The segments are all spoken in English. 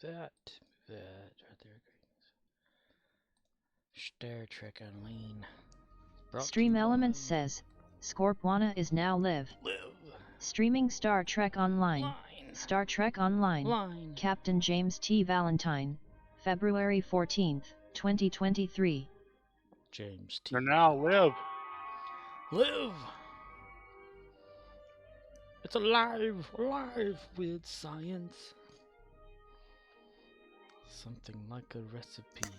that. Right there. Star Trek Online. Stream Elements says, Scorpwana is now live. Streaming Star Trek Online. Star Trek Online. Captain James T. Valentine, February 14th, 2023. James T. They're now live. Live! It's alive with science. Something like a recipe.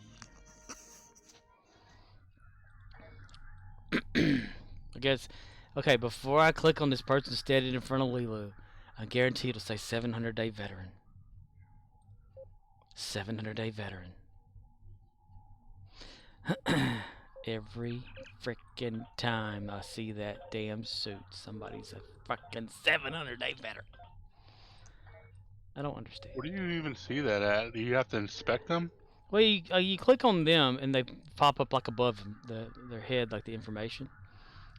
I guess, okay, before I click on this person standing in front of Lilu, I guarantee it'll say 700-day veteran. 700-day veteran. Every freaking time I see that damn suit, somebody's a fucking 700-day veteran. I don't understand. Where do you even see that at? Do you have to inspect them? Well, you click on them and they pop up like above their head, like the information,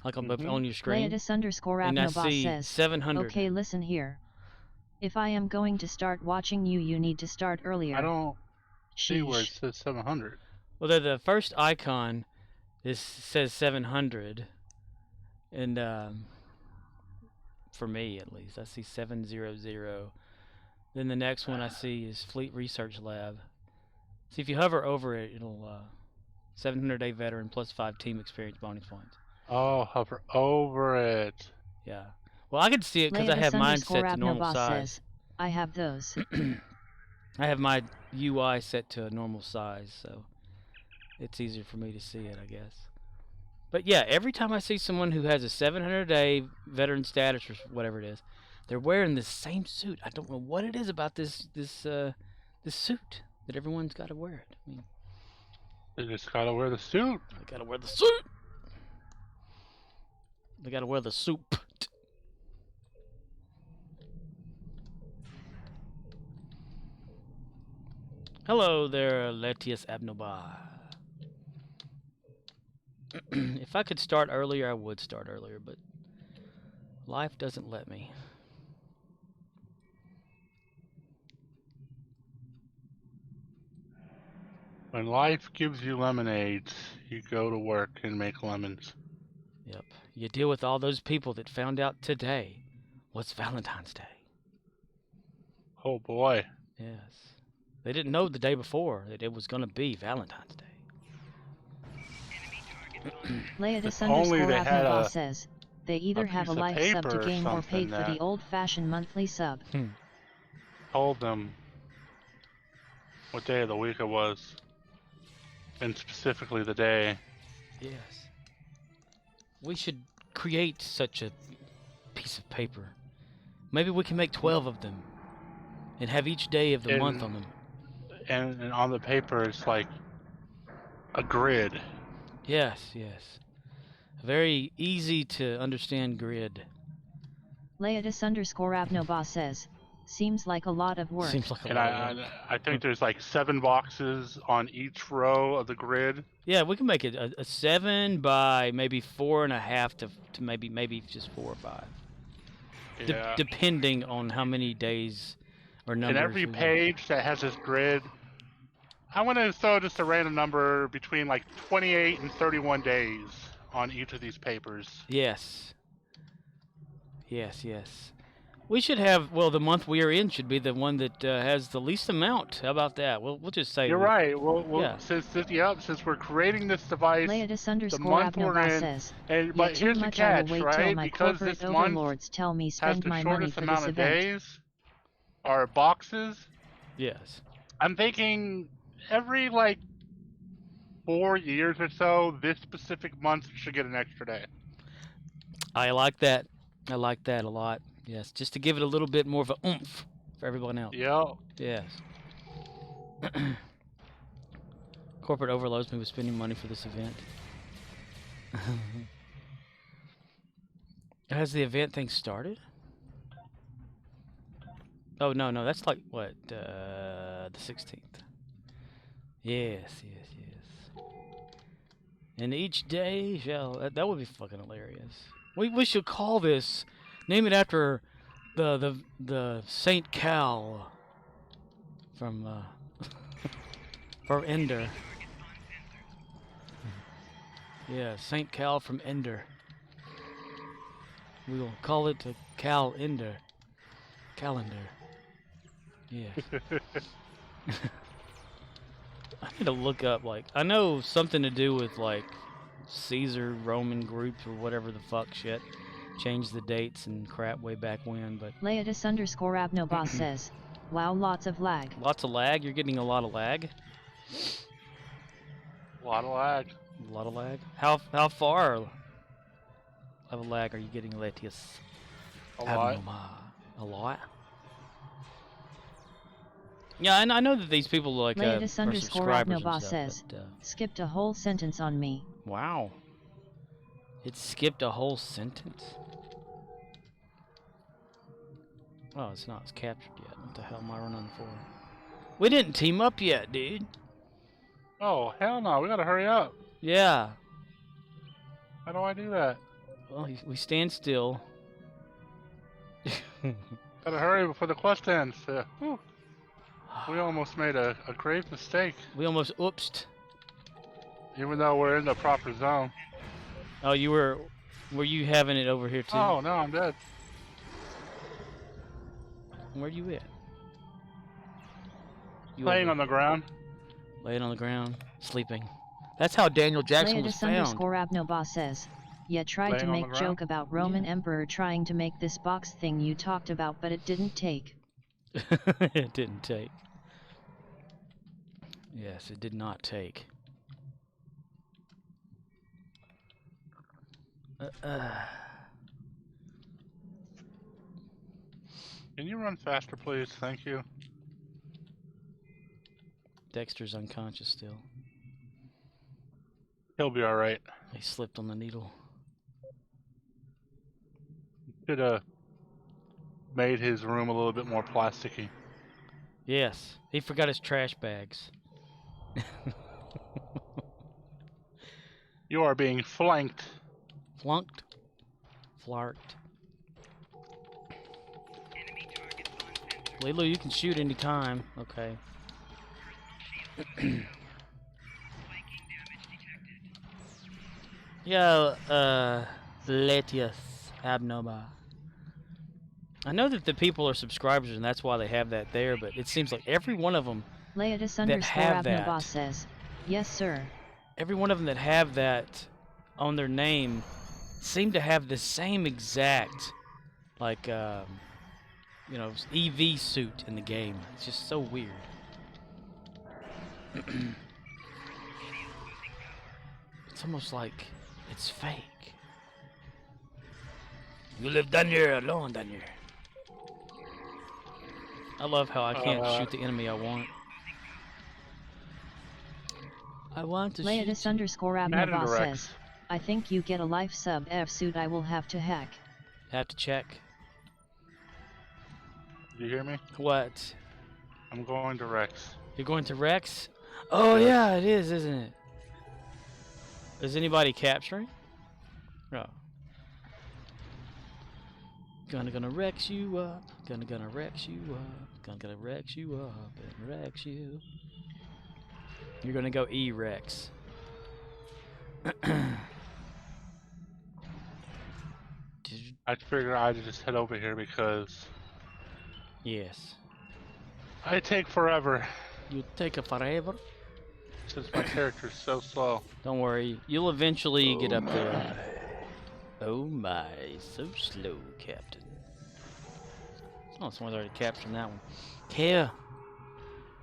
like on your screen. And I see says, 700. Okay, listen here. If I am going to start watching you, you need to start earlier. I don't see where it says 700. Well, the first icon says 700, and for me at least, I see 700. Then the next one I see is Fleet Research Lab. See, if you hover over it, it'll 700-day veteran plus 5 team experience bonus points. Oh, hover over it. Yeah. Well, I can see it because I have mine set to normal size. Says, I have those. I have my UI set to a normal size, so it's easier for me to see it, I guess. But yeah, every time I see someone who has a 700-day veteran status or whatever it is, they're wearing the same suit. I don't know what it is about this suit that everyone's got to wear it. I mean, they just gotta wear the suit. They gotta wear the suit. They gotta wear the soup. Hello there, Letius Abnoba. If I could start earlier, I would start earlier, but life doesn't let me. When life gives you lemonades, you go to work and make lemons. Yep. You deal with all those people that found out today was Valentine's Day. Oh boy. Yes. They didn't know the day before that it was going to be Valentine's Day. If only they had a says, they either have a life sub to game or paid for the old-fashioned monthly sub. Told them what day of the week it was. And specifically the day. Yes. We should create such a piece of paper. Maybe we can make 12 of them. And have each day of the month on them. And on the paper it's like a grid. Yes, yes. A very easy to understand grid. Leatus_Abnoba says, seems like a lot of work. Seems like a and lot of work. I think there's like 7 boxes on each row of the grid. Yeah, we can make it a 7 by maybe 4.5 to maybe just 4 or 5. Yeah. Depending on how many days or numbers. And every page that has this grid, I want to throw just a random number between like 28 and 31 days on each of these papers. Yes. Yes, yes. We should have, well, the month we are in should be the one that has the least amount. How about that? We'll just say. You're right. Well, yeah. since we're creating this device, the month we're in, says, but here's the catch, right? Because this month tell me has the shortest amount of days, or boxes. Yes. I'm thinking every like 4 years or so, this specific month should get an extra day. I like that. I like that a lot. Yes, just to give it a little bit more of a oomph for everyone else. Yeah. Yes. Corporate overloads me with spending money for this event. Has the event thing started? Oh, no, that's like, what, the 16th. Yes. And each day shall... That would be fucking hilarious. We should call this... Name it after the Saint Cal from from Ender. Yeah, Saint Cal from Ender. We will call it a Cal Ender. Calendar. Yes. I need to look up, like, I know something to do with, like, Caesar Roman groups or whatever the fuck shit. Changed the dates and crap way back when, but... Laetus_Abnobos says, wow, lots of lag. Lots of lag? You're getting a lot of lag? A lot of lag. A lot of lag? How far of lag are you getting, Laetus? A lot. A lot? Yeah, and I know that these people like are subscribers and stuff, says, but, skipped a whole sentence on me. wow. It skipped a whole sentence? Oh, it's not. It's captured yet. What the hell am I running for? We didn't team up yet, dude. Oh, hell no. We gotta hurry up. Yeah. How do I do that? Well, we stand still. Gotta hurry before the quest ends. We almost made a grave mistake. We almost oopsed. Even though we're in the proper zone. Oh, were you having it over here too? Oh, no, I'm dead. Where you at? Laying on the ground. Laying on the ground, sleeping. That's how Daniel Jackson was found. Laetus_Abnobos says, yeah, tried Laying to on make the ground? joke about Roman Emperor trying to make this box thing you talked about, but it didn't take. It didn't take. Yes, it did not take. Can you run faster, please? Thank you. Dexter's unconscious still. He'll be alright. He slipped on the needle. Could have made his room a little bit more plasticky. Yes, he forgot his trash bags. You are being flanked. Flunked. Flarked. Lilo, you can shoot any time. Okay. Yeah, Laetus Abnoma. I know that the people are subscribers and that's why they have that there, but it seems like every one of them Laetus_Abnobos says, yes sir. Every one of them that have that on their name seem to have the same exact, like, you know, EV suit in the game. It's just so weird. It's almost like it's fake. You live down here alone, down here. I love how I can't shoot the enemy I want. I want to shoot. Laetus_Abnobos says, I think you get a life sub F suit I will have to hack. Have to check. Did you hear me? What? I'm going to Rex. You're going to Rex? Oh yeah, it is, isn't it? Is anybody capturing? No. Gonna Rex you up. Gonna Rex you up. Gonna Rex you up and Rex you. You're gonna go E-Rex. I figured I'd just head over here because Yes. I take forever. You take a forever? Since my character's so slow. Don't worry, you'll eventually get up there. Oh my, so slow, Captain. Oh, someone's already capturing that one. Yeah.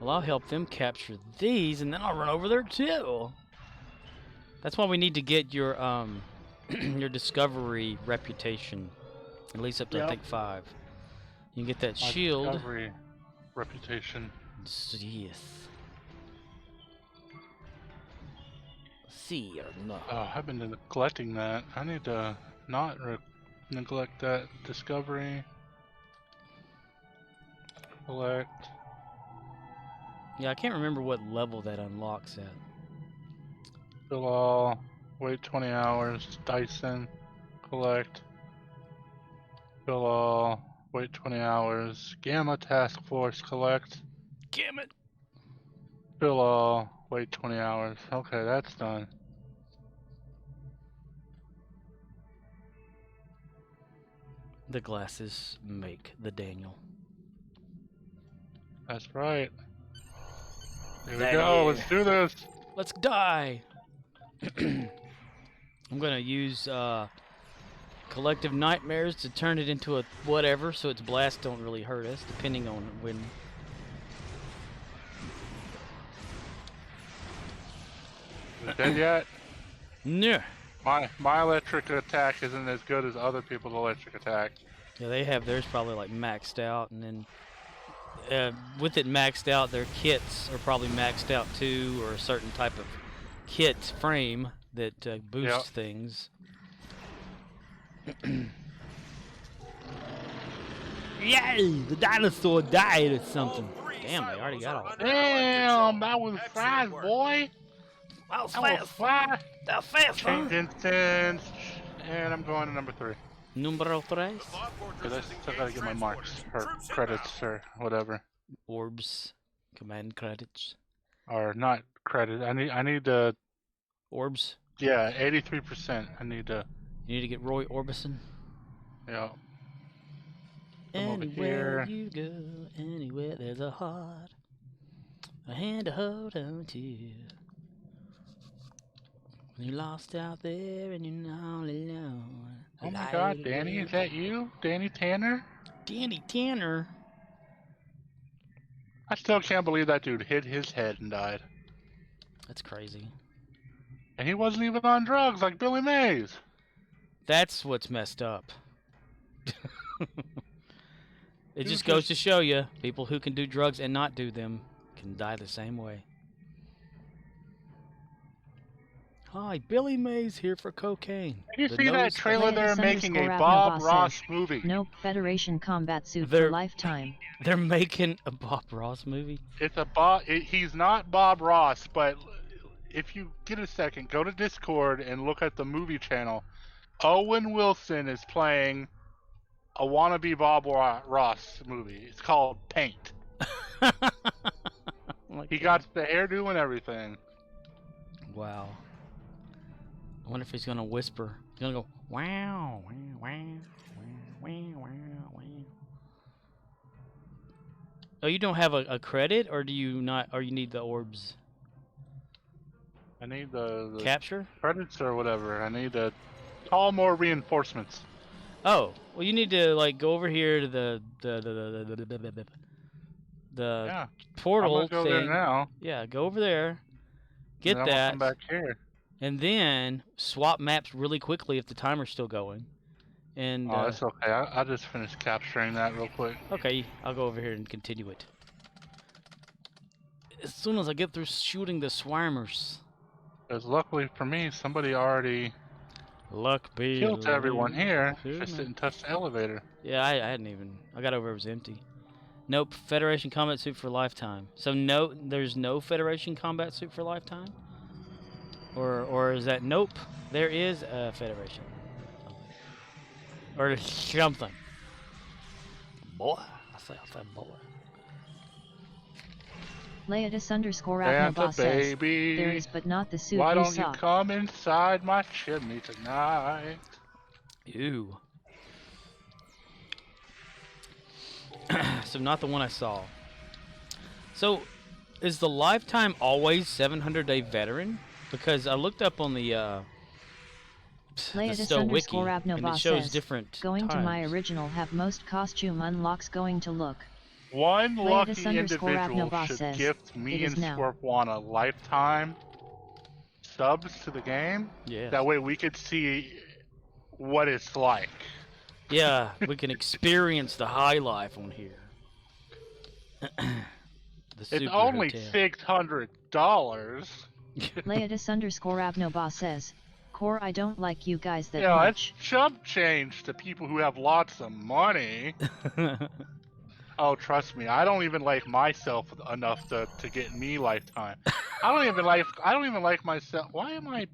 Well, I'll help them capture these, and then I'll run over there too. That's why we need to get your your discovery reputation, at least up to I think 5. You can get that My shield. Discovery reputation. Yes. See or no? Oh, I've been neglecting that. I need to not neglect that. Discovery. Collect. Yeah, I can't remember what level that unlocks at. Fill all. Wait 20 hours. Dyson. Collect. Fill all. Wait 20 hours. Gamma Task Force. Collect. Damn it. Still, wait 20 hours. Okay, that's done. The glasses make the Daniel. That's right. Here we That go. is. Let's do this. Let's die. I'm gonna use collective nightmares to turn it into a whatever, so its blasts don't really hurt us, depending on when. Is it dead yet? No. My electric attack isn't as good as other people's electric attack. Yeah, they have theirs probably like maxed out, and then with it maxed out, their kits are probably maxed out too, or a certain type of kit frame that boosts things. Yay! The dinosaur died or something. Damn, they already got all that. Damn, that was fast, boy. That was That fast. That was fast, huh? Change instance, and I'm going to number 3. Numero tres. Because I still gotta get my marks, or credits, or whatever. Orbs. Command credits. Or not credit. I need the. Orbs. Yeah, 83%. I need to. You need to get Roy Orbison. Yeah. Come over Anywhere here. you go, anywhere there's a heart, a hand to hold on to. When you're lost out there and you're all alone. Oh my God, Danny, is that you? Danny Tanner? Danny Tanner? I still can't believe that dude hit his head and died. That's crazy. And he wasn't even on drugs like Billy Mays. That's what's messed up. It just goes to show you, people who can do drugs and not do them can die the same way. Hi, Billy Mays here for cocaine. Did you see that trailer? They're making a Leia Bob Abnobas Ross says, movie. Nope, Federation combat suit for lifetime. They're making a Bob Ross movie? It's a he's not Bob Ross, but if you get a second, go to Discord and look at the movie channel. Owen Wilson is playing a wannabe Bob Ross movie. It's called Paint. He got the hairdo and everything. Wow. I wonder if he's gonna whisper. He's gonna go wow, wow, wow, wow, wow, wow. Oh, you don't have a credit, or do you not? Or you need the orbs? I need the capture credits or whatever. I need to call more reinforcements. Oh, well, you need to like go over here to the Yeah. portal I'm gonna go thing. there now. Yeah, go over there. Get and that. Come back here. And then swap maps really quickly if the timer's still going. And oh, that's okay. I'll just finish capturing that real quick. Okay, I'll go over here and continue it. As soon as I get through shooting the swarmers. Because luckily for me, somebody already killed everyone here. Just didn't touch the elevator. Yeah, I hadn't even. I got over, it was empty. Nope, Federation combat suit for lifetime. So no, there's no Federation combat suit for lifetime? Or is that nope? There is a Federation. Or something. Boy, I say boy. Leatus_Abnobas says, there is but not the suit Why you don't saw. you come inside my chimney tonight? Ew. So not the one I saw. So, is the lifetime always 700-day veteran? Because I looked up on the Stowe Wiki, and it shows different Going times. to my original have most costume unlocks going to look. One lucky individual Abnobas should says, gift me and now. Scorpwana lifetime subs to the game. Yeah. That way we could see what it's like. Yeah, we can experience the high life on here. It's only $600. Leatus_Abnobas says, Core, I don't like you guys that Yeah, much. it's chump change to people who have lots of money. Oh, trust me, I don't even like myself enough to get me lifetime. I don't even like myself. Why am I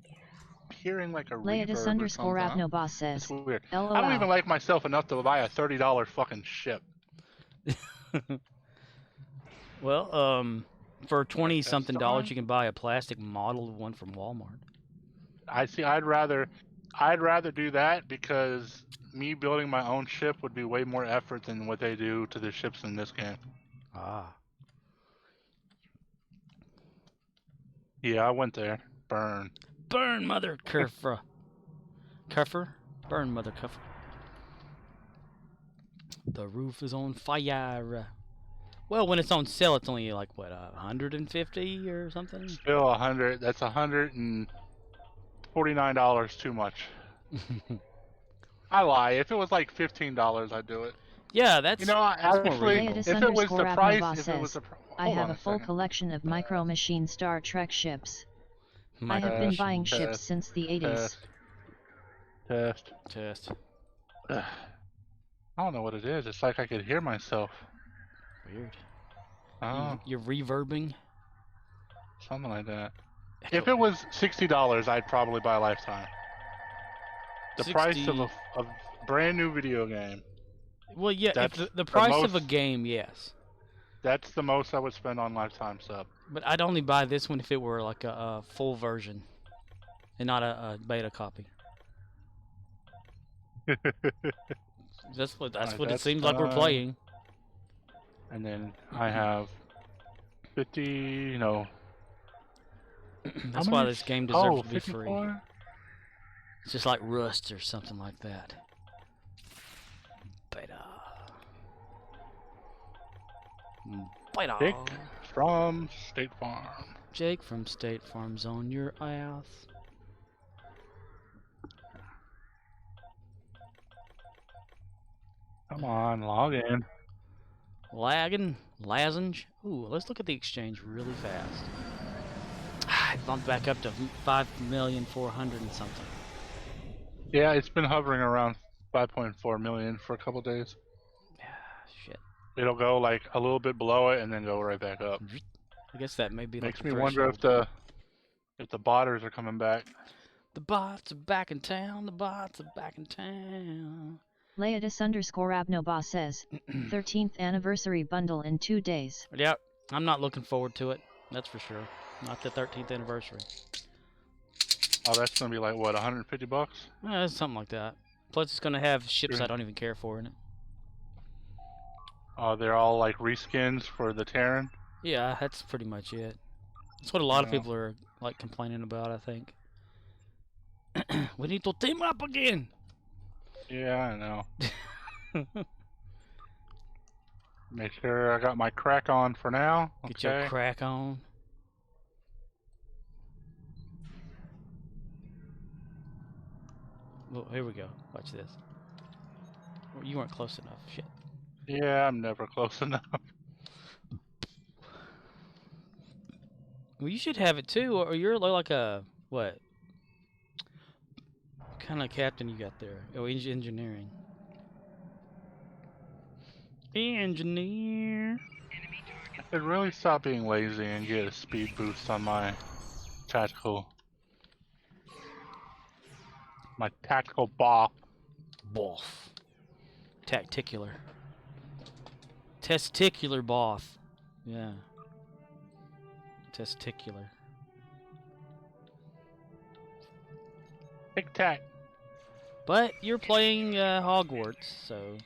hearing like a reverb or something? Leatus_Abnobas says, It's weird. LOL. I don't even like myself enough to buy a $30 fucking ship. Well, for $20-something on. you can buy a plastic model of one from Walmart. I see. I'd rather do that because me building my own ship would be way more effort than what they do to the ships in this game. Ah. Yeah, I went there. Burn. Burn, mother Cuffer. Cuffer? Burn, mother Cuffer. The roof is on fire. Well, when it's on sale, it's only like, what, 150 or something? Still 100. That's $149 too much. I lie. If it was like $15, I'd do it. Yeah, that's, You know, actually, more if it was the price, I have a full collection of Micro Machine Star Trek ships. I have been buying ships since the 80s. Test. I don't know what it is. It's like I could hear myself. Weird. Oh. You're reverbing? Something like that. If it was $60, I'd probably buy a Lifetime. The 60... price of a brand new video game. Well, yeah, if the price of a game, yes. That's the most I would spend on Lifetime sub. But I'd only buy this one if it were like a full version and not a beta copy. That's what it seems like we're playing. And then I have 50, That's why this game deserves to be 54? free. It's just like Rust or something like that. Beta. Beta. Jake from State Farm. Jake from State Farm's on your ass. Come on, log in. Lagging, Lazange. Ooh, let's look at the exchange really fast. It bumped back up to 5,400,000 and something. Yeah, it's been hovering around 5.4 million for a couple days. Shit. It'll go like a little bit below it and then go right back up. I guess that may be Makes like me wonder if the botters are coming back. The bots are back in town. The bots are back in town. Leodis_Abnoba says, 13th anniversary bundle in 2 days. Yep, I'm not looking forward to it. That's for sure. Not the 13th anniversary. Oh, that's gonna be like what, $150? Something like that. Plus, it's gonna have ships I don't even care for in it. Oh, they're all like reskins for the Terran. Yeah, that's pretty much it. That's what a lot of people are like complaining about, I think. We need to team up again. Yeah, I know. Make sure I got my crack on for now. Get your crack on. Well, here we go. Watch this. Well, you weren't close enough. Shit. Yeah, I'm never close enough. Well, you should have it too, or you're like a what? What kind of captain you got there? Oh, engineering. Engineer. I could really stop being lazy and get a speed boost on my tactical. My tactical boff. Boff. Tacticular. Testicular boff. Yeah. Testicular. Tic tac. But you're playing Hogwarts, so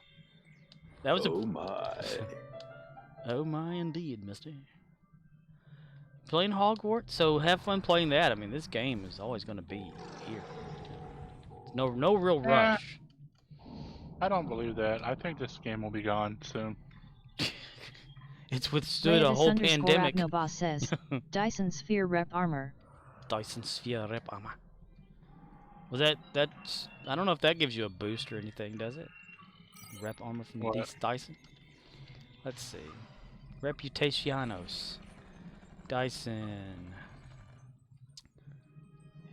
that was my. Oh my, indeed, mister. Playing Hogwarts, so have fun playing that. I mean, this game is always going to be here. No real rush. I don't believe that. I think this game will be gone soon. It's withstood a whole pandemic. Abnoba says, Dyson Sphere Rep Armor. Dyson Sphere Rep Armor. Was that's... I don't know if that gives you a boost or anything, does it? Rep Armor from Dyson? Let's see. Reputacionos. Dyson.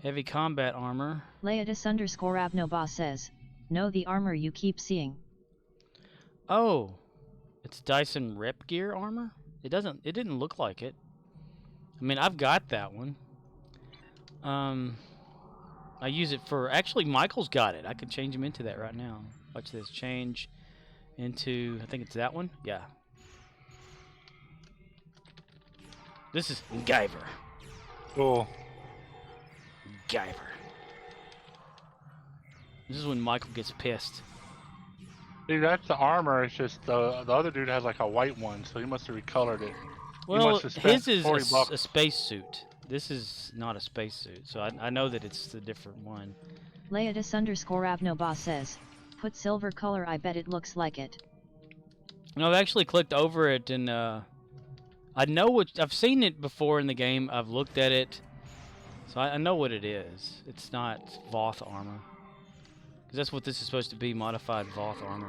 Heavy combat armor. Leodis_Abnoba says, know the armor you keep seeing. Oh. It's Dyson Rep Gear armor? It didn't look like it. I mean, I've got that one. I use it for, actually Michael's got it. I could change him into that right now. Watch this, change into, I think it's that one? Yeah. This is Guyver. Cool. Guyver. This is when Michael gets pissed. Dude, that's the armor. It's just the other dude has like a white one, so he must have recolored it. Well, his is $40. a spacesuit. This is not a spacesuit, so I know that it's the different one. Leodis_Avnobas says, put silver color, I bet it looks like it. No, I've actually clicked over it, and I know what I've seen it before in the game. I've looked at it, so I know what it is. It's not Voth armor, because that's what this is supposed to be: modified Voth armor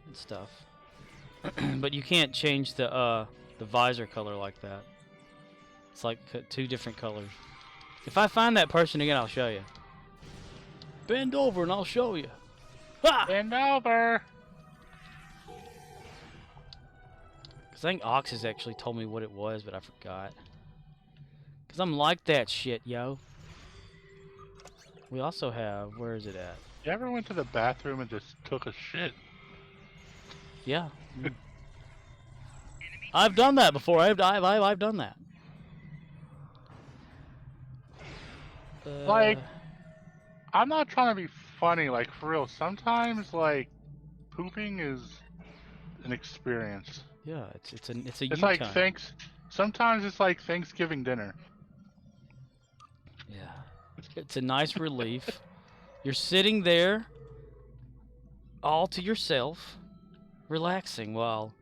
and stuff. But you can't change the visor color like that. It's like two different colors. If I find that person again, I'll show you. Bend over and I'll show you. Ha! Bend over. I think Ox has actually told me what it was, but I forgot. Because I'm like that shit, yo. We also have... Where is it at? You ever went to the bathroom and just took a shit? Yeah. I've done that before. I've done that. Like, I'm not trying to be funny, like, for real. Sometimes, like, pooping is an experience. Yeah, it's a It's like sometimes it's like Thanksgiving dinner. Yeah. It's a nice relief. You're sitting there all to yourself, relaxing while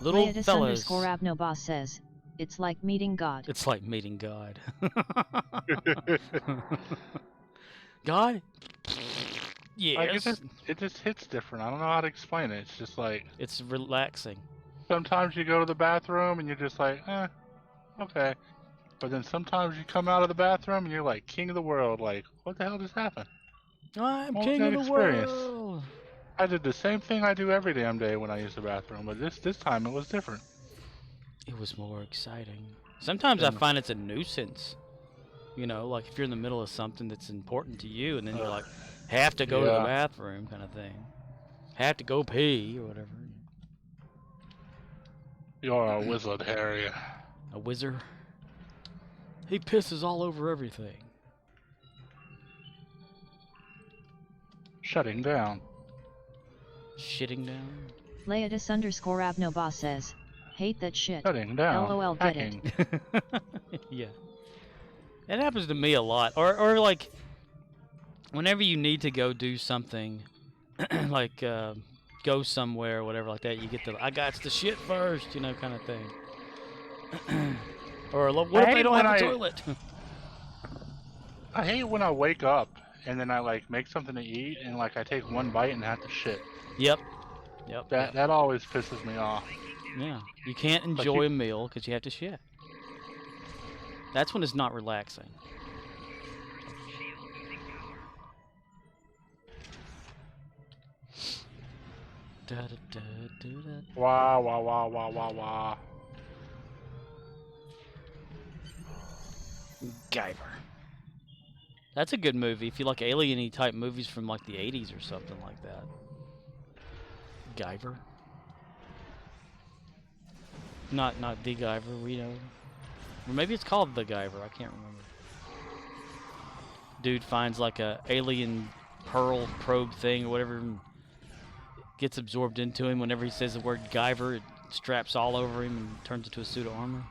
little fellas... Leodis_Avnobas says, it's like meeting God. It's like meeting God. God? Yes. Like it just hits different. I don't know how to explain it. It's just like... It's relaxing. Sometimes you go to the bathroom and you're just like, okay. But then sometimes you come out of the bathroom and you're like king of the world. Like, what the hell just happened? I'm What was king that of the experience? world. I did the same thing I do every damn day when I use the bathroom, but this time it was different. It was more exciting. Sometimes I find it's a nuisance. You know, like if you're in the middle of something that's important to you and then you're like, have to go to the bathroom kind of thing. Have to go pee or whatever. You're a wizard, Harry. A wizard? He pisses all over everything. Shutting down. Shitting down? Leodis_Avnobas says, hate that shit. Shutting down. LOL, get it. Yeah. It happens to me a lot. Or like, whenever you need to go do something, like, go somewhere or whatever like that, you get the I got the shit first, you know, kind of thing. Or what if they don't have a toilet? I hate when I wake up and then I like make something to eat and like I take one bite and have to shit. Yep. That always pisses me off. Yeah. You can't enjoy a meal because you have to shit. That's when it's not relaxing. Wah, wah, wah, wah, wah, wah. Guyver. That's a good movie if you like alien-y type movies from like the 80s or something like that. Guyver. Not the Guyver, we know. Or maybe it's called the Guyver, I can't remember. Dude finds like a alien pearl probe thing or whatever, and gets absorbed into him. Whenever he says the word Guyver, it straps all over him and turns into a suit of armor.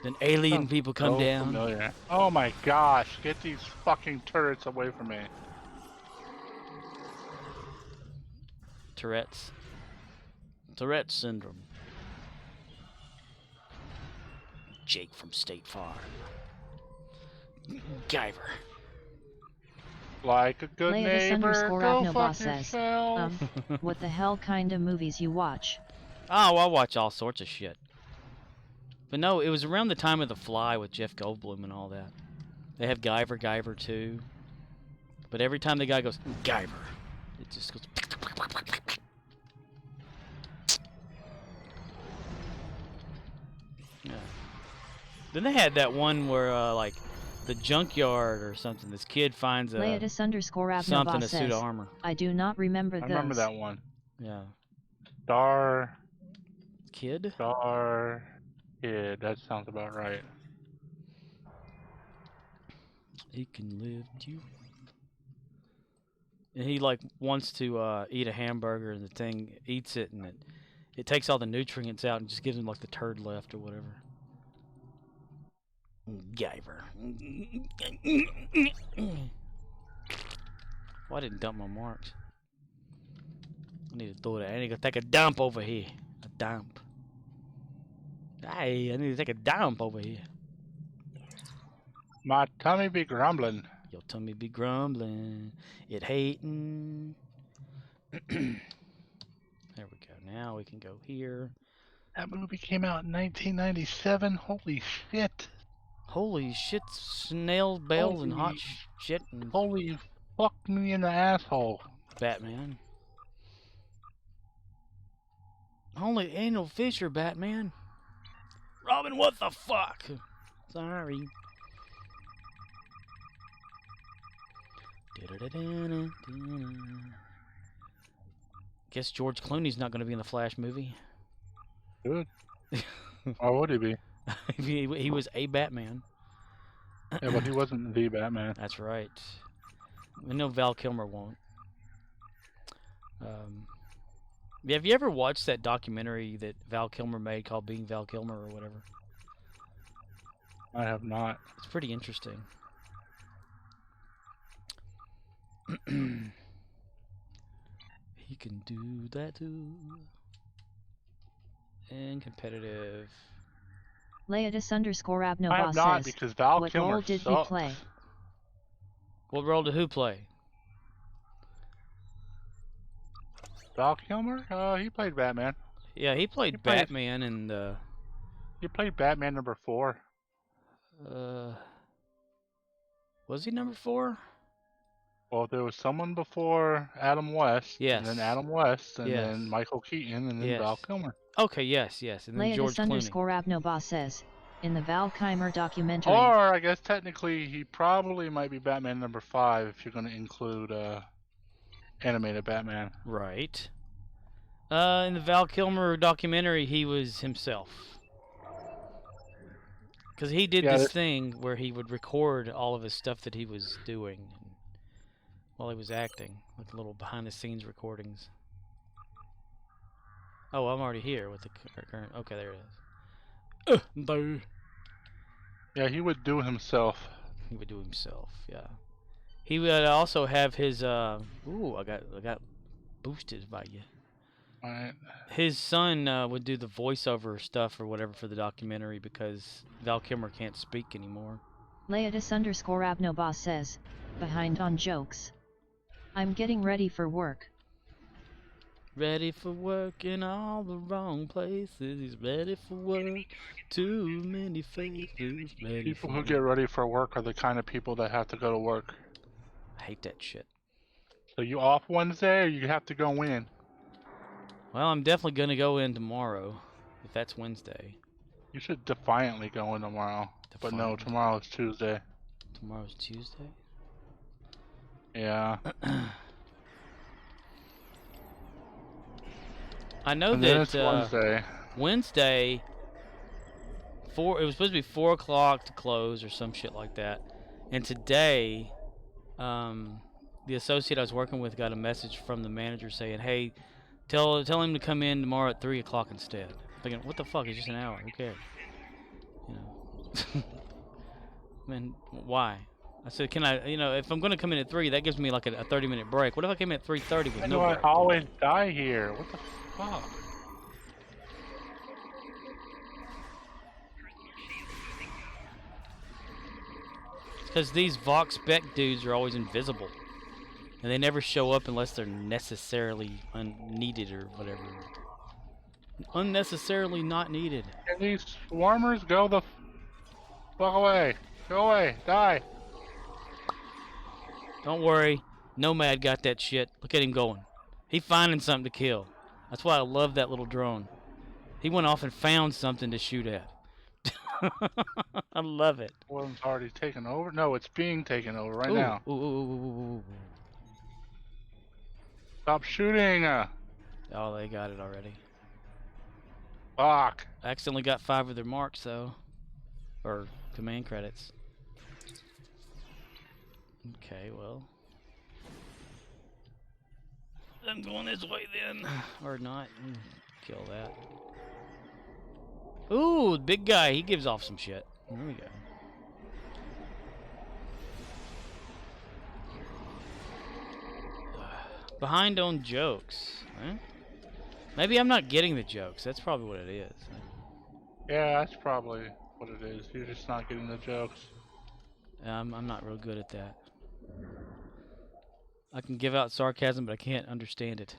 Then alien people come down. Familiar. Oh my gosh, get these fucking turrets away from me. Tourette's syndrome. Jake from State Farm. Guyver. Like a good neighbor, go fuck yourself. What the hell kind of movies you watch? Oh, I watch all sorts of shit. But no, it was around the time of The Fly with Jeff Goldblum and all that. They have Guyver 2. But every time the guy goes, Guyver, it just goes... Yeah. Then they had that one where, like, the junkyard or something, this kid finds something, a suit of armor. I do not remember those. I remember that one. Yeah. Star... Kid? Star... Yeah, that sounds about right. He can lift you. And he like wants to eat a hamburger, and the thing eats it, and it takes all the nutrients out and just gives him like the turd left or whatever. Giver. Well, I didn't dump my marks. I need to throw that. I need to take a dump over here. A dump. Hey, I need to take a dump over here. My tummy be grumbling. Your tummy be grumbling. It hating. There we go. Now we can go here. That movie came out in 1997. Holy shit. Holy shit, snail bells and hot shit and Holy fuck me in the asshole. Batman. Holy ain't no Fisher, Batman. Robin, what the fuck? Sorry. Guess George Clooney's not going to be in the Flash movie. Good. Why would he be? he was a Batman. Yeah, but he wasn't the Batman. That's right. I know Val Kilmer won't. Have you ever watched that documentary that Val Kilmer made called Being Val Kilmer or whatever? I have not. It's pretty interesting. He can do that too. And competitive. Leatus_Abnobas I have not, says, because Val what Kilmer role did he sucks. play? What role did who play? Val Kilmer? He played Batman. Yeah, he played Batman and He played Batman number 4. Was he number 4? Well, there was someone before Adam West. Yes. And then Adam West, and Yes. then Michael Keaton, and then Yes. Val Kilmer. Okay, yes. And then George Clooney. Leatus_Abnobas says, in the Val Kilmer documentary. Or, I guess technically, he probably might be Batman number 5 if you're going to include animated Batman. Right. In the Val Kilmer documentary, he was himself. Because he did this thing where he would record all of his stuff that he was doing while he was acting, like little behind-the-scenes recordings. Oh, I'm already here with the current. Okay, there it is. Yeah, he would do himself. He would do himself. Yeah. He would also have his. Ooh, I got boosted by you. Right. His son would do the voiceover stuff or whatever for the documentary because Val Kilmer can't speak anymore. Leatus_Abnobas says, behind on jokes. I'm getting ready for work. Ready for work in all the wrong places. He's ready for work. Too many faces. People who get ready for work are the kind of people that have to go to work. I hate that shit. So you off Wednesday, or you have to go in? Well, I'm definitely going to go in tomorrow, if that's Wednesday. You should defiantly go in tomorrow. But no, tomorrow's Tuesday. Tomorrow's Tuesday? Yeah. I know and that Wednesday. Wednesday, it was supposed to be 4 o'clock to close or some shit like that. And today, the associate I was working with got a message from the manager saying, hey, tell him to come in tomorrow at 3 o'clock instead. I'm thinking, what the fuck? It's just an hour. Who cares? You know. I mean, why? I said, can I, if I'm going to come in at 3, that gives me like a 30-minute break. What if I came in at 3:30 with no break? I always die here. What the fuck? Because these Vox Beck dudes are always invisible. And they never show up unless they're necessarily unneeded or whatever. Unnecessarily not needed. Can these swarmers go the fuck away? Go away. Die. Don't worry. Nomad got that shit. Look at him going. He finding something to kill. That's why I love that little drone. He went off and found something to shoot at. I love it. One's already taken over? No, it's being taken over right now. Ooh. Stop shooting! Oh, they got it already. Fuck. I accidentally got 5 of their marks, though. Or command credits. Okay, well. I'm going this way then. Or not. Kill that. Ooh, big guy. He gives off some shit. There we go. Behind on jokes. Huh? Maybe I'm not getting the jokes. That's probably what it is. Yeah, that's probably what it is. You're just not getting the jokes. I'm not real good at that. I can give out sarcasm, but I can't understand it.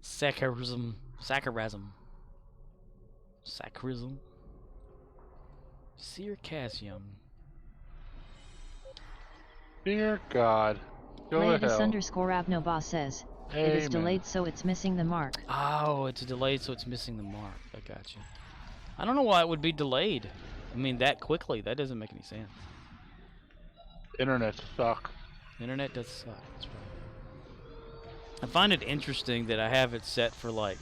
Saccharism. Saccharism. Saccharism. Circassium. Dear God. Go to hell. Leodis_Abnobas says, it is delayed so it's missing the mark. Oh, it's delayed so it's missing the mark. I got you. I don't know why it would be delayed. I mean, that quickly. That doesn't make any sense. Internet suck. Internet does suck. That's right. I find it interesting that I have it set for, like,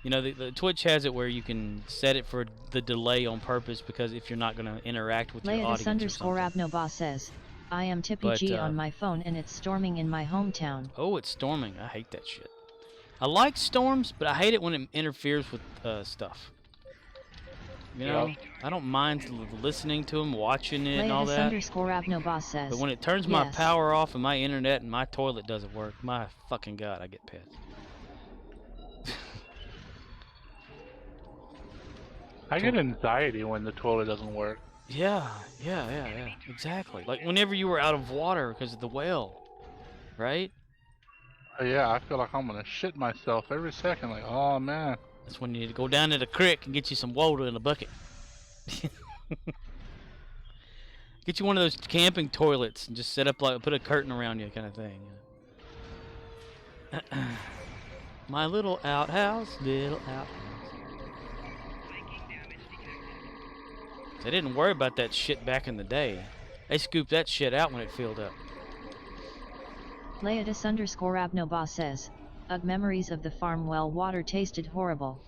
you know, the Twitch has it where you can set it for the delay on purpose because if you're not going to interact with your audience or something. Leodis_Abnobas says, I am Tippy G on my phone and it's storming in my hometown. Oh, it's storming. I hate that shit. I like storms, but I hate it when it interferes with stuff. You know, I don't mind listening to them, watching it, and all that. Leodis_Abnobas says, but when it turns my power off and my internet and my toilet doesn't work, my fucking God, I get pissed. I get anxiety when the toilet doesn't work. Yeah, exactly. Like whenever you were out of water because of the whale, right? Yeah, I feel like I'm gonna shit myself every second. Like, oh man. That's when you need to go down to the creek and get you some water in a bucket. Get you one of those camping toilets and just set up like put a curtain around you, kind of thing. My little outhouse, little outhouse. They didn't worry about that shit back in the day. They scooped that shit out when it filled up. Leodis_Abnobas says, ugh, memories of the farm well water tasted horrible.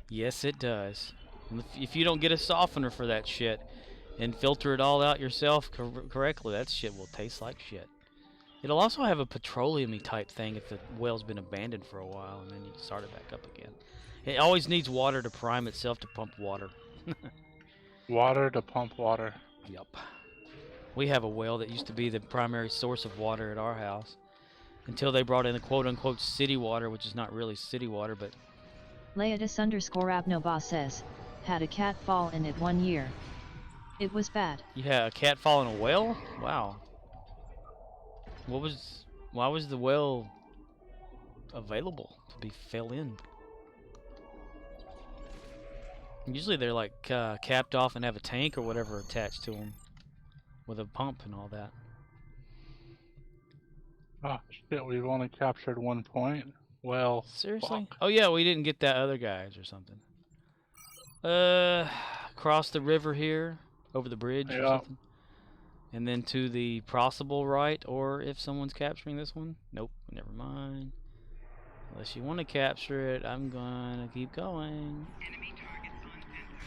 Yes, it does. And if you don't get a softener for that shit and filter it all out yourself correctly, that shit will taste like shit. It'll also have a petroleum-y type thing if the well's been abandoned for a while and then you start it back up again. It always needs water to prime itself to pump water. Water to pump water. Yep. We have a well that used to be the primary source of water at our house until they brought in the quote-unquote city water, which is not really city water, but... Leodis_Abnobas says, had a cat fall in it 1 year. It was bad. You had a cat fall in a well? Wow. Why was the well available to be fell in? Usually they're like capped off and have a tank or whatever attached to them with a pump and all that. Oh shit, we've only captured 1 point. Well, seriously? Fuck. Oh yeah, we didn't get that other guys or something. Cross the river here, over the bridge or something. And then to the possible right, or if someone's capturing this one. Nope, never mind. Unless you want to capture it, I'm gonna keep going.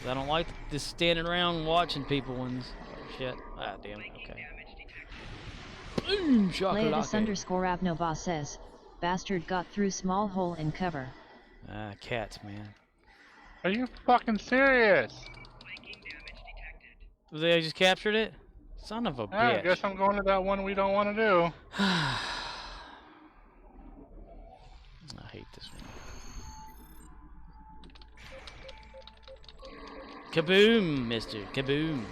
I don't like this standing around watching people ones. Oh shit. Ah, damn. Okay. Boom! Leodis_Abnobas says, bastard got through small hole in cover. Ah, cats, man. Are you fucking serious? They just captured it? Son of a bitch. I guess I'm going to that one we don't want to do. I hate this one. Kaboom, mister. Kaboom.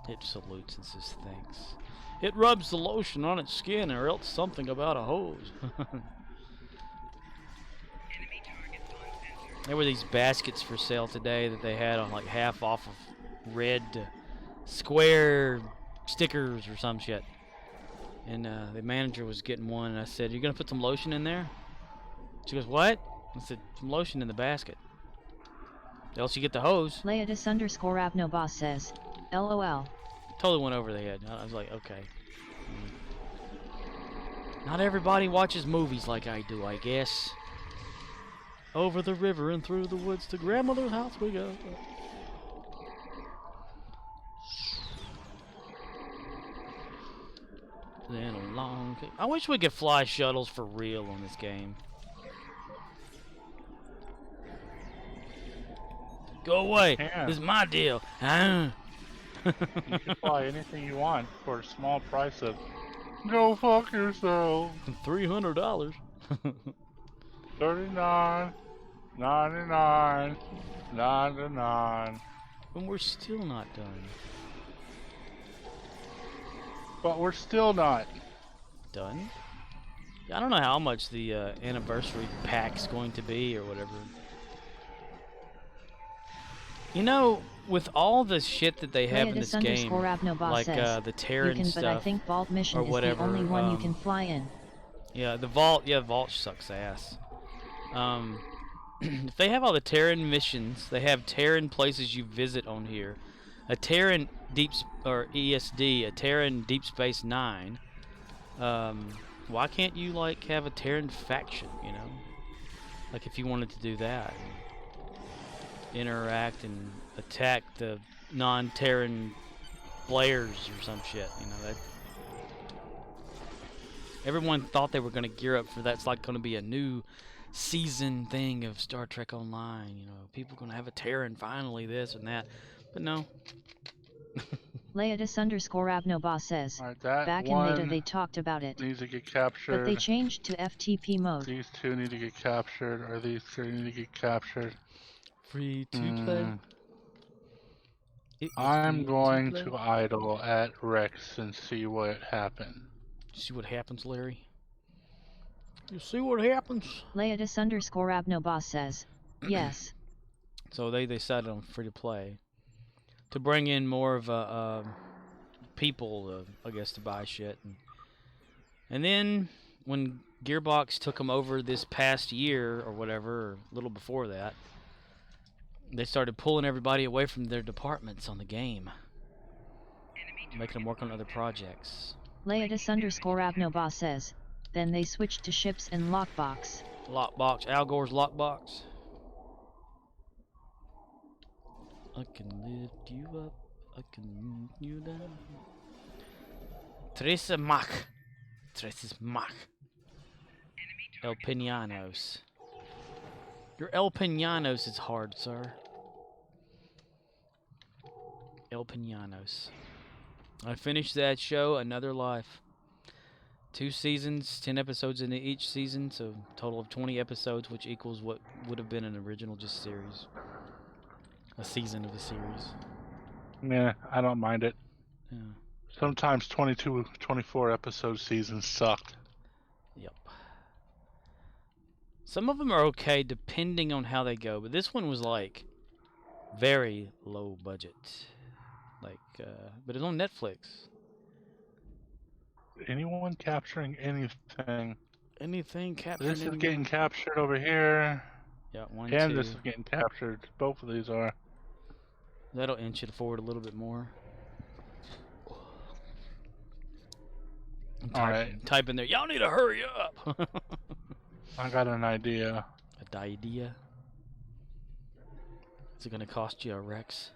It salutes and says thanks. It rubs the lotion on its skin or else something about a hose. There were these baskets for sale today that they had on like half off of red square stickers or some shit. And the manager was getting one, and I said, "You gonna put some lotion in there?" She goes, "What?" I said, "Some lotion in the basket. Else you get the hose." Leodis_Abnobas says, LOL. Totally went over the head. I was like, okay. Not everybody watches movies like I do, I guess. Over the river and through the woods to grandmother's house we go. Then along. I wish we could fly shuttles for real on this game. Go away. Yeah. This is my deal. You can fly anything you want for a small price of go fuck yourself. $300. 39, 99, 99. And we're still not done. But we're still not. Done? I don't know how much the anniversary pack's going to be or whatever. You know, with all the shit that they have in this game, like the Terran stuff, but I think Vault Mission or is whatever, the only one you can fly in. Yeah, the Vault sucks ass. If they have all the Terran missions, they have Terran places you visit on here. A Terran ESD, a Terran Deep Space Nine. Why can't you like have a Terran faction? You know, like if you wanted to do that, interact and attack the non-Terran players or some shit. You know that. Everyone thought they were going to gear up for that's like going to be a new season thing of Star Trek Online. You know, people are going to have a Terran finally, this and that, but no. Leatus_Abnoba says, Alright, that back in beta they talked about it, needs to get captured. but they changed to FTP mode. These two need to get captured, or these three need to get captured. Free to play. I'm going to idle at Rex and see what happens. See what happens, Larry? You see what happens? Leatus_Abnoba says, yes. So they decided on free to play to bring in more of people, I guess, to buy shit. And then when Gearbox took them over this past year or whatever, or a little before that, they started pulling everybody away from their departments on the game, making them work on other projects. Leatus_Abnoba says, then they switched to ships and lockbox. Lockbox, Al Gore's lockbox. I can lift you up, I can lift you down. Teresa Mach. Teresa's Mach. El Piñanos. Your El Piñanos is hard, sir. El Piñanos. I finished that show, Another Life. 2 seasons, 10 episodes into each season, so total of 20 episodes, which equals what would have been an original just series. A season of a series. Yeah, I don't mind it. Yeah. Sometimes 22, 24 episode seasons sucked. Yep. Some of them are okay depending on how they go, but this one was like very low budget. Like, but it's on Netflix. Anyone capturing anything? Anything captured? This is getting captured over here. Yeah, one, and two. This is getting captured. Both of these are. That'll inch it forward a little bit more. Type in there. Y'all need to hurry up. I got an idea. A idea? Is it gonna cost you a Rex?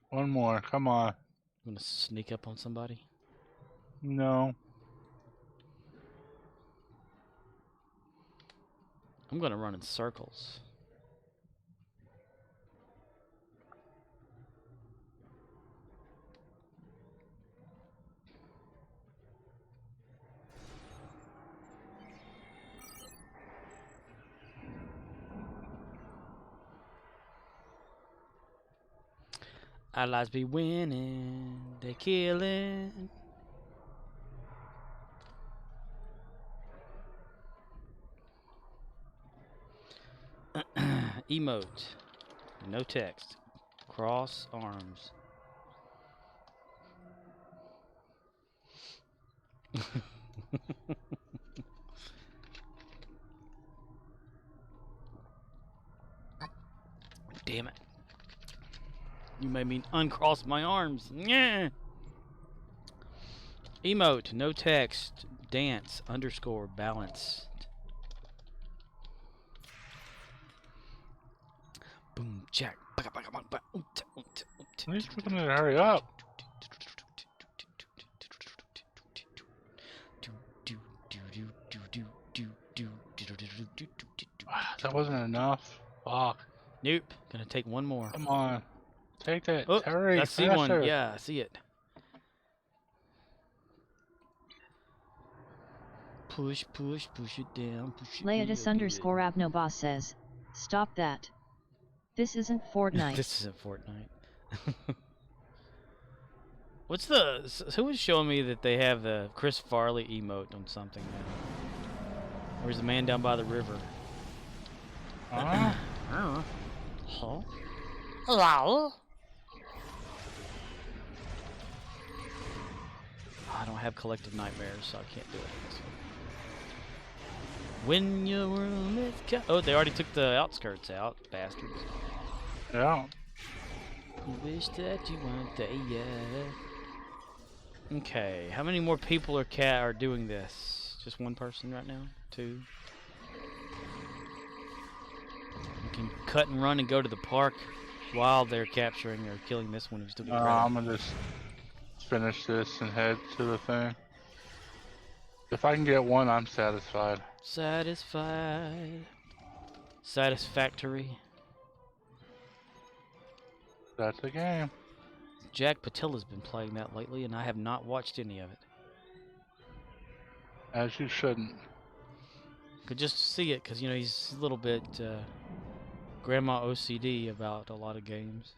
One more. Come on. I'm gonna sneak up on somebody. No. I'm gonna run in circles. Allies be winning, they killing. Emote. No text. Cross arms. Damn it. You made me uncross my arms. Yeah. Emote, no text, dance, underscore, balanced. Boom, jack. He's looking to hurry up. That wasn't enough. Fuck. Nope. Gonna take one more. Come on. Take that. Oh, Hurry, I see faster. one. Yeah, I see it. Push, push, push it down. Push it Leatus underscore Abnobos says, stop that. This isn't Fortnite. This isn't Fortnite. What's the... Who was showing me that they have the Chris Farley emote on something now? Where's the man down by the river? Huh? Huh? Hello? I don't have collective nightmares, so I can't do it. When your room is oh, they already took the outskirts out, bastards. Yeah. Wish that you weren't there. Okay, how many more people are doing this? Just one person right now? Two? You can cut and run and go to the park while they're capturing or killing this one who's still getting I'm gonna just finish this and head to the thing. If I can get one, I'm satisfied. Satisfied. Satisfactory. That's the game. Jack Patilla's been playing that lately, and I have not watched any of it. As you shouldn't. Could just see it, because, you know, he's a little bit grandma OCD about a lot of games.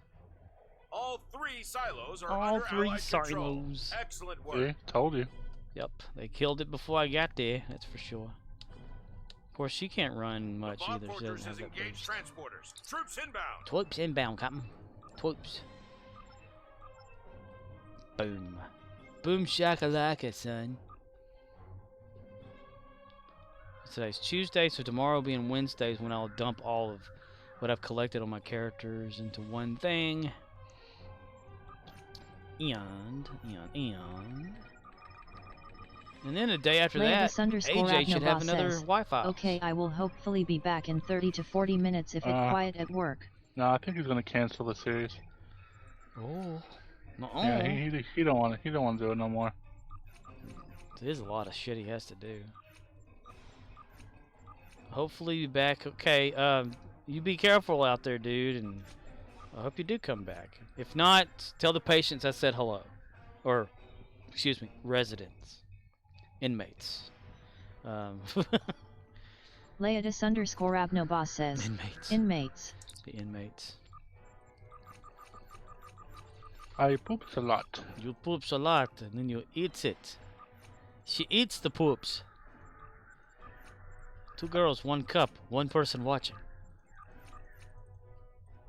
All three silos are All under three Allied control. silos. Excellent work. See? Told you. Yep, they killed it before I got there, that's for sure. Of course, she can't run much The bomb either. She fortress doesn't have has that engaged boost. transporters. Troops inbound. Twoops inbound, Captain. Twoops. Boom. Boom shakalaka, son. Today's Tuesday, so tomorrow being Wednesdays when I'll dump all of what I've collected on my characters into one thing. And then a day after that, AJ should have another Wi-Fi. Okay, I will hopefully be back in 30 to 40 minutes if it's quiet at work. No, I think he's gonna cancel the series. Oh. Yeah, he don't want to. He don't want to do it no more. There's a lot of shit he has to do. Hopefully be back. Okay, you be careful out there, dude, and I hope you do come back. If not, tell the patients I said hello. Or, excuse me, residents. Inmates. Leatus underscore Abnobos says, Inmates. Inmates. The inmates. I poops a lot. You poops a lot, and then you eats it. She eats the poops. 2 girls, 1 cup, 1 person watching.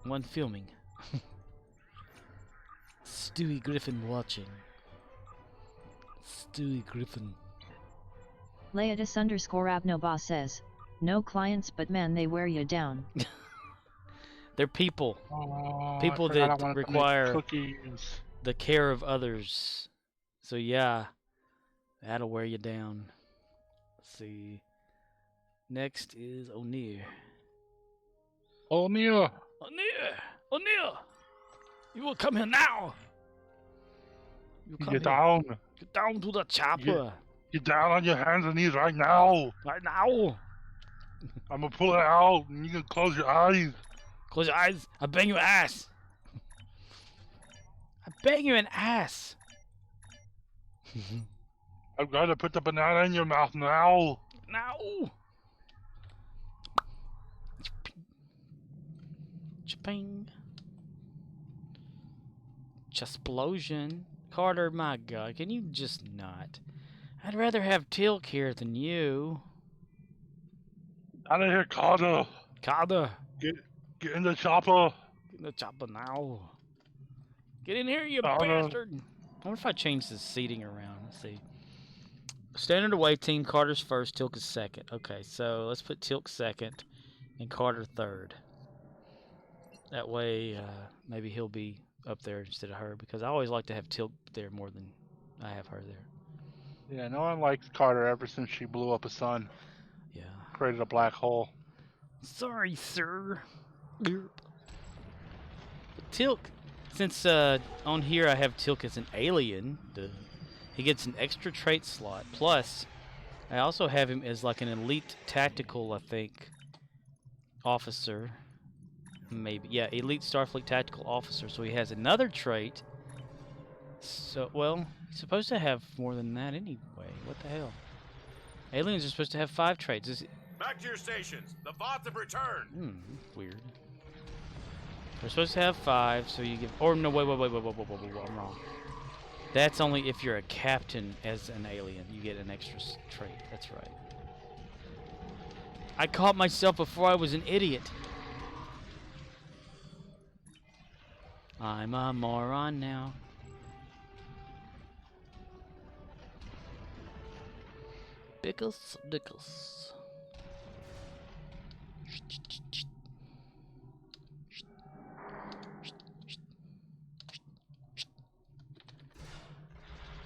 1 filming. Stewie Griffin watching. Stewie Griffin. Leatus underscore Abnobos says, no clients but man they wear you down. They're people. Oh, People that require the care of others. So yeah, that'll wear you down. Let's see. Next is O'Neill. O'Neill! O'Neill! You will come here now! You come Get here. down! Get down to the chopper! Get down on your hands and knees right now! Right now! I'm gonna pull it out and you can close your eyes. Close your eyes. I bang your ass. I bang you an ass. I'm gonna put the banana in your mouth now. Now. Chaping. Chesplosion. Carter, my God, can you just not? I'd rather have Tilk here than you. Out of here, Carter. Carter. Get in the chopper. Get in the chopper now. Get in here, you Carter. bastard. I wonder if I change the seating around. Let's see. Standard away team, Carter's first, Tilk is second. Okay, so let's put Tilk second and Carter third. That way, maybe he'll be up there instead of her, because I always like to have Tilk there more than I have her there. Yeah, no one likes Carter ever since she blew up a sun, Yeah. created a black hole. Sorry, sir. But Tilk, since on here I have Tilk as an alien, he gets an extra trait slot. Plus, I also have him as like an elite tactical, I think, officer. Maybe. Yeah, elite Starfleet tactical officer. So he has another trait. So, well, he's supposed to have more than that anyway. What the hell? Aliens are supposed to have 5 traits. Back to your stations. The bots have returned. Weird. We're supposed to have 5, so you give. Or no, wait, I'm wrong. That's only if you're a captain as an alien. You get an extra trait. That's right. I caught myself before I was an idiot. I'm a moron now. Bickles, Dickles.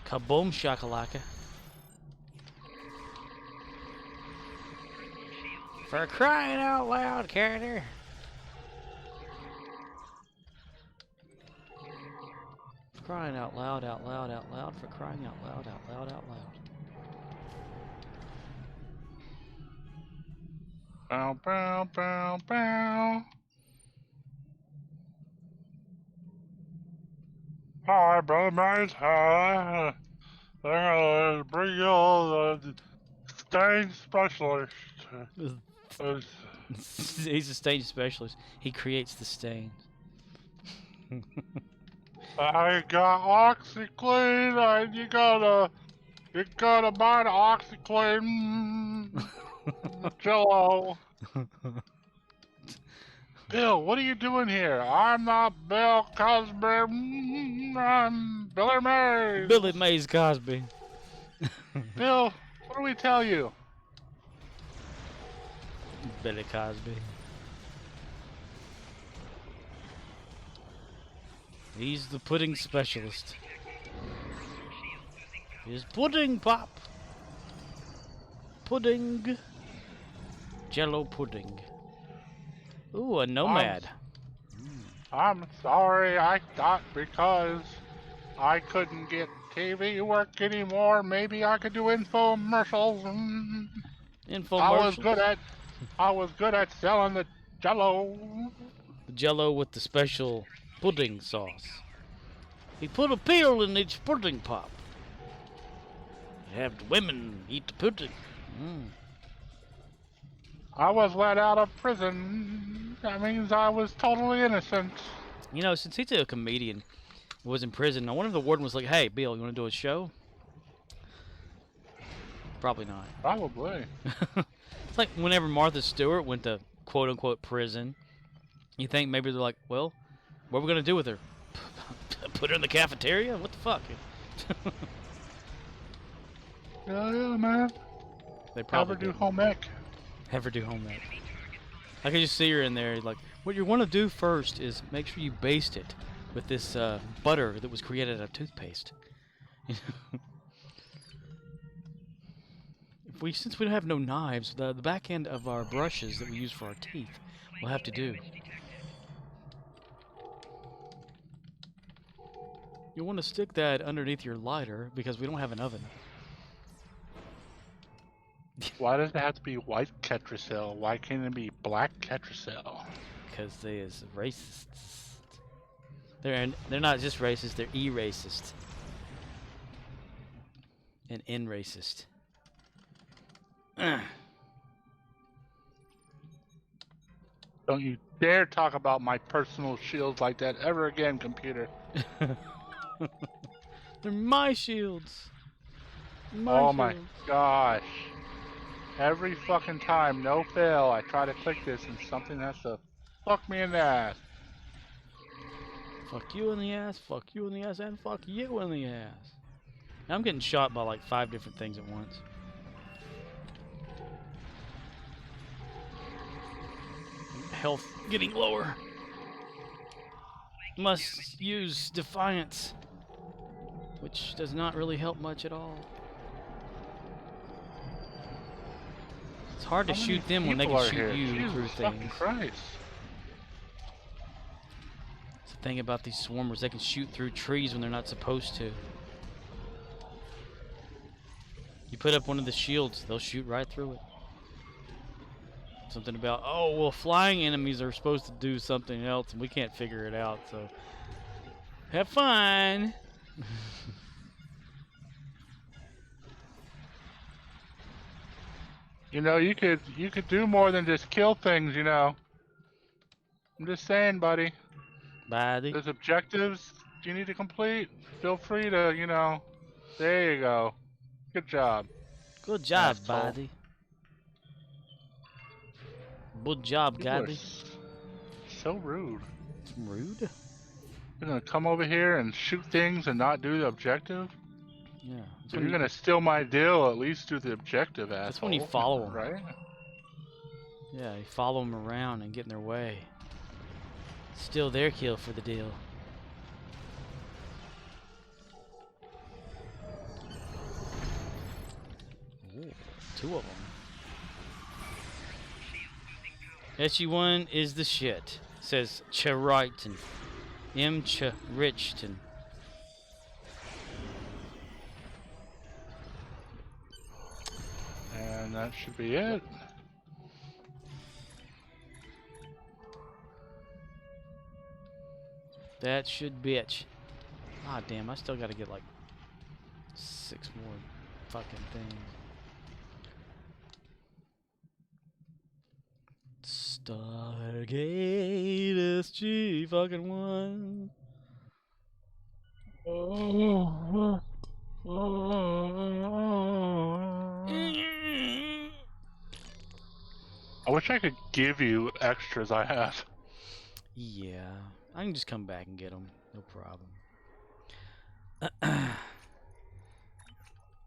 Kaboom shakalaka. For crying out loud, Carter. For crying out loud, out loud, out loud. For crying out loud, out loud, out loud. Bow, bow, bow, bow. Hi, brother mate. They're gonna bring you the stain specialist. He's a stain specialist. He creates the stains. I got OxyClean, and you gotta buy the OxyClean Jello. Bill, what are you doing here? I'm not Bill Cosby. I'm Billy Mays. Billy Mays Cosby. Bill, what do we tell you? Billy Cosby. He's the pudding specialist. He's pudding pop. Pudding. Jello pudding. Ooh, a nomad. I'm sorry, I thought because I couldn't get TV work anymore, maybe I could do infomercials. Infomercials. I was good at selling the Jello. The Jello with the special pudding sauce. He put a pill in each pudding pop. Have the women eat the pudding. I was let out of prison. That means I was totally innocent. You know, since he's a comedian, was in prison, I wonder if the warden was like, "Hey, Bill, you want to do a show?" Probably not. Probably. It's like whenever Martha Stewart went to quote-unquote prison, you think maybe they're like, well, what are we going to do with her? Put her in the cafeteria? What the fuck? Yeah, man. They probably Have her do didn't. home ec. Have her do home ec. I can just see her in there, like, what you want to do first is make sure you baste it with this butter that was created out of toothpaste. Since we don't have no knives, the back end of our brushes that we use for our teeth, we'll have to do. You want to stick that underneath your lighter because we don't have an oven. Why does it have to be white Ketracel? Why can't it be black Ketracel? Because they is racists. They're not just racist, they're e-racist. And n-racist. Don't you dare talk about my personal shields like that ever again, computer. They're my shields. Oh my gosh. Every fucking time, no fail, I try to click this and something has to fuck me in the ass. Fuck you in the ass, fuck you in the ass, and fuck you in the ass. Now I'm getting shot by like 5 different things at once. Health getting lower. Must use Defiance, which does not really help much at all. It's hard to How shoot many them when they people can are shoot here? you Jesus through fucking things. Christ. It's the thing about these swarmers, they can shoot through trees when they're not supposed to. You put up one of the shields, they'll shoot right through it. Something about, oh, well, flying enemies are supposed to do something else, and we can't figure it out, so have fun. You know, you could do more than just kill things, you know. I'm just saying, buddy. Buddy. There's objectives you need to complete. Feel free to, you know. There you go. Good job. Good job, Asshole. buddy. Good job, People are Gaddy. so rude. Rude? You're gonna come over here and shoot things and not do the objective? Yeah. If you're gonna steal my deal, at least do the objective, asshole. That's when you follow them. Right? Yeah, you follow them around and get in their way. Still their kill for the deal. Ooh, 2 of them. SU1 is the shit, says Chariton. M. Chariton. And that should be it. That should bitch. Ah, damn, I still gotta get like 6 more fucking things. Stargate SG fucking 1. I wish I could give you extras I have. Yeah, I can just come back and get them, no problem.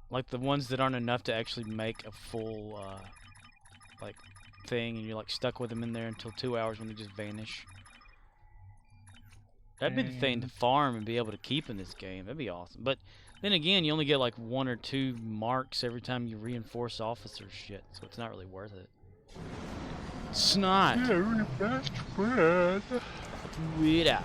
Like the ones that aren't enough to actually make a full, like, thing, and you're like stuck with them in there until 2 hours when they just vanish. That'd be the thing to farm and be able to keep in this game. That'd be awesome. But then again, you only get like 1 or 2 marks every time you reinforce officer shit, so it's not really worth it. Snot. Very best friend. Weird out.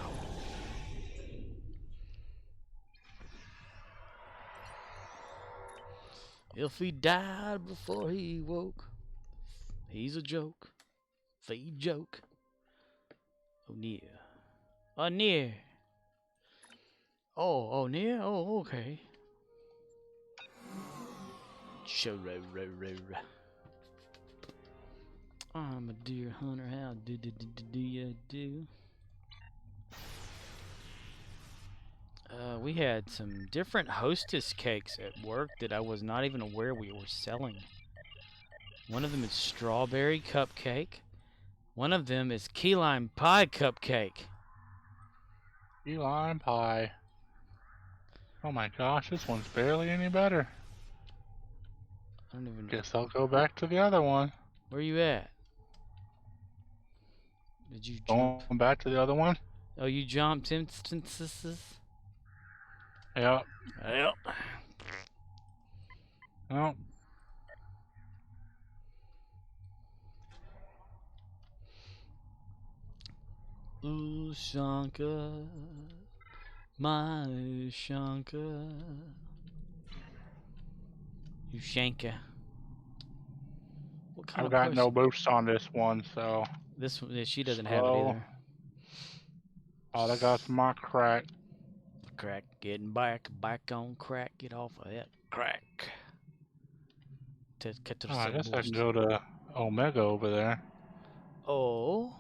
If he died before he woke, he's a joke. Feed joke. Oh, near. Oh, near. Oh, near? Oh, okay. I'm a deer hunter, how do you do? We had some different hostess cakes at work that I was not even aware we were selling. One of them is strawberry cupcake. One of them is key lime pie cupcake. Key lime pie. Oh my gosh, this one's barely any better. I don't even know. Guess I'll go back to the other one. Where you at? Did you jump? Going back to the other one? Oh, you jumped instances? Yep. Yep. Oh. Ooh, Shankar, my Shankar. You Shanka. What kind I've of got person? no boost on this one, so. This one, she doesn't have it Slow. either. Oh, that got my crack. Crack, getting back on crack. Get off of that crack. Oh, I guess I can go to Omega over there. Oh.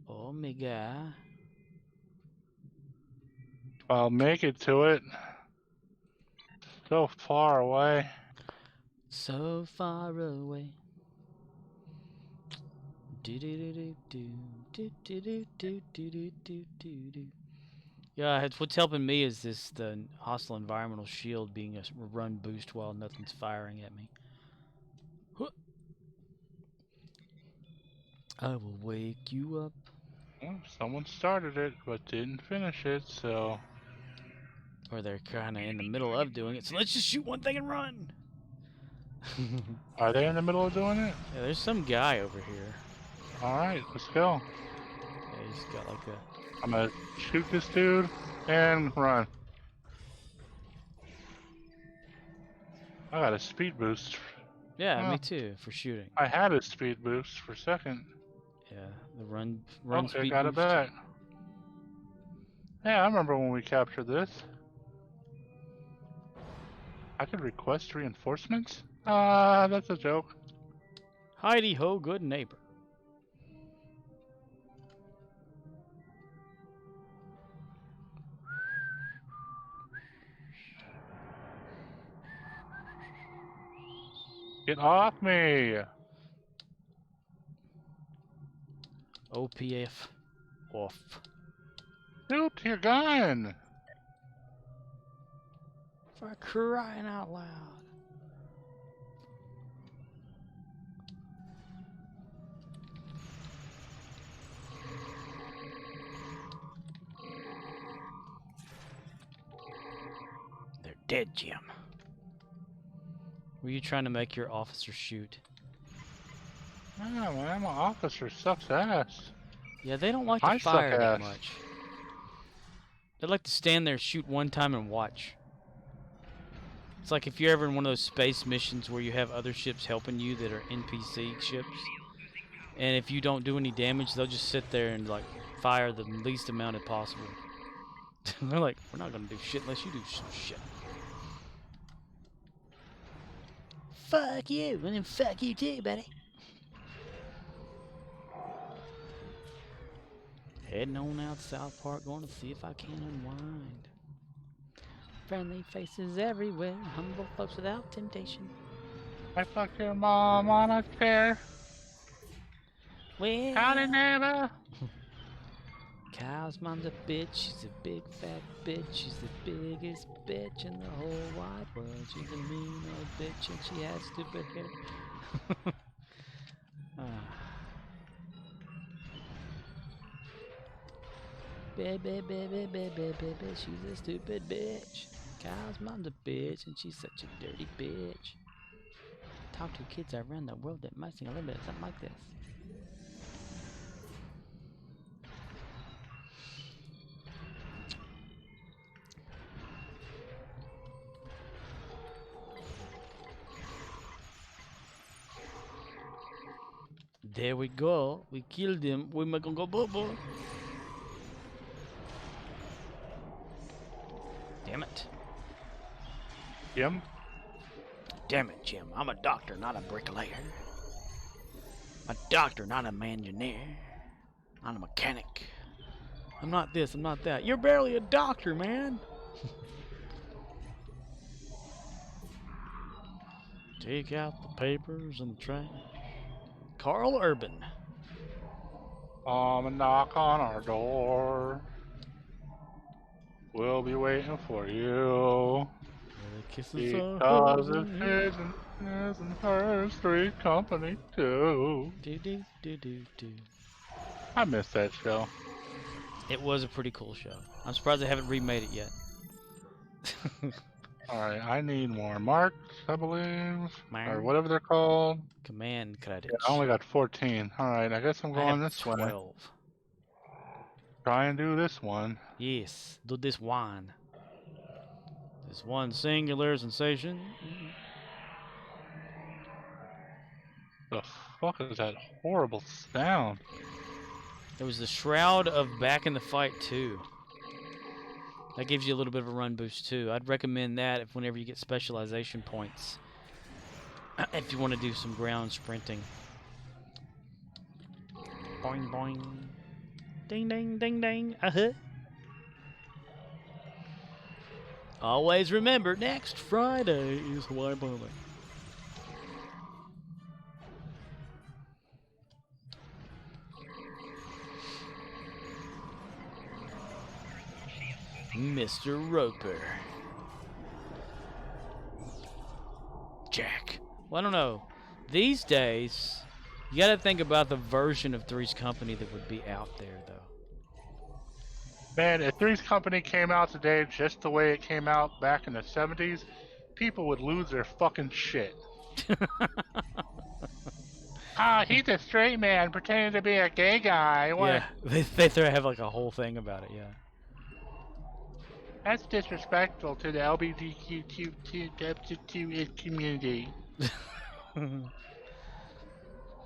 Omega. I'll make it to it. So far away. So far away. Yeah, what's helping me is the hostile environmental shield being a run boost while nothing's firing at me. I will wake you up. Well, someone started it, but didn't finish it, so. Or they're kind of in the middle of doing it, so let's just shoot one thing and run. Are they in the middle of doing it? Yeah, there's some guy over here. Alright, let's go. Yeah, he's got like a... I'm gonna shoot this dude and run. I got a speed boost. Yeah, Oh, me too, for shooting. I had a speed boost for a second. Yeah, the run Okay, speed got it boost. back. Yeah, I remember when we captured this. I could request reinforcements? That's a joke. Heidi ho, good neighbor. Get off me! OPF off. Shoot your gun! For crying out loud. They're dead, Jim. Were you trying to make your officer shoot? Oh man, my officer sucks ass. Yeah, they don't like to I fire suck that ass. much. They like to stand there, shoot one time, and watch. It's like if you're ever in one of those space missions where you have other ships helping you that are NPC ships, and if you don't do any damage, they'll just sit there and like fire the least amount as possible. They're like, we're not gonna do shit unless you do some shit. Fuck you, and then fuck you too, buddy. Heading on out to South Park, going to see if I can unwind. Friendly faces everywhere, humble folks without temptation. I fucked your mom on a chair. Well, Howdy, neighbor. Kyle's mom's a bitch, she's a big fat bitch, she's the biggest bitch in the whole wide world. She's a mean old bitch and she has stupid hair. Baby, she's a stupid bitch. Kyle's mom's a bitch and she's such a dirty bitch. Talk to kids around the world that might sing a little bit of something like this. There we go. We killed him. We make him go boo-boo. Damn it. Jim? Damn it, Jim. I'm a doctor, not a bricklayer. I'm a doctor, not an engineer. Not a mechanic. I'm not this, I'm not that. You're barely a doctor, man. Take out the papers and the trash. Carl Urban. Come and knock on our door. We'll be waiting for you. Kisses are Because holding of you. his and her street company too. Do do do do do. I miss that show. It was a pretty cool show. I'm surprised they haven't remade it yet. Alright, I need more marks, I believe. Mark. Or whatever they're called. Command credits. Yeah, I only got 14. Alright, I guess I'm I going have this way. 12. Try and do this one. Yes, do this one. This one singular sensation. The fuck is that horrible sound? It was the Shroud of Back in the Fight 2. That gives you a little bit of a run boost too. I'd recommend that if whenever you get specialization points. If you want to do some ground sprinting. Boing boing. Ding ding ding ding. Always remember, next Friday is Hawaii Bowling. Mr. Roper. Jack. Well, I don't know. These days, you gotta think about the version of Three's Company that would be out there, though. Man, if Three's Company came out today just the way it came out back in the 70s, people would lose their fucking shit. Ah, he's a straight man pretending to be a gay guy. What? Yeah, they have like a whole thing about it. Yeah. That's disrespectful to the LGBTQ community.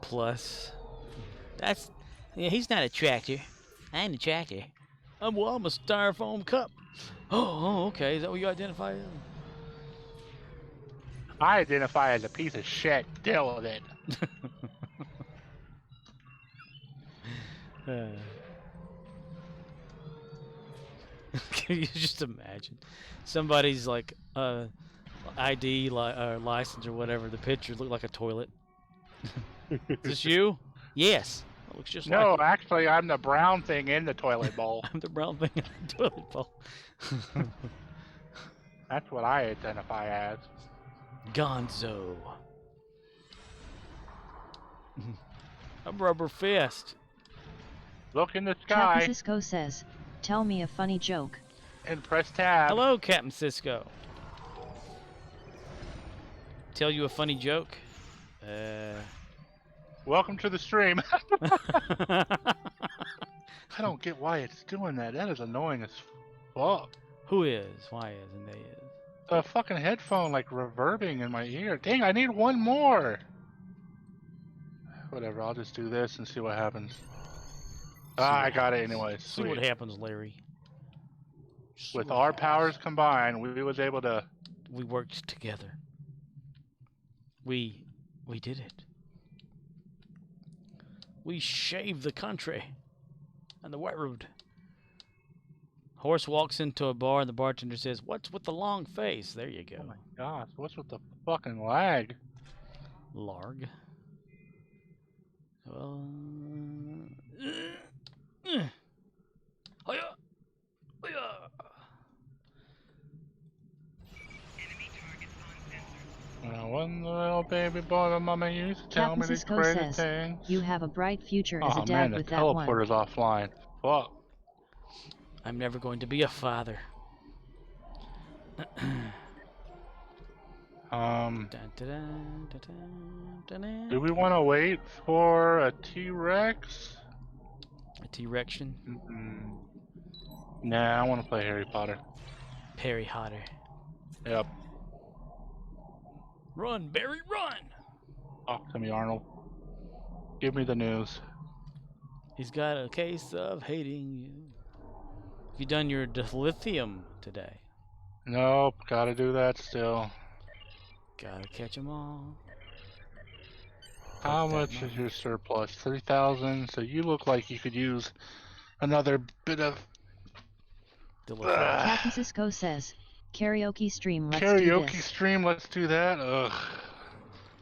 Plus, that's yeah. He's not attractive. I'm attractive. I'm a styrofoam cup. Oh, okay. Is that what you identify as? I identify as a piece of shit. Deal with it. Can you just imagine somebody's like ID license or whatever? The picture looked like a toilet. Is this you? Yes. It looks just No, like actually, I'm the brown thing in the toilet bowl. I'm the brown thing in the toilet bowl. That's what I identify as. Gonzo. A rubber fist. Look in the sky Captain Cisco says, "Tell me a funny joke." and press tab. Hello, Captain Cisco. Tell you a funny joke? Welcome to the stream. I don't get why it's doing that. That is annoying as fuck. Who is? Why is? And they is. The fucking headphone like reverbing in my ear. Dang, I need one more. Whatever, I'll just do this and see what happens. I got it anyways. See what happens, Larry. With our powers combined, we was able to. We worked together. We did it. We shaved the country and the white road. Horse walks into a bar and the bartender says, "What's with the long face?" There you go. Oh my gosh, what's with the fucking lag? Larg. One little baby boy that mama used to tell Captain me these Cisco crazy says, things. "You have a bright future as Oh a dad man, the with that one." teleporter's offline. Fuck. I'm never going to be a father. Do we want to wait for a T-Rex? A T-Rection? Nah, I want to play Harry Potter. Perry Hotter. Yep. Run, Barry, run! Talk to me, Arnold. Give me the news. He's got a case of hating you. Have you done your dilithium today? Nope, gotta do that still. Gotta catch 'em all. How much is your surplus? 3,000. So you look like you could use another bit of Captain Cisco says, "Karaoke stream, let's do karaoke this." stream. Let's do that. Ugh.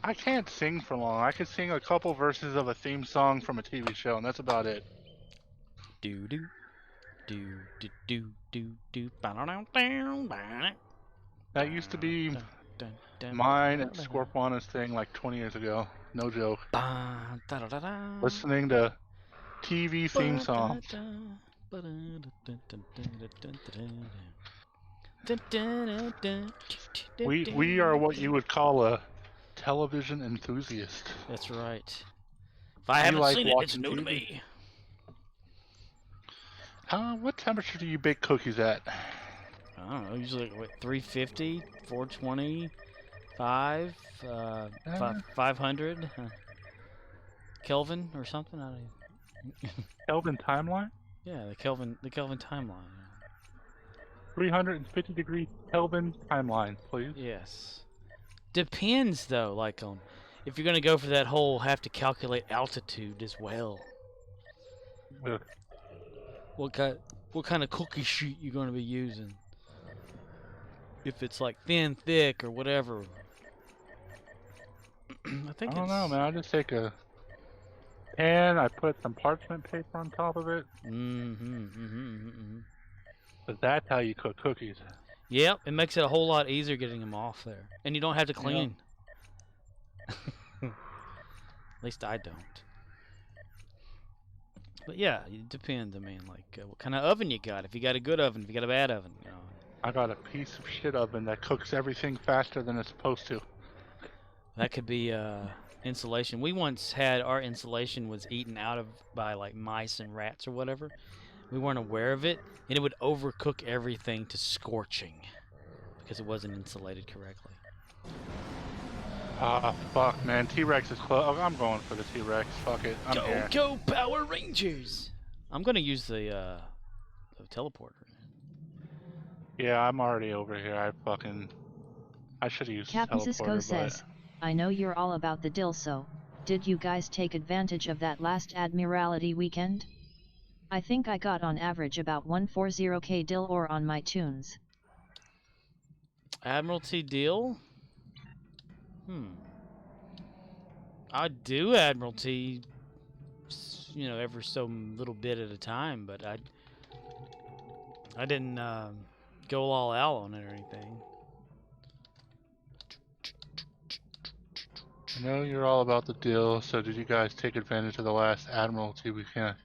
I can't sing for long. I could sing a couple verses of a theme song from a TV show, and that's about it. Do do do do do do do. That used to be mine and Scorpiona's thing like 20 years ago. No joke. Listening to TV theme songs. We are what you would call a television enthusiast. That's right. If I haven't seen it, it's new to me. What temperature do you bake cookies at? I don't know. Usually, what, 350, 420, 500 Kelvin or something. I don't know. Kelvin timeline? Yeah, the Kelvin timeline. 350 degree Kelvin timeline, please. Yes. Depends though, like on if you're gonna go for that whole have to calculate altitude as well. Ugh. What kind of cookie sheet you're gonna be using? If it's like thin, thick, or whatever. I don't know, man. I just take a pen, I put some parchment paper on top of it. But that's how you cook cookies. Yep, it makes it a whole lot easier getting them off there, and you don't have to clean. At least I don't. But yeah, it depends. I mean, like what kind of oven you got? If you got a good oven, if you got a bad oven, you know. I got a piece of shit oven that cooks everything faster than it's supposed to. That could be insulation. We once had our insulation was eaten out of by like mice and rats or whatever. We weren't aware of it, and it would overcook everything to scorching because it wasn't insulated correctly. Ah, fuck, man. T-Rex is close. Oh, I'm going for the T-Rex. Fuck it. I'm here. Go Power Rangers! I'm gonna use the teleporter. Yeah, I'm already over here. I should have used the Captain Cisco teleporter, says, but... I know you're all about the dill, so did you guys take advantage of that last Admiralty weekend? I think I got on average about 140k dill ore on my tunes. Admiralty deal? I do Admiralty, you know, ever so little bit at a time, but I didn't go all out on it or anything. I know you're all about the deal, so did you guys take advantage of the last Admiralty weekend?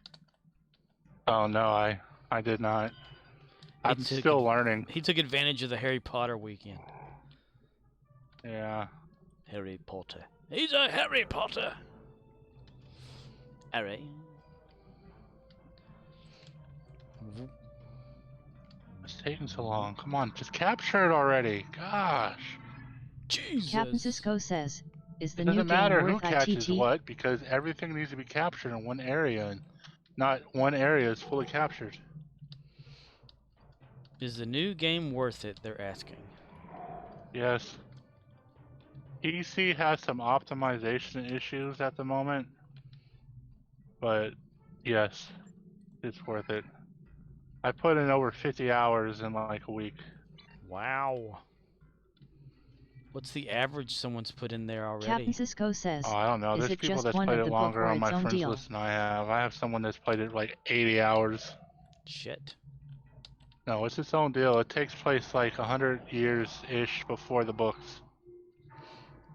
Oh, no, I did not. I'm still learning. He took advantage of the Harry Potter weekend. Yeah. Harry Potter. He's a Harry Potter! Alright. It's taking so long. Come on, just capture it already. Gosh. Jesus. Captain Cisco says, is the It new doesn't game matter worth who catches ITT? what, because everything needs to be captured in one area, and not one area is fully captured. Is the new game worth it, they're asking. Yes. PC has some optimization issues at the moment, but yes, it's worth it. I put in over 50 hours in like a week. Wow. What's the average someone's put in there already? Captain Cisco says, Oh, I don't know. is There's it people just that's one played of it the book longer or on my its own friends deal? list than I have. I have someone that's played it like 80 hours. Shit. No, it's its own deal. It takes place like 100 years-ish before the books.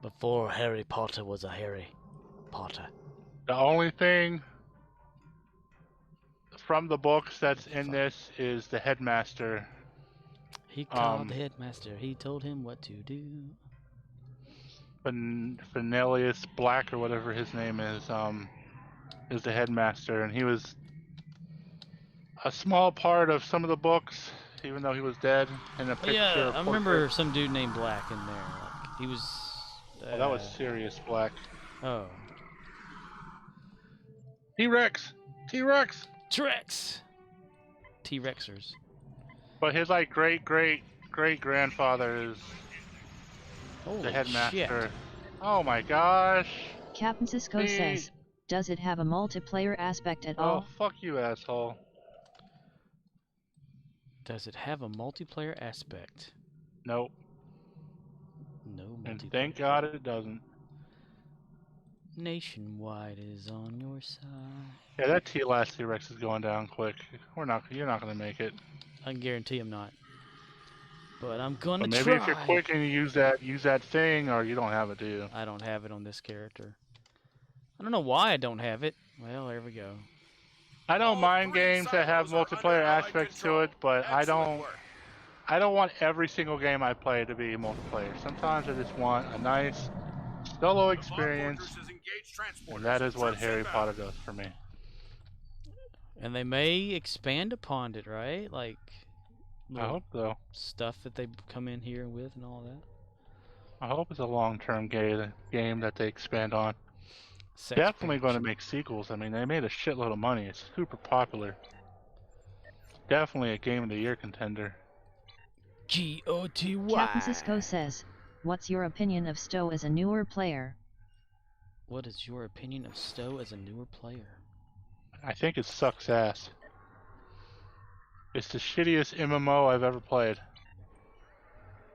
Before Harry Potter was a Harry Potter. The only thing from the books that's in this is the headmaster. He called the headmaster. He told him what to do. Fenelius Black or whatever his name is the headmaster, and he was a small part of some of the books, even though he was dead. In a picture. Yeah, I remember some dude named Black in there. Like, he was. Oh, that was Sirius Black. Oh. T-Rex! T-Rex! T-Rex! T-Rexers. But his like great-great-great-grandfather is the headmaster. Shit. Oh my gosh! Captain Cisco says, does it have a multiplayer aspect at all? Oh, fuck you, asshole. Does it have a multiplayer aspect? Nope. No multiplayer. And thank God it doesn't. Nationwide is on your side. Yeah, that last T-Rex is going down quick. You're not gonna make it. I can guarantee I'm not. But I'm gonna maybe try. If you're quick and you use that thing, or you don't have it, do you? I don't have it on this character. I don't know why I don't have it. Well, there we go. I don't mind games that have multiplayer aspects to it, but I don't want every single game I play to be multiplayer. Sometimes I just want a nice solo experience, and that is what Harry Potter does for me. And they may expand upon it, right? Like, I hope so. Stuff that they come in here with and all that. I hope it's a long-term game that they expand on. Definitely going to make sequels. I mean, they made a shitload of money. It's super popular. Definitely a Game of the Year contender. G-O-T-Y. Captain Cisco says, what's your opinion of Stowe as a newer player? What is your opinion of Stowe as a newer player? I think it sucks ass. It's the shittiest MMO I've ever played.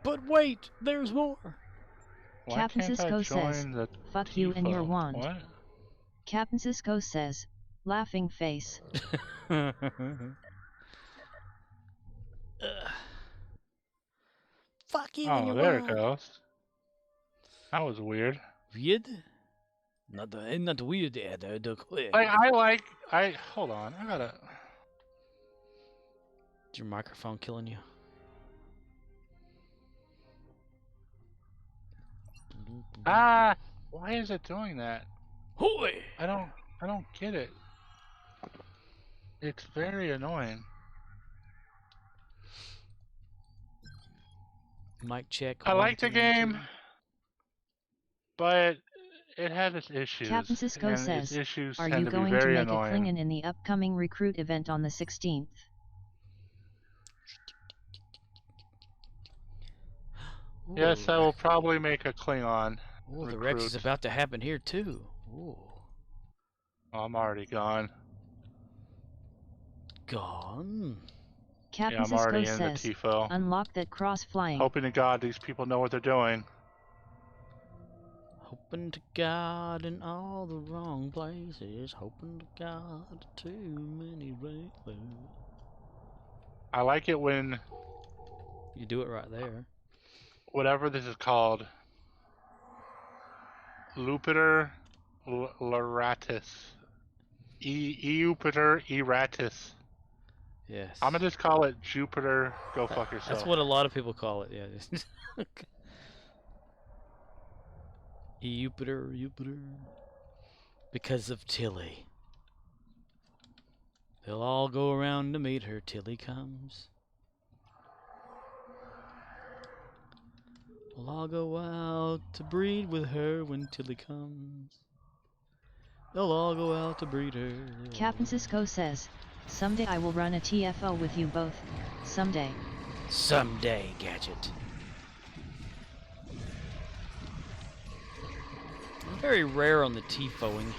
But wait, there's more. Captain Cisco says, fuck you and your wand. What? Captain Cisco says, laughing face. Fuck you and your wand. Oh, there wand. it goes. That was weird. Weird? Not weird. Hold on. I gotta. Is your microphone killing you? Ah! Why is it doing that? Hoy! I don't get it. It's very annoying. Mic check. I One, like the two, game, two. but it has its issues. Captain Cisco and says, its issues are tend you to be going to very make annoying. a Klingon in the upcoming recruit event on the 16th? Yes, I will probably make a Klingon. Oh, the recruit. Rex is about to happen here too. Ooh. Oh, I'm already gone. Gone. Captain Yeah, I'm Cisco already in the says, TIFO. unlock that cross flying. Hoping to God these people know what they're doing. Hoping to God in all the wrong places. Hoping to God too many rainbows. I like it when You do it right there. whatever this is called, Lupiter Laratus. Eupiter Eratus. Yes. I'm gonna just call it Jupiter. Go fuck yourself. That's what a lot of people call it. Yeah. Jupiter. Because of Tilly. They'll all go around to meet her. Tilly comes. We'll all go out to breed with her when Tilly comes. They'll all go out to breed her. Captain Cisco says, someday I will run a TFO with you both. Someday. Someday, Gadget. I'm very rare on the TIFOing.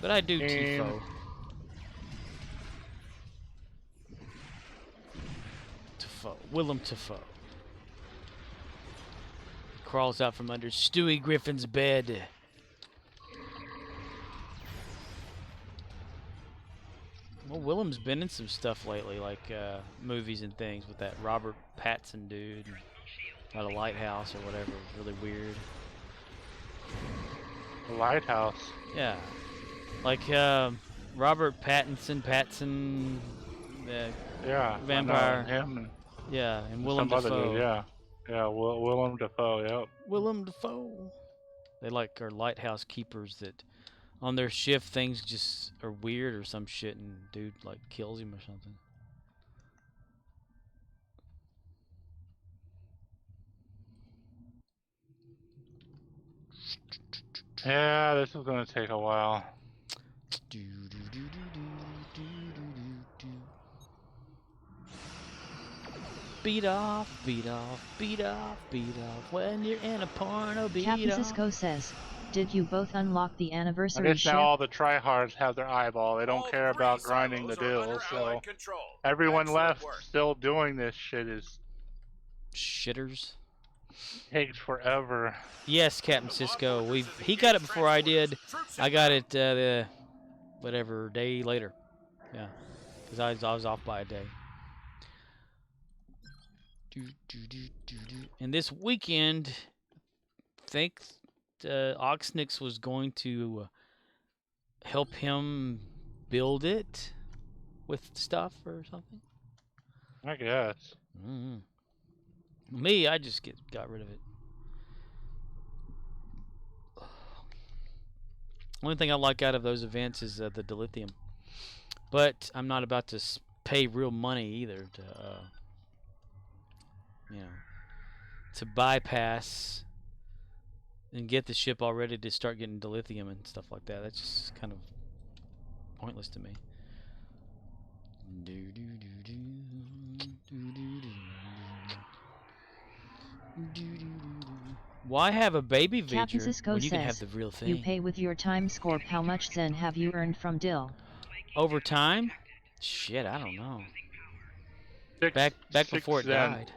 But I do TIFO. Willem Dafoe. Crawls out from under Stewie Griffin's bed. Well, Willem's been in some stuff lately, like movies and things with that Robert Pattinson dude. About a lighthouse or whatever. It was really weird. The lighthouse. Yeah. Like Robert Pattinson, yeah, vampire. Him and yeah, and Willem some other Dafoe. dude, yeah, Willem Dafoe. Yep. Willem Dafoe. They like are lighthouse keepers that on their shift things just are weird or some shit, and dude like kills him or something. Yeah, this is gonna take a while. Beat off, beat off, beat off, beat off. When you're in a porno, beat Captain off. Cisco says, did you both unlock the I anniversary guess ship? now all the tryhards have their eyeball. They don't All care about three grinding the silos are deal, under so Allied control. everyone Excellent left work. still doing this shit Shitters. takes forever. Yes, Captain Cisco. He got it before I did. I got it the whatever day later. Yeah, because I was off by a day. And this weekend, I think Oxnix was going to help him build it with stuff or something. I guess. Me, I just got rid of it. Only thing I like out of those events is the dilithium. But I'm not about to pay real money either to, to bypass and get the ship all ready to start getting dilithium and stuff like that. That's just kind of pointless to me. Why have a baby Captain Vidger Cisco when you can says, have the real thing? you pay with your time scorp. How much Zen have you earned from Dill? Over time? Shit, I don't know. Back before it Zen. died.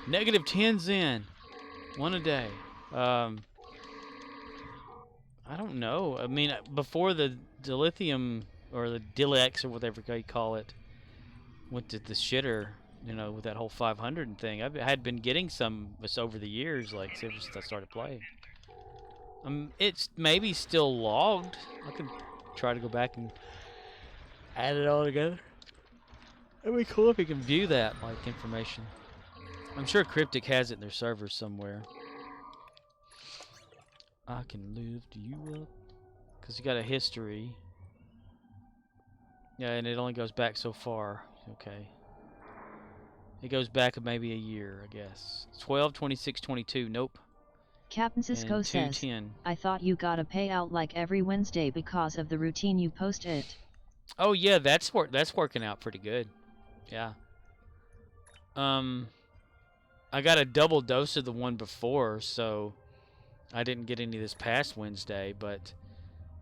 Negative 10 Zen. One a day. I don't know. I mean, before the dilithium or the Dilex or whatever you call it went to the shitter, with that whole 500 thing. I had been getting some over the years, like ever since I started playing. It's maybe still logged. I can try to go back and add it all together. It'd be cool if you can view that, like, information. I'm sure Cryptic has it in their servers somewhere. I can lift you up. Because you got a history. Yeah, and it only goes back so far. Okay. It goes back maybe a year, I guess. 12, 26, 22. Nope. Captain Cisco says, 210. I thought you got a payout like every Wednesday because of the routine you post it. Oh yeah, that's working out pretty good. Yeah. I got a double dose of the one before, so I didn't get any this past Wednesday, but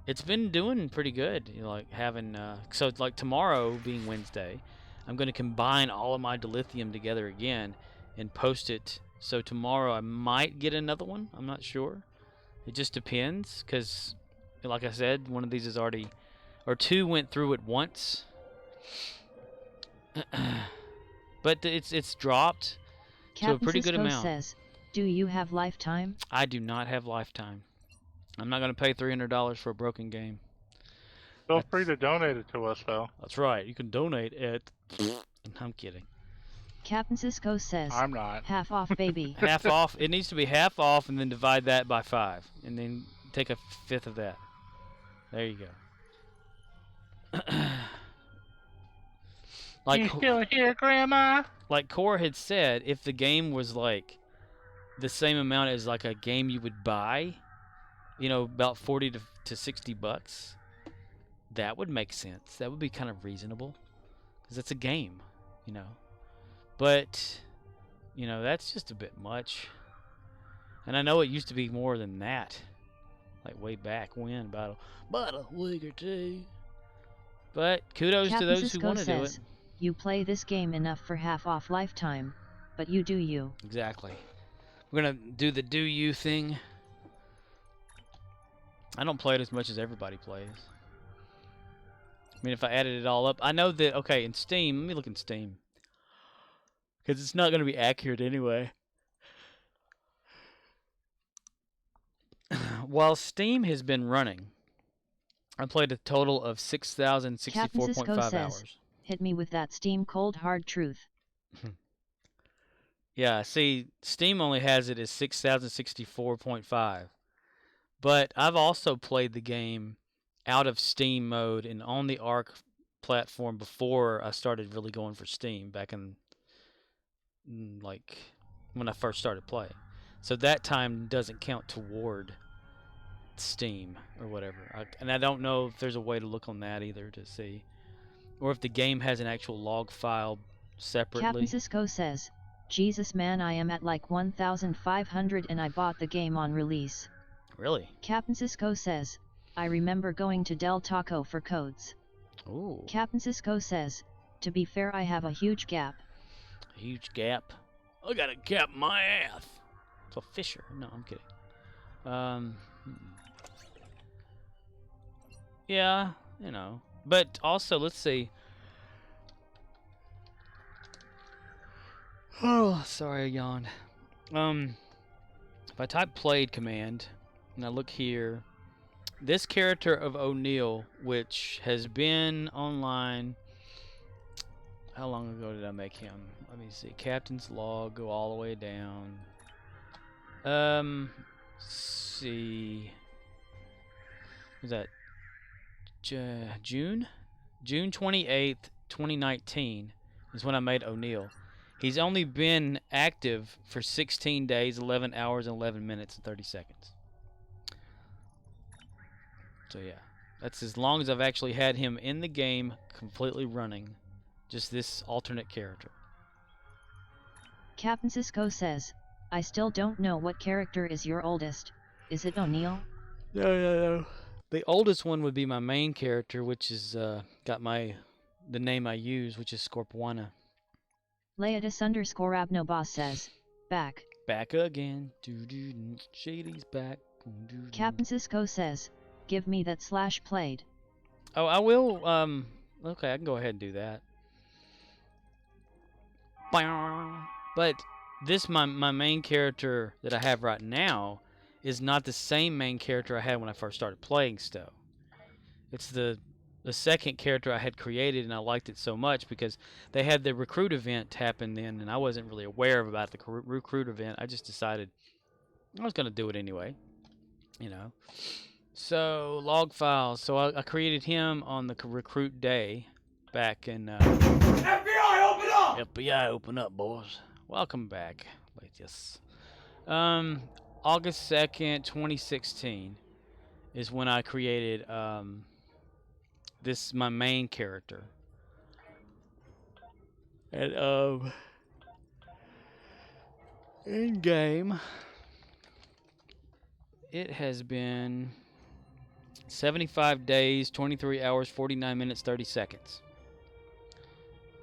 it's been doing pretty good. You know, like having so like tomorrow being Wednesday, I'm going to combine all of my dilithium together again and post it. So tomorrow I might get another one. I'm not sure. It just depends, because like I said, one of these is already, or two went through it once. But it's dropped to a pretty good Captain Cisco amount. says, do you have lifetime? I do not have lifetime. I'm not going to pay $300 for a broken game. Feel free to donate it to us, though. That's right. You can donate at... I'm kidding. Captain Cisco says, I'm not. half off, baby. Half off. It needs to be half off, and then divide that by 5. And then take a fifth of that. There you go. Like, You still here, Grandma? like Core had said, if the game was like the same amount as like a game you would buy, you know, about 40 to 60 bucks, that would make sense. That would be kind of reasonable, because it's a game, you know. But, you know, that's just a bit much. And I know it used to be more than that, like way back when, about a week or two. But kudos Captain to those Cisco who want to do says, it. you play this game enough for half off lifetime, but you do you. Exactly. We're gonna do the do you thing. I don't play it as much as everybody plays. I mean, if I added it all up, I know that, okay, in Steam, let me look in Steam, because it's not going to be accurate anyway. While Steam has been running, I played a total of Captain Cisco 6,064.5 says, hours. hit me with that Steam cold hard truth. Yeah, see, Steam only has it as 6,064.5. But I've also played the game out of Steam mode and on the Arc platform before I started really going for Steam, back in like when I first started playing. So that time doesn't count toward Steam or whatever. And I don't know if there's a way to look on that either to see, or if the game has an actual log file separately. Captain Cisco says, Jesus man, I am at like 1,500 and I bought the game on release. Really? Captain Cisco says, I remember going to Del Taco for codes. Ooh. Captain Cisco says, to be fair, I have a huge gap. A huge gap? I got a gap in my ass. It's a Fisher. No, I'm kidding. Yeah, you know. But also, let's see. Oh, sorry, I yawned. If I type played command, and I look here, this character of O'Neill, which has been online, how long ago did I make him? Let me see. Captain's log, go all the way down. See. Was that June? June 28th, 2019 is when I made O'Neill. He's only been active for 16 days, 11 hours, and 11 minutes, and 30 seconds. So yeah, that's as long as I've actually had him in the game, completely running. Just this alternate character. Captain Cisco says, I still don't know what character is your oldest. Is it O'Neill? No. The oldest one would be my main character, which is got the name I use, which is Scorpuana. Leodis_Abnoboss says, back. Back again. Shady's back. Captain Cisco says, give me that /played. Oh, I will. Okay, I can go ahead and do that. But this my main character that I have right now is not the same main character I had when I first started playing Stowe. It's the the second character I had created, and I liked it so much because they had the recruit event happen then, and I wasn't really aware about the recruit event. I just decided I was going to do it anyway, you know. So, log files. So I created him on the recruit day back in... FBI, open up! FBI, open up, boys. Welcome back, ladies. August 2nd, 2016 is when I created my main character. And in game, it has been 75 days, 23 hours, 49 minutes, 30 seconds.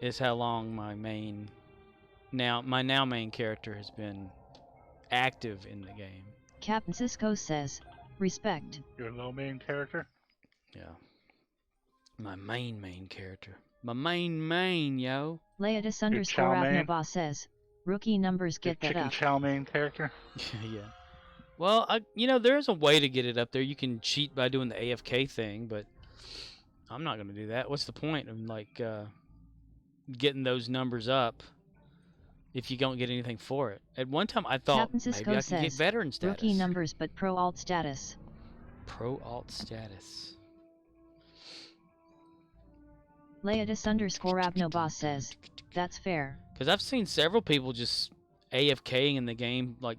Is how long my main character has been active in the game. Captain Cisco says, respect. Your low main character? Yeah. My main character. My main, yo. Leodis underscore Abnova says, rookie numbers get that chicken up. chow mein character? Yeah. Well, there's a way to get it up there. You can cheat by doing the AFK thing, but I'm not going to do that. What's the point of, like, getting those numbers up if you don't get anything for it? At one time, I thought maybe I could get veteran status. Rookie numbers, but pro alt status. Pro alt status. Leodis underscore Abnoboss says, that's fair. Because I've seen several people just AFKing in the game, like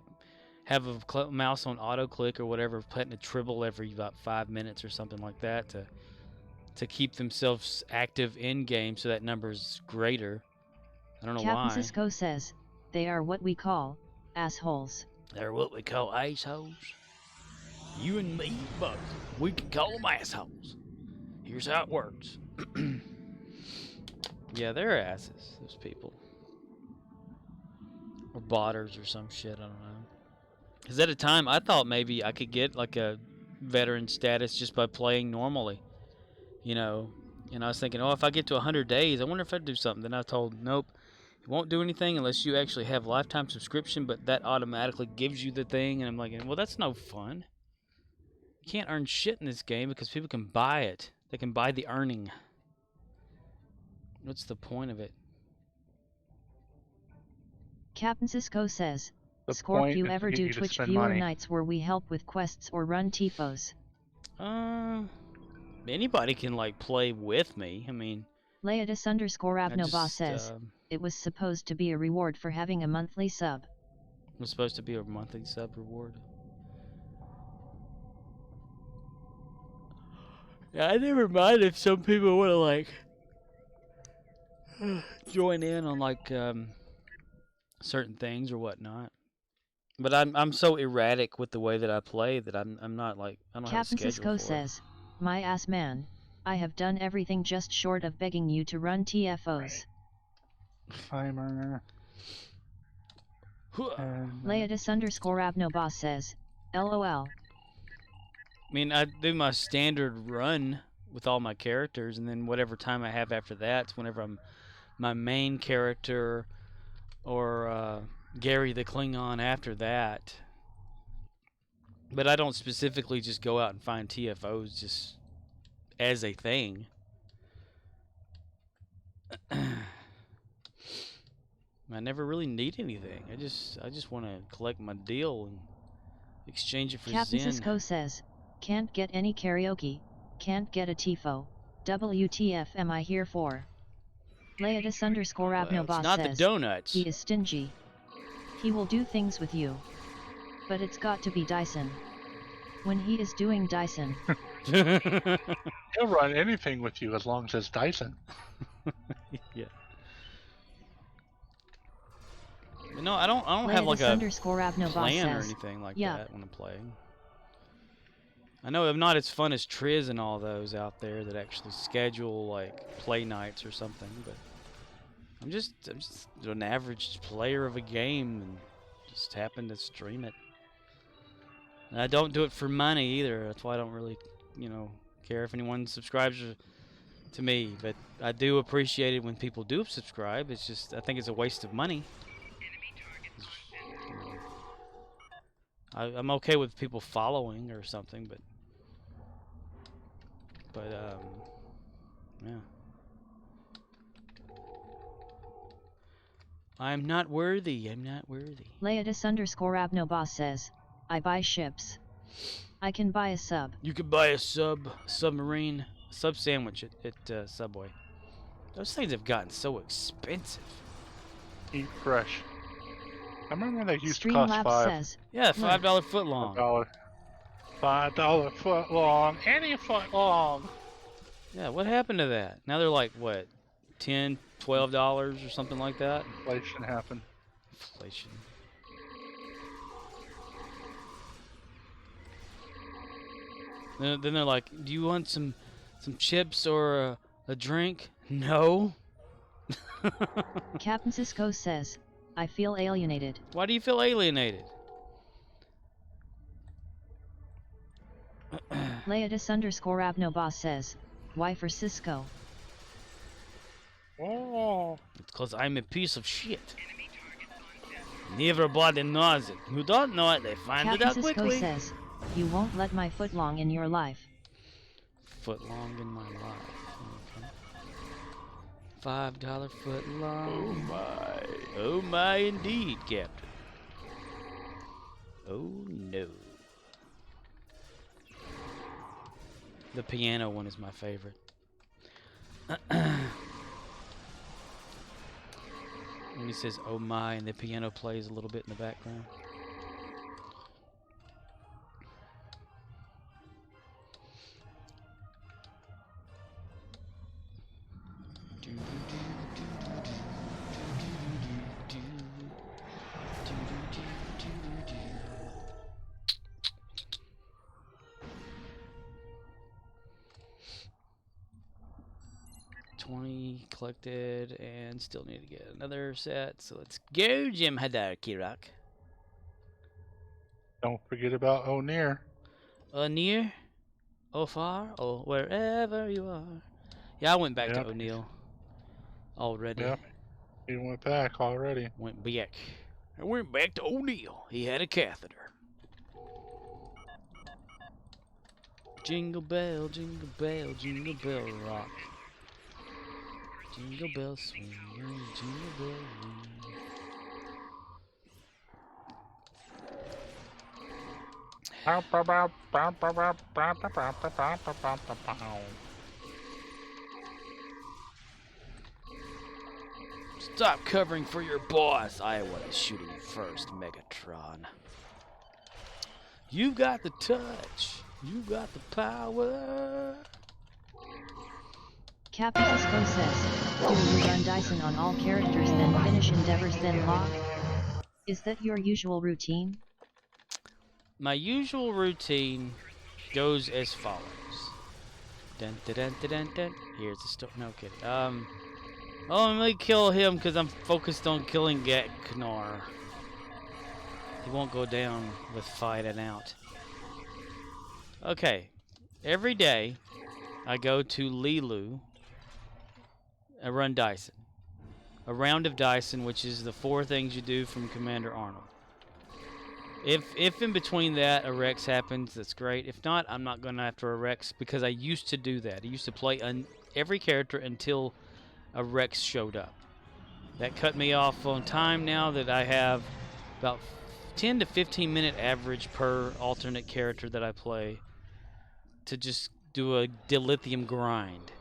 have a mouse on auto click or whatever, putting a tribble every about 5 minutes or something like that to keep themselves active in game so that number's greater. I don't know Captain why. Cisco says, they are what we call assholes. They're what we call assholes. You and me, both. We can call them assholes. Here's how it works. Yeah, they're asses, those people. Or botters or some shit, I don't know. Because at a time, I thought maybe I could get like a veteran status just by playing normally. You know, and I was thinking, oh, if I get to 100 days, I wonder if I'd do something. Then I told, nope, it won't do anything unless you actually have lifetime subscription, but that automatically gives you the thing. And I'm like, well, that's no fun. You can't earn shit in this game because people can buy it. They can buy the earning. What's the point of it? Captain Cisco says, Scorp, you ever do Twitch viewer nights where we help with quests or run TIFOs? Anybody can, like, play with me. I mean... Leodis underscore Abnoba says, it was supposed to be a reward for having a monthly sub. It was supposed to be a monthly sub reward. Yeah, I never mind if some people want to, like... join in on like certain things or whatnot, but I'm so erratic with the way that I play that I'm not like I don't have a schedule for it. Captain Cisco says, "My ass man, I have done everything just short of begging you to run TFOs." Timer. Leodis underscore Abnoboss says, "LOL." I mean, I do my standard run with all my characters, and then whatever time I have after that's whenever I'm my main character or Gary the Klingon after that. But I don't specifically just go out and find TFOs just as a thing. I never really need anything. I just want to collect my deal and exchange it for Captain Zen. Cisco says, "Can't get any karaoke, can't get a TIFO. WTF am I here for?" Leodis underscore Abnoboss not says, the donuts. "He is stingy. He will do things with you. But it's got to be Dyson. When he is doing Dyson." He'll run anything with you as long as it's Dyson. Yeah. But no, I don't have like a plan or anything like that when I'm playing. I know I'm not as fun as Triz and all those out there that actually schedule like play nights or something, but I'm just an average player of a game and just happen to stream it. And I don't do it for money either. That's why I don't really, care if anyone subscribes to me. But I do appreciate it when people do subscribe. It's just I think it's a waste of money. I'm okay with people following or something, but Yeah. I'm not worthy. I'm not worthy. Leodis_Abnoboss says, I buy ships. I can buy a sub. You could buy a submarine, sub sandwich at Subway. Those things have gotten so expensive. Eat fresh. I remember when they used to cost Streamlabs $5. says, Yeah, $5 foot long. $5 foot long. Any foot long. Yeah, what happened to that? Now they're like, what, $10, $12 or something like that? Inflation happened. Inflation. Then they're like, do you want some chips or a drink? No. Captain Cisco says, I feel alienated. Why do you feel alienated? Leodis_Abnoboss says, why for Cisco? Oh. It's because I'm a piece of shit. Everybody knows it. Who don't know it, they find it out Captain Cisco quickly. says, you won't let my foot long in your life. Foot long in my life. Okay. $5 foot long. Oh my. Oh my indeed, Captain. Oh no. The piano one is my favorite. When he says oh my and the piano plays a little bit in the background. Collected and still need to get another set. So let's go, Jim Hadar Kirak. Don't forget about O'Near. Near, far, wherever you are. Yeah, I went back to O'Neill already. Yep. He went back already. Went back. I went back to O'Neill. He had a catheter. Jingle bell, jingle rock. Jingle bell swing, jingle bell ring. Stop covering for your boss. I want to shoot him first, Megatron. You got the touch. You got the power. Captain Cisco says, do you run Dyson on all characters then finish endeavors then lock? Is that your usual routine? My usual routine goes as follows. Dun dun dun dun dun dun. Here's the story. No kidding. Let me kill him because I'm focused on killing Geknar. He won't go down with fighting out. Okay. Every day I go to Lilu. I run Dyson. A round of Dyson, which is the 4 things you do from Commander Arnold. If in between that a Rex happens, that's great. If not, I'm not going after a Rex because I used to do that. I used to play every character until a Rex showed up. That cut me off on time now that I have about 10 to 15 minute average per alternate character that I play to just do a dilithium grind.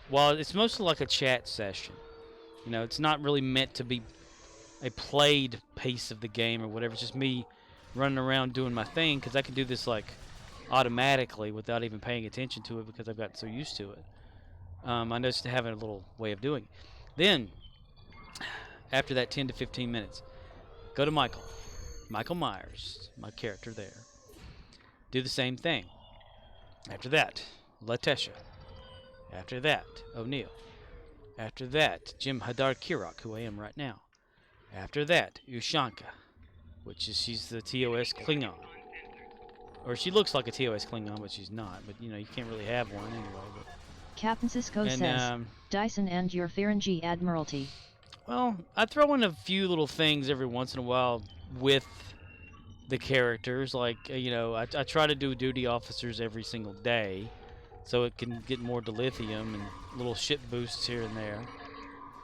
Well, it's mostly like a chat session. You know, it's not really meant to be a played piece of the game or whatever. It's just me running around doing my thing because I can do this like automatically without even paying attention to it because I've gotten so used to it. I just having a little way of doing it. Then, after that 10 to 15 minutes, go to Michael Myers, my character there. Do the same thing. After that, Latesha. After that, O'Neill. After that, Jim Hadar Kirak, who I am right now. After that, Ushanka, which is she's the TOS Klingon. Or she looks like a TOS Klingon, but she's not. But, you know, you can't really have one anyway. But. Captain Cisco says, Dyson and your Ferengi Admiralty. Well, I throw in a few little things every once in a while with the characters. Like, you know, I try to do duty officers every single day. so it can get more dilithium and little ship boosts here and there.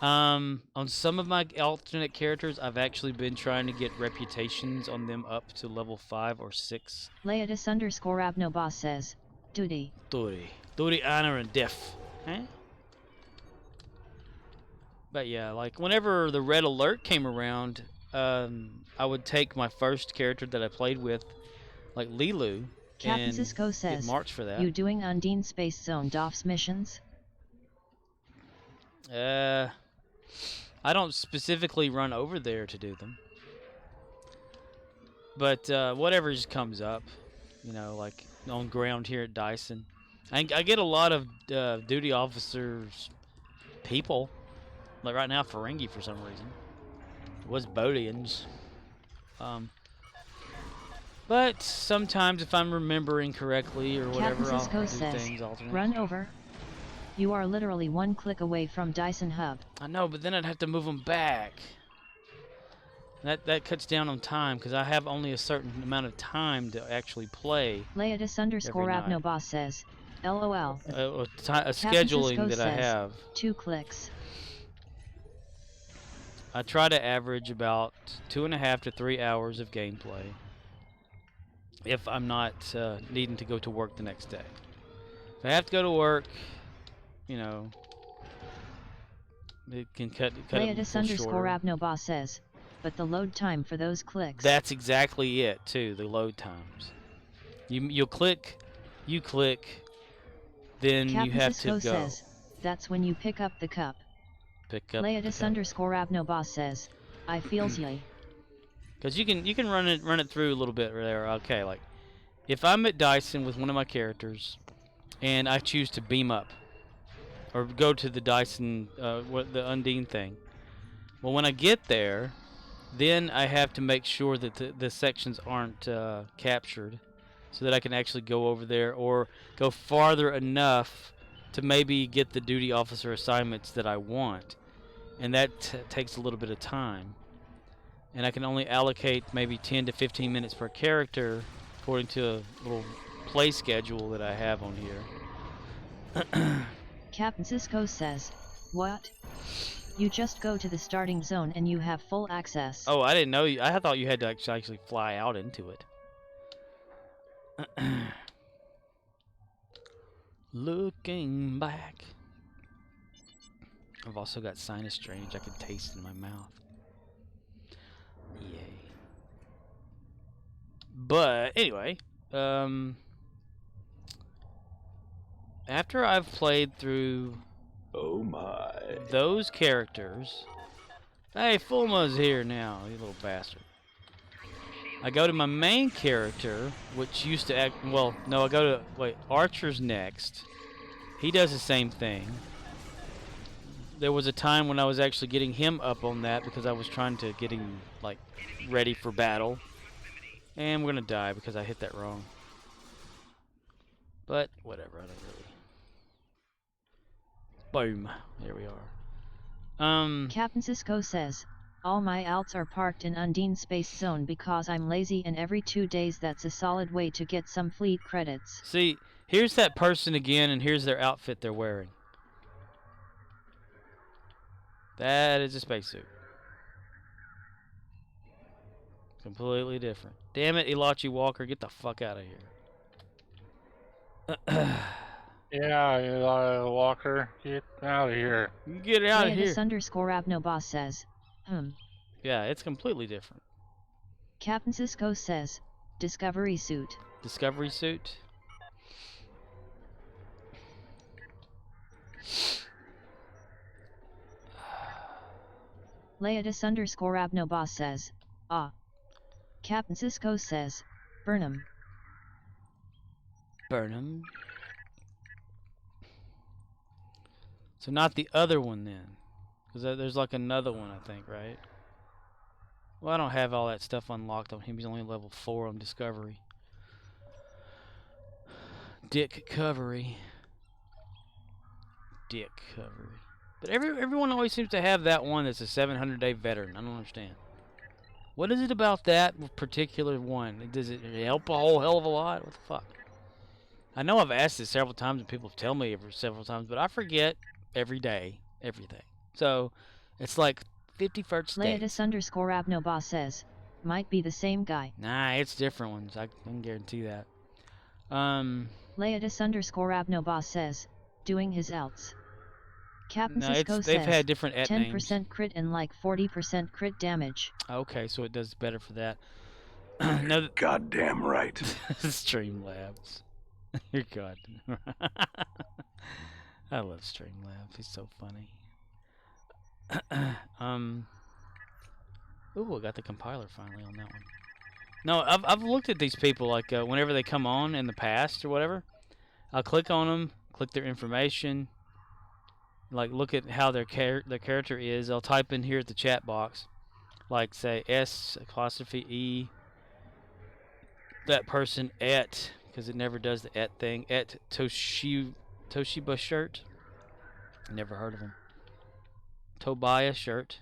On some of my alternate characters, I've actually been trying to get reputations on them up to level 5 or 6. Leotis_Abnoboss says, duty. Duty, honor, and death. Huh? But yeah, like whenever the red alert came around, I would take my first character that I played with, like Lilu, Captain and Cisco get says, marks for that. you doing Undine Space Zone DOFS missions? I don't specifically run over there to do them. But whatever just comes up, you know, like on ground here at Dyson. I get a lot of duty officers people. Like right now, Ferengi for some reason. It was Bodians. But sometimes if I'm remembering correctly or whatever, Captain Cisco I'll do says, things alternate. run over. You are literally one click away from Dyson Hub. I know, but then I'd have to move them back. That cuts down on time because I have only a certain amount of time to actually play. Leotis_Abnoboss says, LOL. A scheduling that I have. 2 clicks. I try to average about 2.5 to 3 hours of gameplay if I'm not needing to go to work the next day. If I have to go to work, you know, it can cut it shorter. Leotis_Abnoboss says, but the load time for those clicks. That's exactly it too, the load times. You click, then Captain you have Cisco to go. says, that's when you pick up the cup. Pick up. Leotis_Abnoboss says, I feels ye. Because you can run it through a little bit there. Okay, like if I'm at Dyson with one of my characters, and I choose to beam up or go to the Dyson, the Undine thing. Well, when I get there, then I have to make sure that the sections aren't captured, so that I can actually go over there or go farther enough to maybe get the duty officer assignments that I want, and that takes a little bit of time. And I can only allocate maybe 10 to 15 minutes per character according to a little play schedule that I have on here. Captain Cisco says, what? You just go to the starting zone and you have full access. Oh, I didn't know you. I thought you had to actually fly out into it. Looking back. I've also got sinus drainage I can taste in my mouth. Yay. But anyway, after I've played through those characters. Hey, Fulma's here now, you little bastard. I go to my main character, which used to act, well, no, I go to, wait, Archer's next. He does the same thing. There was a time when I was actually getting him up on that because I was trying to get him, like, ready for battle. And we're gonna die because I hit that wrong. But, whatever, I don't really. Boom. There we are. Captain Cisco says, all my alts are parked in Undine Space Zone because I'm lazy and every 2 days that's a solid way to get some fleet credits. See, here's that person again and here's their outfit they're wearing. That is a spacesuit. Completely different. Damn it, Elachi Walker, get the fuck out of here. Yeah, Walker, get out of here. Get out of here. Leotis_Abnoboss says, Yeah, it's completely different. Captain Cisco says, Discovery suit. Discovery suit. Leotis_Abnoboss says, ah. Captain Cisco says, Burnham. Burnham. So not the other one then. Because there's like another one, I think, right? Well, I don't have all that stuff unlocked on him. He's only level 4 on Discovery. Dick Covery. Dick Covery. But everyone always seems to have that one that's a 700-day veteran. I don't understand. What is it about that particular one? Does it help a whole hell of a lot? What the fuck? I know I've asked this several times and people have told me several times, but I forget every day, everything. So it's like 51st days. Leotis_Abnoba says, might be the same guy. Nah, it's different ones. I can guarantee that. Leotis_Abnoba says, doing his else. Captain No, Cisco they've says, had different et 10% names. crit and like 40% crit damage. Okay, so it does better for that. No, Goddamn right. Streamlabs. You're god. I love Streamlabs. He's so funny. Ooh, I got the compiler finally on that one. No, I've looked at these people like whenever they come on in the past or whatever. I'll click on them, click their information, like look at how their character is. I'll type in here at the chat box, like say S apostrophe E. That person at, because it never does the at thing, at Toshiba shirt. Never heard of him. Tobiah shirt.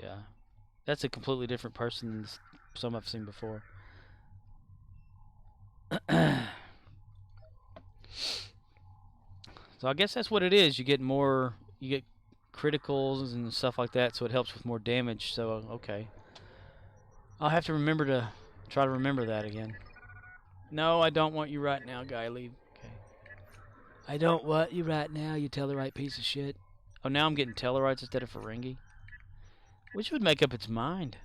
Yeah, that's a completely different person than some I've seen before. So I guess that's what it is. You get criticals and stuff like that, so it helps with more damage. So okay, I'll have to remember to try to remember that again. No, I don't want you right now, guy. Leave. Okay. I don't want you right now, you Tellarite piece of shit. Oh, now I'm getting Tellarites instead of Ferengi. Which would make up its mind.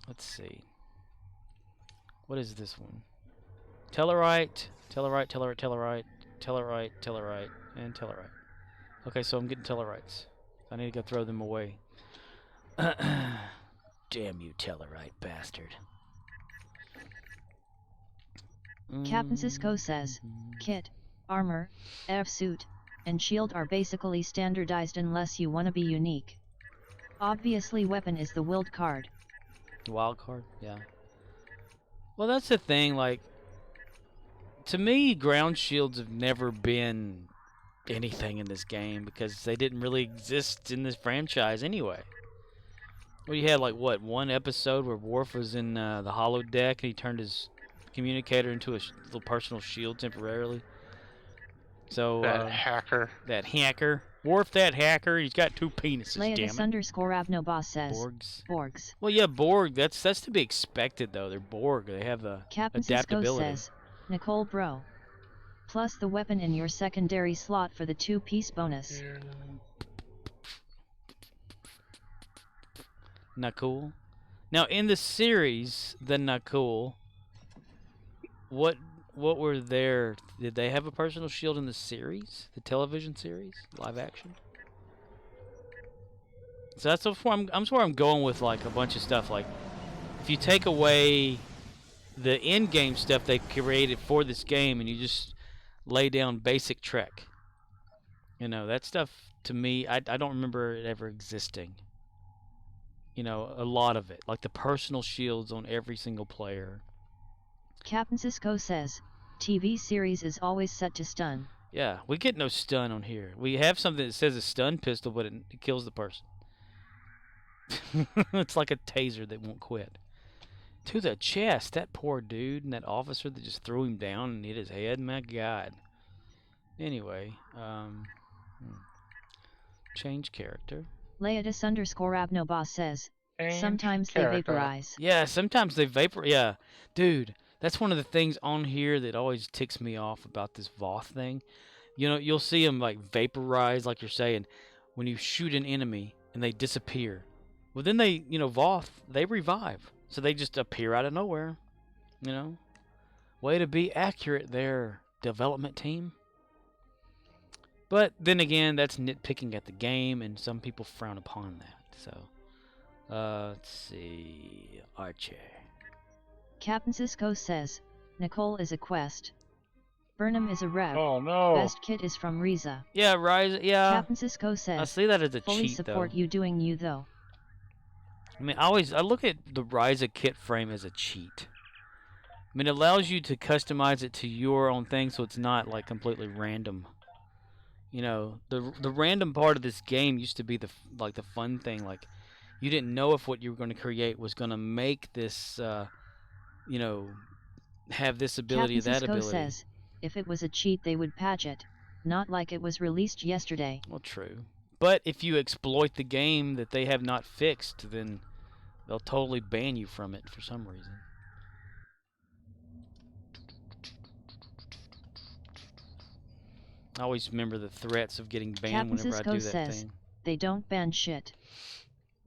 Let's see. What is this one? Tellarite, Tellarite, Tellarite, Tellarite, Tellarite, Tellarite, and Tellarite. Okay, so I'm getting Tellarites. I need to go throw them away. Damn you, Tellarite bastard. Captain Cisco says, kit, armor, F-suit, and shield are basically standardized unless you want to be unique. Obviously weapon is the wild card. Wild card? Yeah. Well, that's the thing, like, to me, ground shields have never been anything in this game because they didn't really exist in this franchise anyway. Well, you had, like, what, one episode where Worf was in the holodeck and he turned his communicator into a little personal shield temporarily. So That hacker. That hacker. Worf that hacker. He's got two penises, Leotis_Abnoba says, Borgs. Borgs. Well, yeah, Borg. That's to be expected, though. They're Borg. They have the Captain adaptability. Cisco says, Nicole bro. Plus the weapon in your secondary slot for the 2-piece bonus. Not cool. Now, in the series, the not cool, what were their... Did they have a personal shield in the series? The television series? Live action? So that's where I'm going with, like, a bunch of stuff. Like, if you take away the in-game stuff they created for this game and you just lay down basic Trek, you know, that stuff, to me, I don't remember it ever existing. You know, a lot of it. Like the personal shields on every single player. Captain Cisco says, TV series is always set to stun. Yeah, we get no stun on here. We have something that says a stun pistol, but it kills the person. It's like a taser that won't quit. To the chest, that poor dude and that officer that just threw him down and hit his head. My God. Anyway, change character. Leotis_Abnoba says, sometimes they vaporize. Yeah, sometimes they Yeah, dude, that's one of the things on here that always ticks me off about this Voth thing. You know, you'll see them like vaporize, like you're saying, when you shoot an enemy and they disappear. Well, then they, you know, Voth, they revive. So they just appear out of nowhere. You know? Way to be accurate there, development team. But then again, that's nitpicking at the game, and some people frown upon that. So, let's see. Archer. Captain Cisco says, Nicole is a quest. Burnham is a rev. Oh no. Best kit is from Riza. Yeah, Riza, yeah. Captain Cisco says, I see that as a fully cheat, support though. you doing you, though. I mean, I look at the Riza kit frame as a cheat. I mean, it allows you to customize it to your own thing, so it's not, like, completely random. You know, the random part of this game used to be the fun thing. Like, You didn't know if what you were going to create was going to make this, have this ability or Captain that Cisco ability. says, if it was a cheat they would patch it, not like it was released yesterday. Well, true. But if you exploit the game that they have not fixed, then they'll totally ban you from it for some reason. I always remember the threats of getting banned Captain whenever Cisco I do that says, thing. they don't ban shit.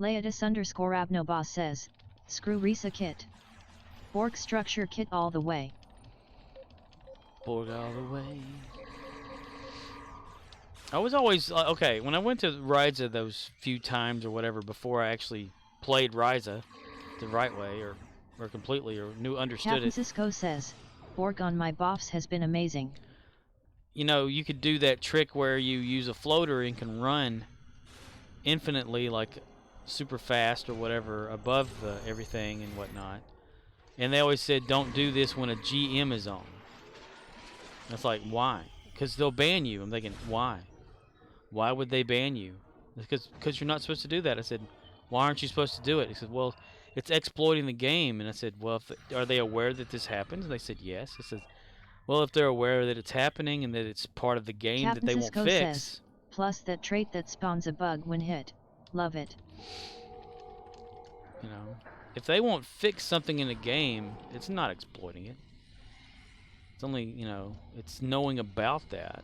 Leodis_Abnobos says, screw Risa kit. Borg structure kit all the way. Borg all the way. I was always, okay, when I went to Ryza those few times or whatever before I actually played Ryza the right way or completely or understood Captain it. Cisco says, Borg on my boss has been amazing. You know, you could do that trick where you use a floater and can run infinitely, like super fast or whatever, above everything and whatnot. And they always said, don't do this when a GM is on. That's like, why? Because they'll ban you. I'm thinking, why? Why would they ban you? Because you're not supposed to do that. I said, why aren't you supposed to do it? He said, well, it's exploiting the game. And I said, well, are they aware that this happens? And they said, yes. I said, well, if they're aware that it's happening and that it's part of the game Captain that they Cisco won't fix. Says, plus that trait that spawns a bug when hit. Love it. You know, if they won't fix something in a game, it's not exploiting it. It's only, it's knowing about that.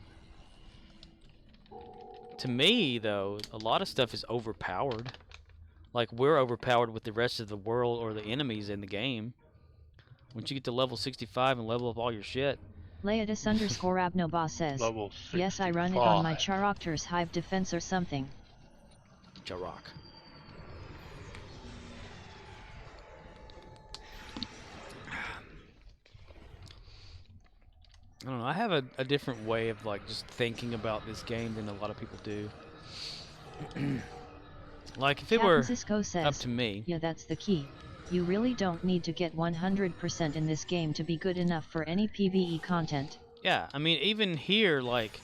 To me, though, a lot of stuff is overpowered. Like, we're overpowered with the rest of the world or the enemies in the game. Once you get to level 65 and level up all your shit. Leodis_Abnobos says, Level 65. yes, I run it on my Charoctor's Hive Defense or something. Charok. I don't know. I have a different way of like just thinking about this game than a lot of people do. Like if it were Cisco says, up to me. Yeah, that's the key. You really don't need to get 100% in this game to be good enough for any PvE content. Yeah, I mean even here, like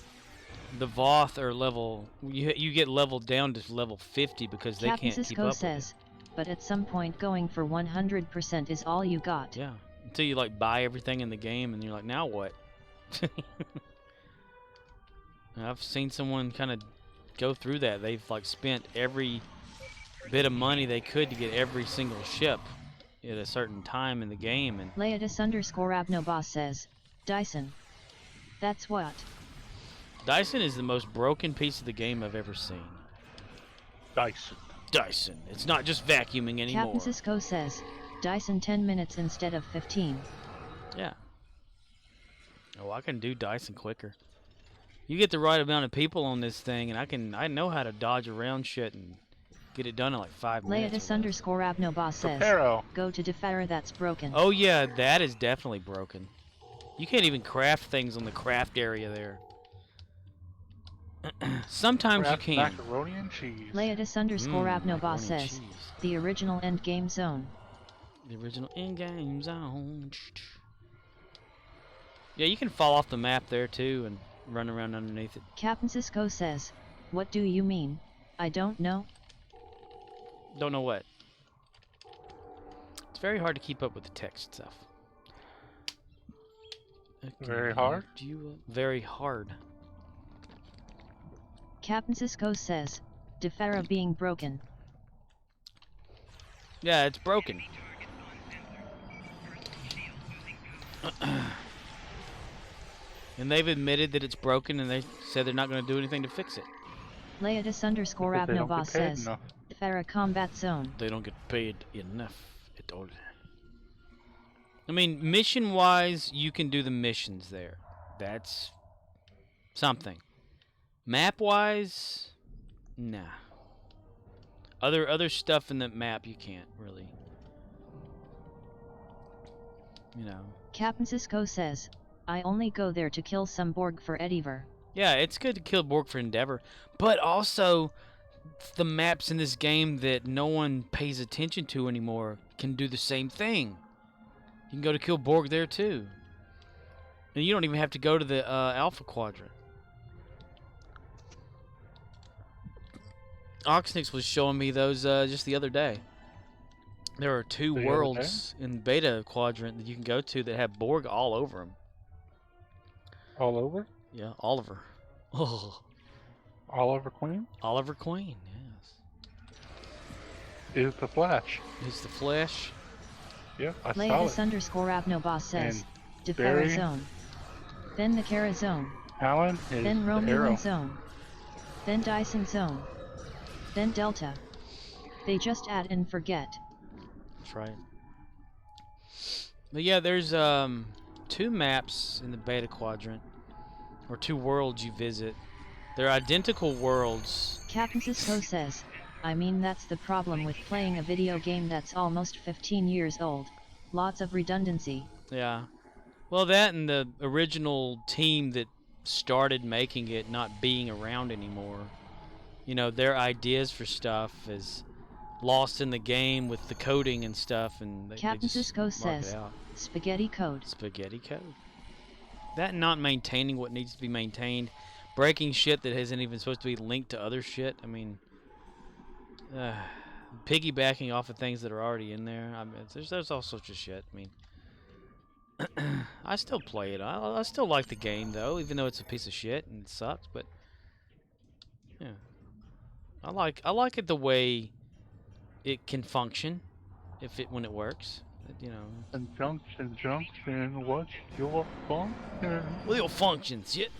the Voth are level. You get leveled down to level 50 because they can't Cisco keep up says, with it. But at some point going for 100% is all you got. Yeah, until you like buy everything in the game and you're like, now what? I've seen someone kind of go through that. They've like spent every bit of money they could to get every single ship at a certain time in the game. And Leodis_Abnobos says, Dyson. That's what. Dyson is the most broken piece of the game I've ever seen. Dyson. It's not just vacuuming anymore. Captain Cisco says, Dyson 10 minutes instead of 15. Yeah. Oh, I can do Dyson quicker. You get the right amount of people on this thing, and I know how to dodge around shit and get it done in like 5 minutes. Leodis_Abnobos says, go to Defera, that's broken. Oh yeah, that is definitely broken. You can't even craft things on the craft area there. Sometimes you can. Macaroni and cheese. Leodis_Abnobos says, the original endgame zone. The original endgame zone. Yeah, you can fall off the map there too and run around underneath it. Captain Cisco says, what do you mean? I don't know. Don't know what? It's very hard to keep up with the text stuff. Very hard? Very hard. Captain Cisco says, Defera being broken. Yeah, it's broken. And they've admitted that it's broken, and they said they're not going to do anything to fix it. Leodis_Abnobos says, Defera combat zone. They don't get paid enough at all. I mean, mission-wise, you can do the missions there. That's something. Map-wise, nah. Other stuff in the map you can't really. You know. Captain Cisco says, I only go there to kill some Borg for Endeavor. Yeah, it's good to kill Borg for Endeavor, but also the maps in this game that no one pays attention to anymore can do the same thing. You can go to kill Borg there too. And you don't even have to go to the Alpha Quadrant. Oxnix was showing me those just the other day. There are two The other day? worlds in beta quadrant that you can go to that have Borg all over them. All over? Yeah, Oliver. Oh, Oliver Queen? Oliver Queen, yes. Is the Flash. Is the Flash. Yeah, I saw Lavis it. underscore Abnobas says, And Defera Barry- zone. Then the Kara zone. Alan is Then the Arrow. Romulan zone. Then Dyson zone. Then Delta. They just add and forget. That's right. But yeah, there's two maps in the beta quadrant, or two worlds you visit. They're identical worlds. Captain Cisco says, I mean that's the problem with playing a video game that's almost 15 years old. Lots of redundancy. Yeah. Well, that and the original team that started making it not being around anymore. You know, their ideas for stuff is lost in the game with the coding and stuff, and they Captain just Cisco mark says, it out. Spaghetti code. Spaghetti code. That and not maintaining what needs to be maintained, breaking shit that isn't even supposed to be linked to other shit. I mean, piggybacking off of things that are already in there. I mean, there's all sorts of shit. I mean, I still play it. I still like the game though, even though it's a piece of shit and it sucks. But yeah, I like it the way it can function, when it works. You know. Junction, what's your function? Little functions, shit,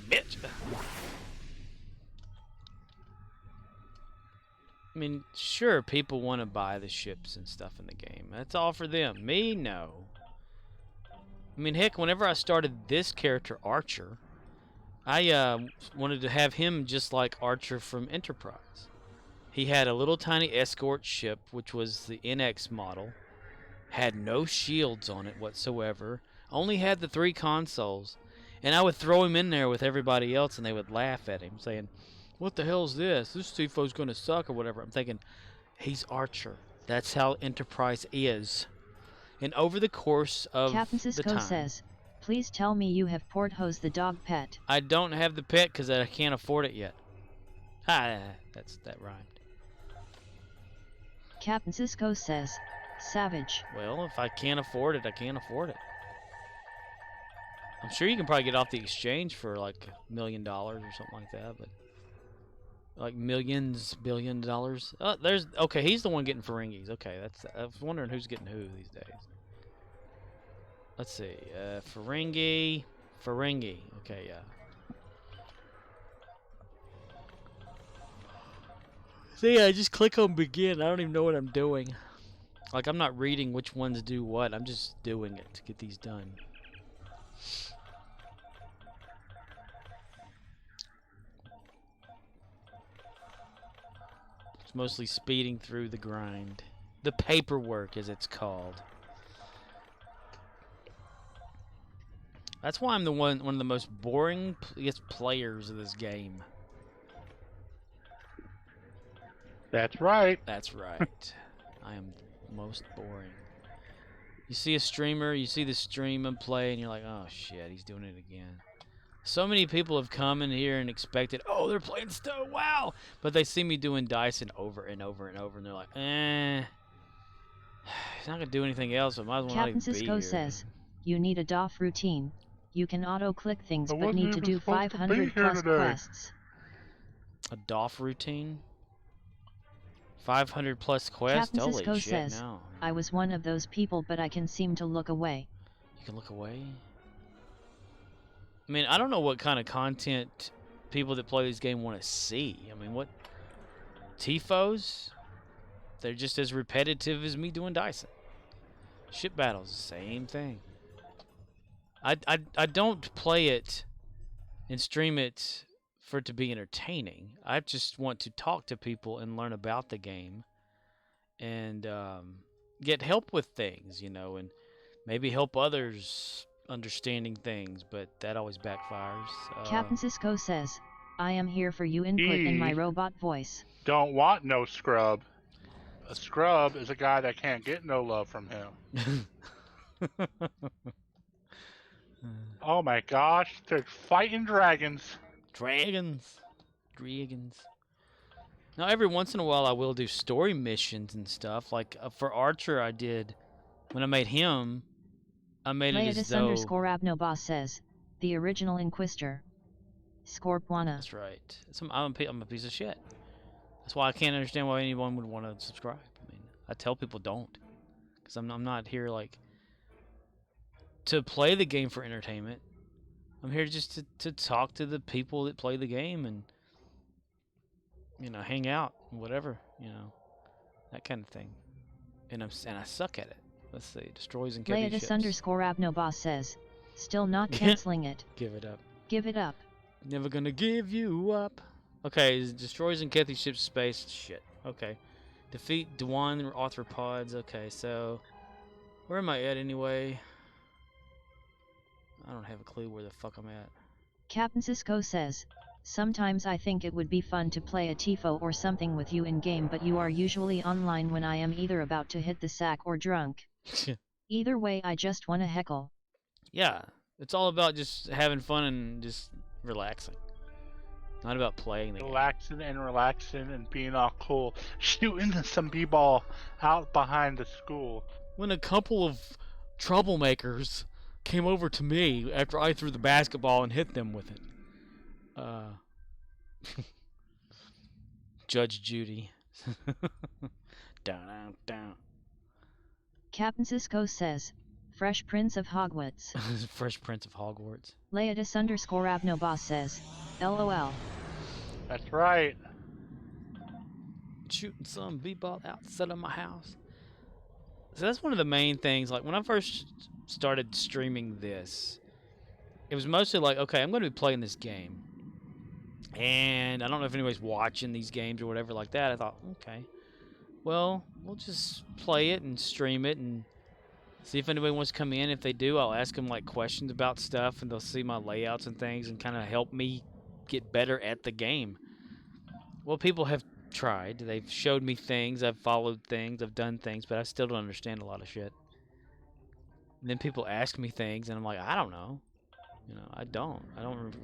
bitch. I mean, sure, people want to buy the ships and stuff in the game. That's all for them. Me, no. I mean, heck, whenever I started this character, Archer, I wanted to have him just like Archer from Enterprise. He had a little tiny escort ship, which was the NX model, had no shields on it whatsoever, only had the 3 consoles, and I would throw him in there with everybody else, and they would laugh at him, saying, "What the hell's this? This TIFO's gonna suck," or whatever. I'm thinking, he's Archer. That's how Enterprise is. And over the course of Captain the Cisco time, says, please tell me you have Porthos the dog pet. I don't have the pet because I can't afford it yet. Ha! That rhymed. Captain Cisco says, savage. Well, if I can't afford it, I can't afford it. I'm sure you can probably get off the exchange for like $1 million or something like that, but like millions, $billions. Okay, he's the one getting Ferengis. Okay, I was wondering who's getting who these days. Let's see, Ferengi. Okay, yeah. See, I just click on begin. I don't even know what I'm doing. Like, I'm not reading which ones do what. I'm just doing it to get these done. It's mostly speeding through the grind. The paperwork, as it's called. That's why I'm one of the most boring players of this game. That's right. That's right. I am most boring. You see a streamer, you see the stream and play, and you're like, oh shit, he's doing it again. So many people have come in here and expected, oh, they're playing Stowe, wow! But they see me doing Dyson over and over and over, and they're like, he's not gonna do anything else, so I might as well not Captain even be Cisco here. says, you need a DOF routine. You can auto-click things I but wasn't need to even do supposed to be 500 here plus today. quests. A DOF routine? 500 plus quests? Captain Holy Cisco shit, says, no. I was one of those people but I can seem to look away. You can look away? I mean, I don't know what kind of content people that play this game want to see. I mean, what? TIFOs? They're just as repetitive as me doing Dyson. Ship battles, same thing. I don't play it and stream it for it to be entertaining. I just want to talk to people and learn about the game and get help with things, you know, and maybe help others understanding things, but that always backfires. Captain Cisco says, I am here for you input in my robot voice. Don't want no scrub. A scrub is a guy that can't get no love from him. Oh my gosh, they're fighting dragons. Dragons. Now, every once in a while, I will do story missions and stuff. Like for Archer, I did when I made him. I made it as though. _Abnoboss says, the original Inquisitor. Scorpwana. That's right. I'm a piece of shit. That's why I can't understand why anyone would want to subscribe. I mean, I tell people don't, because I'm not here like to play the game for entertainment. I'm here just to talk to the people that play the game and hang out, whatever, that kind of thing. And I suck at it. Let's see, destroys and catches ships. _Abnoboss says, still not canceling it. Give it up. Give it up. Never gonna give you up. Okay, destroys and Kathy ships space. Shit. Okay. Defeat Dwan arthropods. Okay, so where am I at anyway? I don't have a clue where the fuck I'm at. Captain Cisco says, sometimes I think it would be fun to play a TIFO or something with you in game, but you are usually online when I am either about to hit the sack or drunk. Either way, I just wanna heckle. Yeah, it's all about just having fun and just relaxing. Not about playing the game. Relaxing and being all cool. Shooting some b-ball out behind the school. When a couple of troublemakers came over to me after I threw the basketball and hit them with it. Judge Judy. Down. Captain Cisco says, Fresh Prince of Hogwarts. Fresh Prince of Hogwarts. Leodis _Abnoboss says, LOL. That's right. Shooting some b-ball outside of my house. So that's one of the main things. Like when I first started streaming this, it was mostly like, okay, I'm going to be playing this game. And I don't know if anybody's watching these games or whatever like that. I thought, okay, well, we'll just play it and stream it and see if anybody wants to come in. If they do, I'll ask them like questions about stuff, and they'll see my layouts and things and kind of help me get better at the game. Well, people have tried. They've showed me things. I've followed things. I've done things, but I still don't understand a lot of shit. And then people ask me things, and I'm like, I don't know. I don't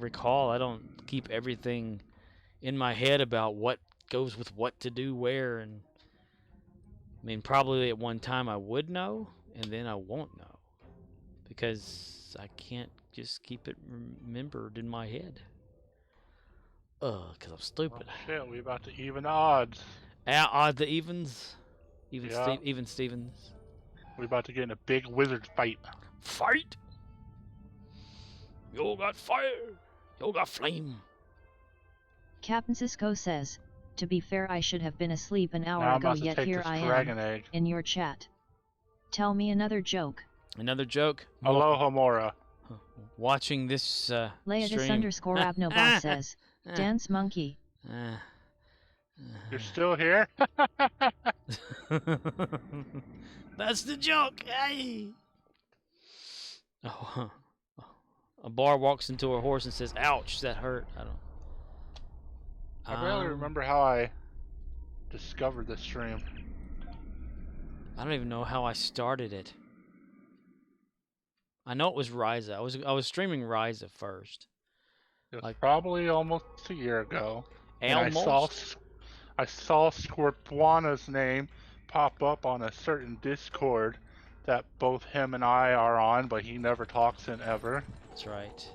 recall. I don't keep everything in my head about what goes with what to do where. And I mean, probably at one time I would know, and then I won't know, because I can't just keep it remembered in my head. Because I'm stupid. Oh, shit, we about to even the odds. Odd the evens. Even Stevens. We about to get in a big wizard fight. Fight! You got fire! You got flame! Captain Cisco says, to be fair, I should have been asleep an hour now ago, yet here I am, in your chat. Tell me another joke. Another joke? Aloha Mora. Watching this stream. Leodis _Abnoboss says, Dance Monkey. You're still here? That's the joke! Hey! Oh, a bar walks into a horse and says, ouch, that hurt. I barely remember how I discovered this stream. I don't even know how I started it. I know it was Ryza. I was streaming Ryza first. It was probably almost a year ago. Almost? I saw Scorpwana's name pop up on a certain Discord that both him and I are on, but he never talks in ever. That's right.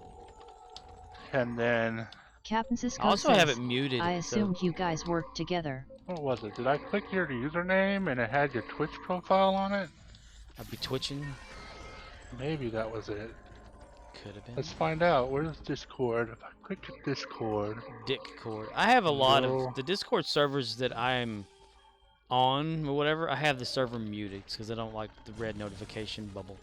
And then... Captain Cisco I also says, have it muted. I assumed you guys worked together. What was it? Did I click your username and it had your Twitch profile on it? I'd be twitching. Maybe that was it. Could have been. Let's find out. Where's Discord? If I click Discord... Discord. I have a lot of... The Discord servers that I'm on or whatever, I have the server muted because I don't like the red notification bubble.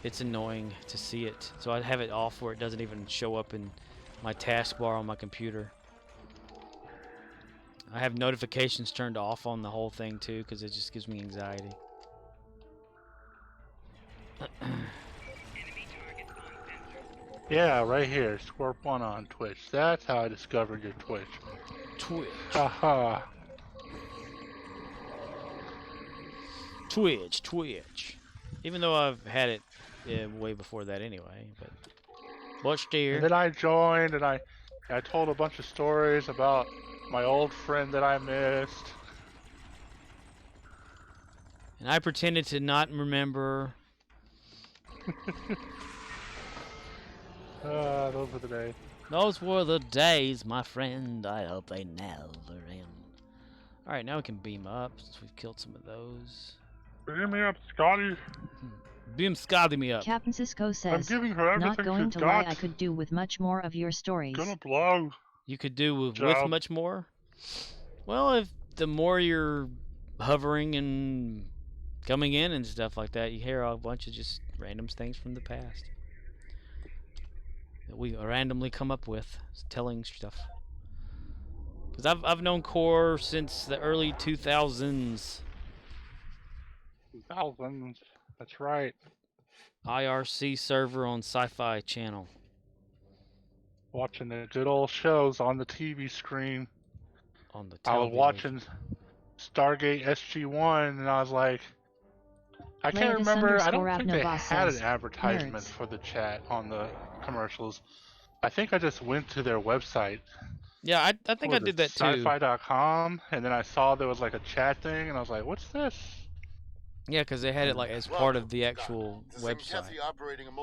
It's annoying to see it. So I have it off where it doesn't even show up in my taskbar on my computer. I have notifications turned off on the whole thing too because it just gives me anxiety. Yeah, right here. Scorpwana on Twitch. That's how I discovered your Twitch. Twitch. Haha. Twitch. Even though I've had it way before that anyway, but still. And then I joined and I told a bunch of stories about My old friend that I missed. And I pretended to not remember. Those were the days. Those were the days, my friend. I hope they never end. Alright, now we can beam up since we've killed some of those. Beam me up, Scotty. Beam Scotty me up. Captain Cisco says, I'm giving her everything not going she's to got. lie, I could do with much more of your stories. Gonna blow. You could do with Job. much more? Well, if the more you're hovering and coming in and stuff like that, you hear a bunch of just random things from the past that we randomly come up with, telling stuff. Because I've known Core since the early 2000s. 2000s. That's right. IRC server on Sci-Fi Channel. Watching the good old shows on the TV screen. On the I was television. watching Stargate SG-1 and I was like, I can't remember. I don't think they had an advertisement for the chat on the commercials. I think I just went to their website. Yeah, I think I did that too. Sci-fi.com, and then I saw there was like a chat thing, and I was like, "What's this?" Yeah, because they had it like as part of the actual website.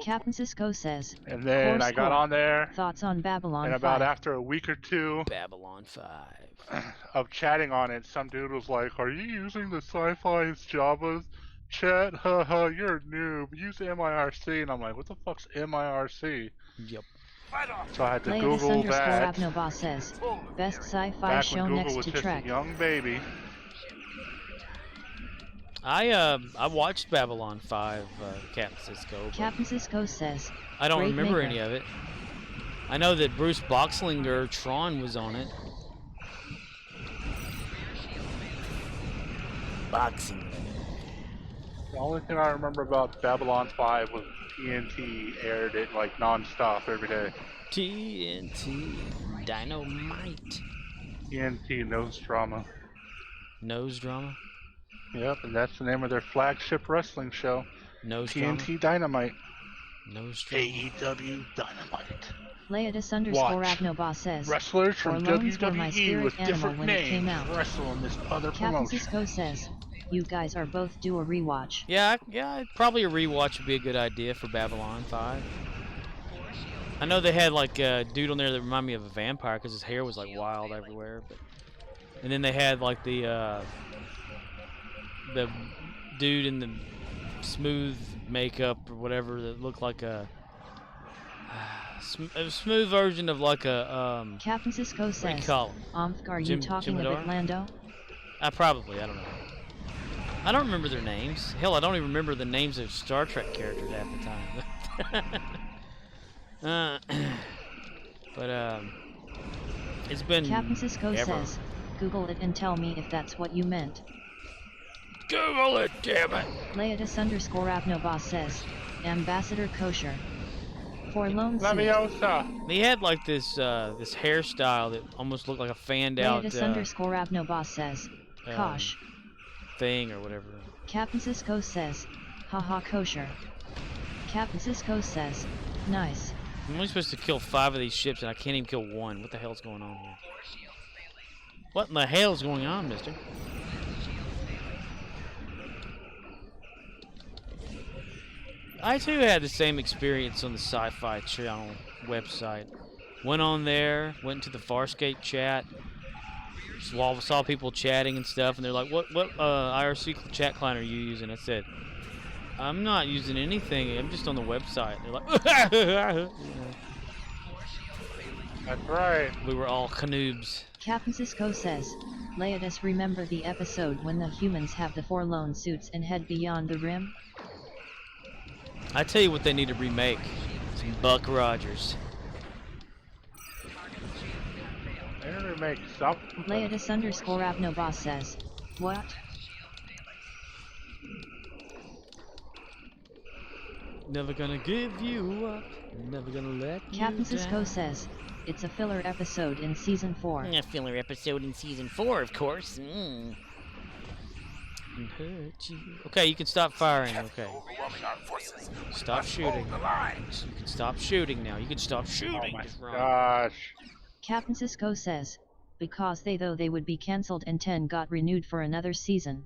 Captain Cisco says, And then I got on there. Thoughts on Babylon and about 5. after a week or two Babylon 5 of chatting on it, some dude was like, "Are you using the Sci-Fi's Java's chat? Haha, you're a noob. Use MIRC." And I'm like, "What the fuck's MIRC?" Yep. So I had to Google that. Abnoba says, best sci-fi Back show when Google next was to just Trek. a young baby. I watched Babylon 5, Captain Cisco. Captain Cisco says, I don't great remember maker. any of it. I know that Bruce Boxlinger, Tron, was on it. Boxing. The only thing I remember about Babylon 5 was TNT aired it like non-stop every day. TNT Dynamite. TNT Nose Drama. Nose drama? Yep, and that's the name of their flagship wrestling show. Nose TNT drama? Dynamite. Nose drama? AEW Dynamite. Leodis _ Watch. Abnoba says, Wrestlers from Forlones were my WWE spirit with animal different when it came names out. wrestle in this other Captain promotion. Cisco says, you guys are both due a rewatch. Yeah, probably a rewatch would be a good idea for Babylon 5. I know they had like a dude on there that reminded me of a vampire because his hair was like wild everywhere. But, and then they had like the dude in the smooth makeup or whatever that looked like a smooth version of like a Captain Cisco what do you says, call him? are you talking of Jimador? Orlando? I don't know. I don't remember their names. Hell, I don't even remember the names of Star Trek characters half the time. But it's been Captain Cisco ever. says, Google it and tell me if that's what you meant. Google it, damn it. Leodis _ Abnoba says, Ambassador Kosher. Forlone suit. Laviosa. They had like this this hairstyle that almost looked like a fanned out Leodis _ Abnoba says, Kosh. thing or whatever. Captain Cisco says, haha kosher. Captain Cisco says, nice. I'm only supposed to kill 5 of these ships and I can't even kill 1. What the hell's going on here? What in the hell's going on, mister? I too had the same experience on the Sci-Fi Channel website. Went on there, went to the Farscape chat, saw people chatting and stuff, and they're like, what IRC chat client are you using? I said, I'm not using anything, I'm just on the website. They're like, That's right. we were all canoobs. Captain Cisco says, Leodis, remember the episode when the humans have the forlone suits and head beyond the rim? I tell you what they need to remake. Some Buck Rogers. They need to make something. Leodis _ Abnoba says, what? Never gonna give you up. Never gonna let Captain you Cisco down. says, it's a filler episode in season 4. A filler episode in season 4, of course. Hurt you. Okay, you can stop firing. Okay. Stop shooting. You can stop shooting now. You can stop shooting. Oh my Just run. gosh. Captain Cisco says, because they would be cancelled and 10 got renewed for another season.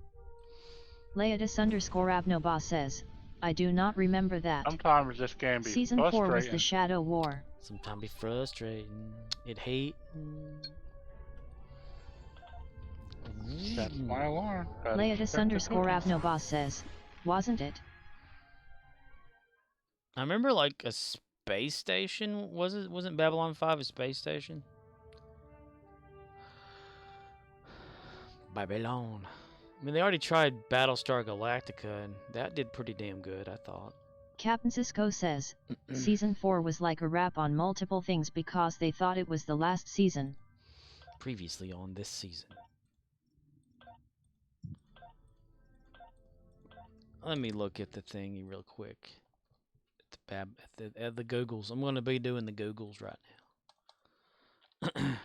Leodis_Abnoba says, I do not remember that. Sometimes this game be Season 4 was the Shadow War. Sometimes be frustrating. It hate. That's my alarm. Leodis_Abnoba says, wasn't it? I remember like a space station. Wasn't Babylon 5 a space station? Babylon. I mean, they already tried Battlestar Galactica, and that did pretty damn good, I thought. Captain Cisco says, Season 4 was like a wrap on multiple things because they thought it was the last season. Previously on this season. Let me look at the thingy real quick. At the Googles. I'm going to be doing the Googles right now.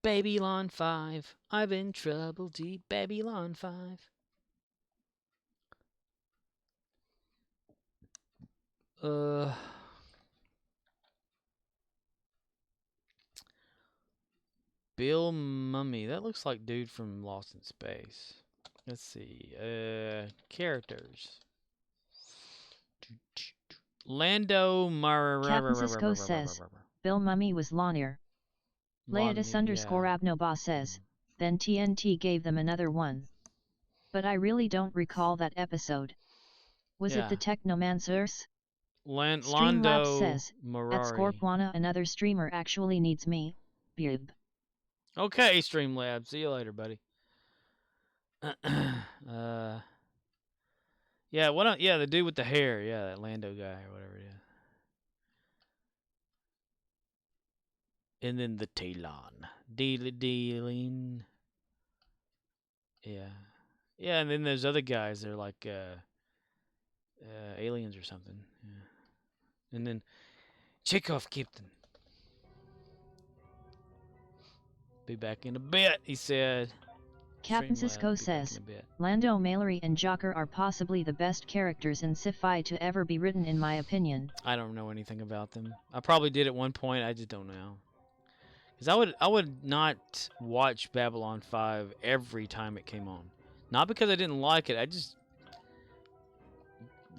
Babylon 5. I've been trouble deep. Babylon 5. Bill Mummy. That looks like dude from Lost in Space. Let's see. Characters. Lando Captain Cisco says, Bill Mummy was Lanier. Leodis_Abnoba says, then TNT gave them another one. But I really don't recall that episode. Was it the Technomancers? Streamlabs says, at Scorpwana another streamer actually needs me. Bub. Okay, Streamlabs. See you later, buddy. Yeah, the dude with the hair. Yeah, that Lando guy or whatever it is. And then the Talon. Dealing. Yeah. Yeah, and then there's other guys. They're like aliens or something. Yeah. And then Chekhov Captain. Be back in a bit, he said. Captain Cisco says, Lando, Mallory, and Jocker are possibly the best characters in sci-fi to ever be written in my opinion. I don't know anything about them. I probably did at one point, I just don't know. Because I would not watch Babylon 5 every time it came on. Not because I didn't like it, I just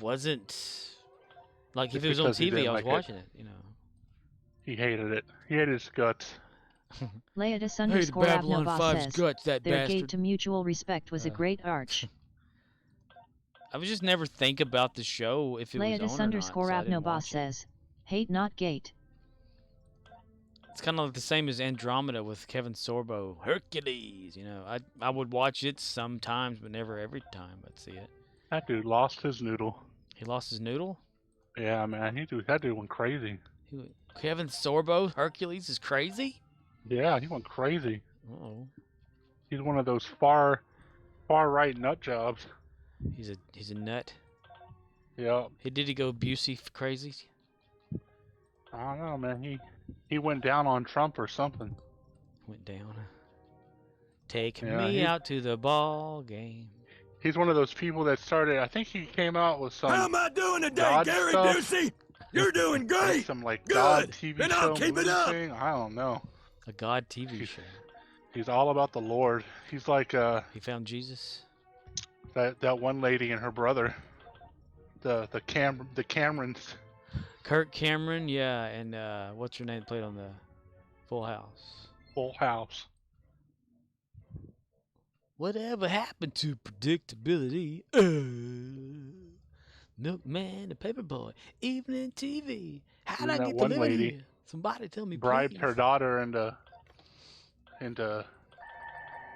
wasn't... Like, if it was on TV, I was watching it, you know. He hated it. He hated his guts. Leodis_Abnoba says, guts, their bastard. gate to mutual respect was a great arch. I would just never think about the show if it was on or not. Leodis_Abnoba says, hate not gate. It's kind of like the same as Andromeda with Kevin Sorbo. Hercules, you know. I would watch it sometimes, but never every time I'd see it. That dude lost his noodle. He lost his noodle? Yeah, man. That dude went crazy. Kevin Sorbo, Hercules, is crazy? Yeah, he went crazy. Uh-oh. He's one of those far right nut jobs. He's a nut. Yeah. Did he go Busey crazy? I don't know, man. He went down on Trump or something. Went down. Take me out to the ball game. He's one of those people that started. I think he came out with some. How am I doing today, God Gary stuff. Busey? You're doing great. Some like Good. God TV Then show. I'll keep it up. Thing. I don't know. A God TV show. He's all about the Lord. He's like He found Jesus. That one lady and her brother. The Camerons. Kirk Cameron, yeah, and what's her name played on the Full House? Full House. Whatever happened to predictability? Milkman, the Paperboy, Evening TV. How'd I get to live here? Somebody tell me, bribed please. her daughter into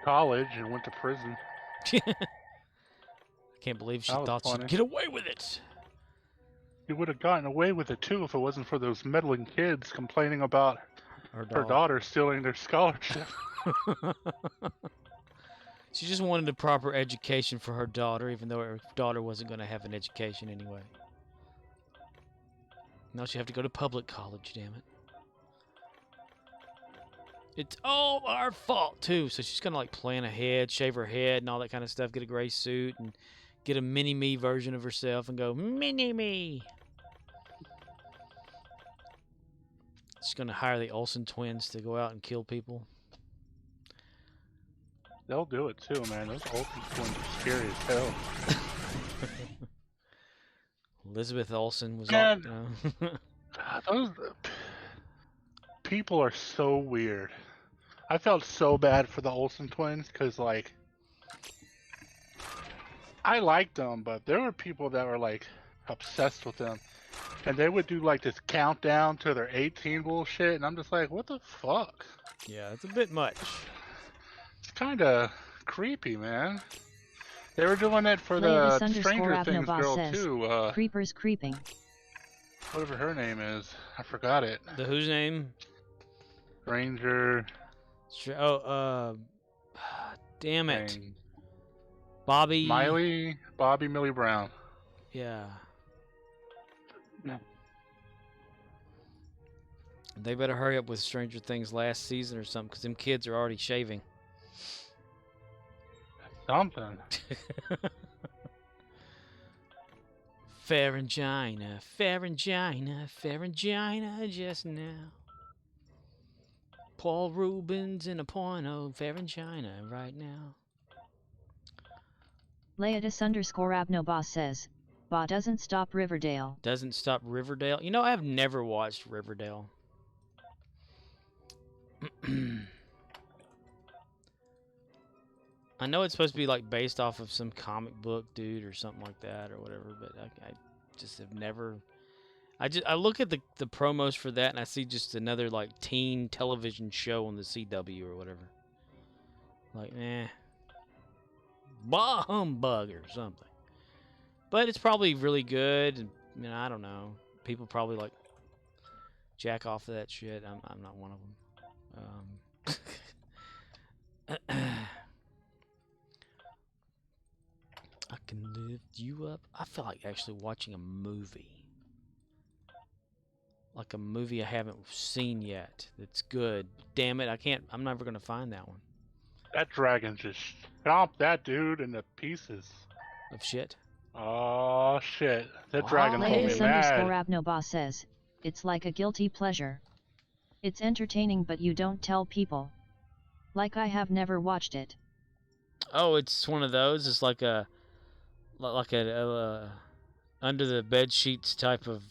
college and went to prison. I can't believe she thought she'd get away with it. He would have gotten away with it too if it wasn't for those meddling kids complaining about her daughter stealing their scholarship. She just wanted a proper education for her daughter, even though her daughter wasn't going to have an education anyway. Now she'd have to go to public college, damn it. It's all our fault, too. So she's going to, like, plan ahead, shave her head and all that kind of stuff, get a gray suit, and get a mini-me version of herself and go, mini-me. Just gonna hire the Olsen twins to go out and kill people. They'll do it too, man. Those Olsen twins are scary as hell. Elizabeth Olsen was Man. all. Those people are so weird. I felt so bad for the Olsen twins because, like, I liked them, but there were people that were like obsessed with them, and they would do like this countdown to their 18 bullshit, and I'm just like, what the fuck? Yeah, it's a bit much. It's kind of creepy, man. They were doing it for Leia the Stranger Things Abnobas girl says, too. Creepers creeping. Whatever her name is, I forgot it. The whose name? Ranger. Damn it. Thing. Bobby. Bobby Millie Brown. Yeah. They better hurry up with Stranger Things last season or something, because them kids are already shaving. Something. Pharyngina, pharyngina, pharyngina just now. Paul Rubens in a porno, pharyngina right now. Leatus_Abnobas says, Ba doesn't stop Riverdale. Doesn't stop Riverdale? You know, I've never watched Riverdale. I know it's supposed to be like based off of some comic book dude or something like that or whatever, but I just have never. I look at the promos for that and I see just another like teen television show on the CW or whatever. Like, bah humbug or something. But it's probably really good. And, you know, I don't know. People probably like jack off of that shit. I'm not one of them. I can lift you up. I feel like actually watching a movie. Like a movie I haven't seen yet that's good. Damn it, I'm never going to find that one. That dragon just stomped that dude into pieces. Of shit? Oh, shit. That dragon told me Leatus mad. Abnobas says, it's like a guilty pleasure. It's entertaining but you don't tell people. Like I have never watched it. Oh, it's one of those. It's like a under the bed sheets type of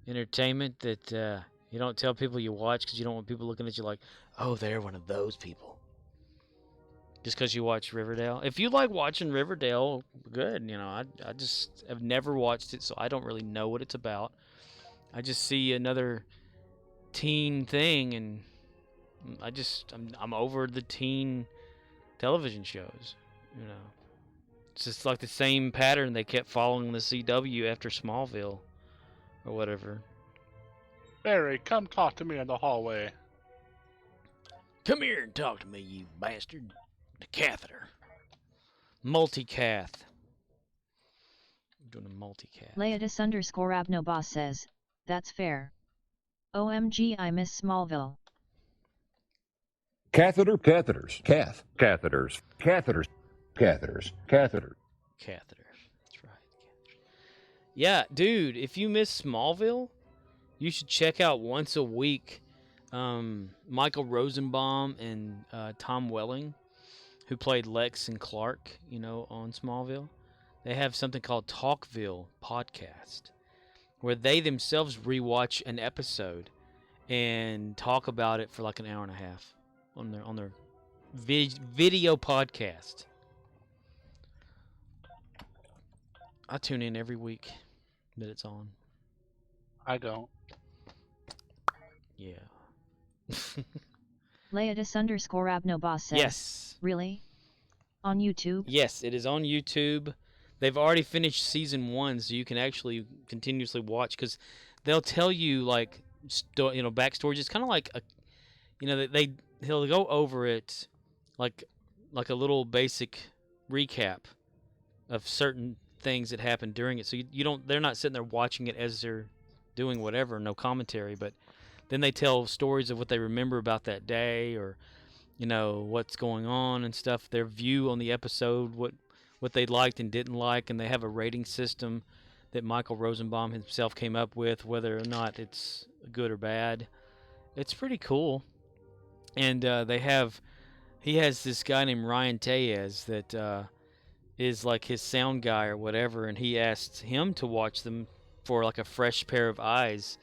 entertainment that you don't tell people you watch because you don't want people looking at you like, oh, they're one of those people. Just because you watch Riverdale. If you like watching Riverdale, good. You know, I just have never watched it, so I don't really know what it's about. I just see another teen thing, and I'm over the teen television shows. You know, it's just like the same pattern they kept following the CW after Smallville, or whatever. Barry, come talk to me in the hallway. Come here and talk to me, you bastard. The catheter. Multicath. I'm doing a multicath. Leatus_Abnobas says, that's fair. OMG, I miss Smallville. Catheters. Catheters. Catheters. Catheters. Catheters. Catheters. That's right. Catheters. Yeah, dude, if you miss Smallville, you should check out once a week Michael Rosenbaum and Tom Welling, who played Lex and Clark, you know, on Smallville. They have something called Talkville Podcast, where they themselves rewatch an episode and talk about it for like an hour and a half on their video podcast. I tune in every week that it's on. I don't. Yeah. Leatus_Abnobas says, Yes. Really? On YouTube? Yes, it is on YouTube. They've already finished season 1, so you can actually continuously watch, because they'll tell you like backstories. It's kind of like he'll go over it like a little basic recap of certain things that happened during it. So they're not sitting there watching it as they're doing whatever, no commentary, but then they tell stories of what they remember about that day, or what's going on and stuff, their view on the episode, what they liked and didn't like, and they have a rating system that Michael Rosenbaum himself came up with, whether or not it's good or bad. It's pretty cool. And he has this guy named Ryan Tellez that is like his sound guy or whatever, and he asked him to watch them for like a fresh pair of eyes,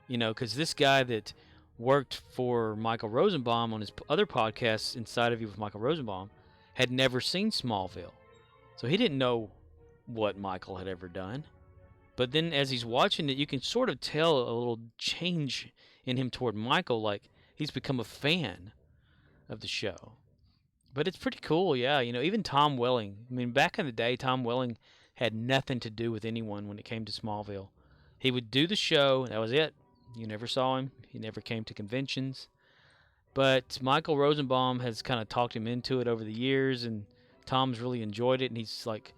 because this guy that worked for Michael Rosenbaum on his other podcast, Inside of You with Michael Rosenbaum, had never seen Smallville, so he didn't know what Michael had ever done. But then as he's watching it, you can sort of tell a little change in him toward Michael, like he's become a fan of the show. But it's pretty cool, yeah. Even Tom Welling. I mean, back in the day, Tom Welling had nothing to do with anyone when it came to Smallville. He would do the show, and that was it. You never saw him. He never came to conventions. But Michael Rosenbaum has kind of talked him into it over the years, and Tom's really enjoyed it. And he's like,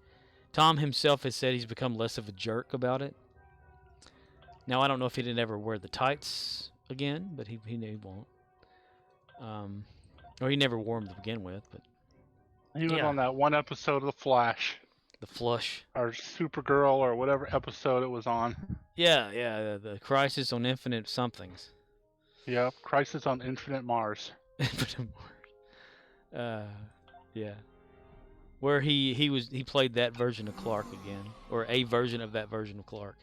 Tom himself has said he's become less of a jerk about it. Now, I don't know if he didn't ever wear the tights again, but he knew he won't. Or he never wore them to begin with, but He was yeah. on that one episode of The Flash. The Flush. Or Supergirl, or whatever episode it was on. Yeah, the Crisis on Infinite Somethings. Yep, Crisis on Infinite Mars. Yeah. Where he played that version of Clark again, or a version of that version of Clark,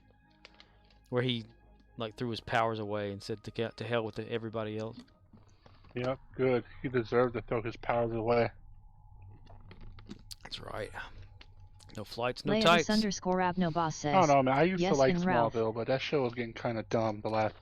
where he like threw his powers away and said to hell with everybody else. Yep, good. He deserved to throw his powers away. That's right. No flights, no Leatus tights. _Abnoboss says, I don't know, man. I used yes, to like and Ralph. Smallville, but that show was getting kind of dumb the last,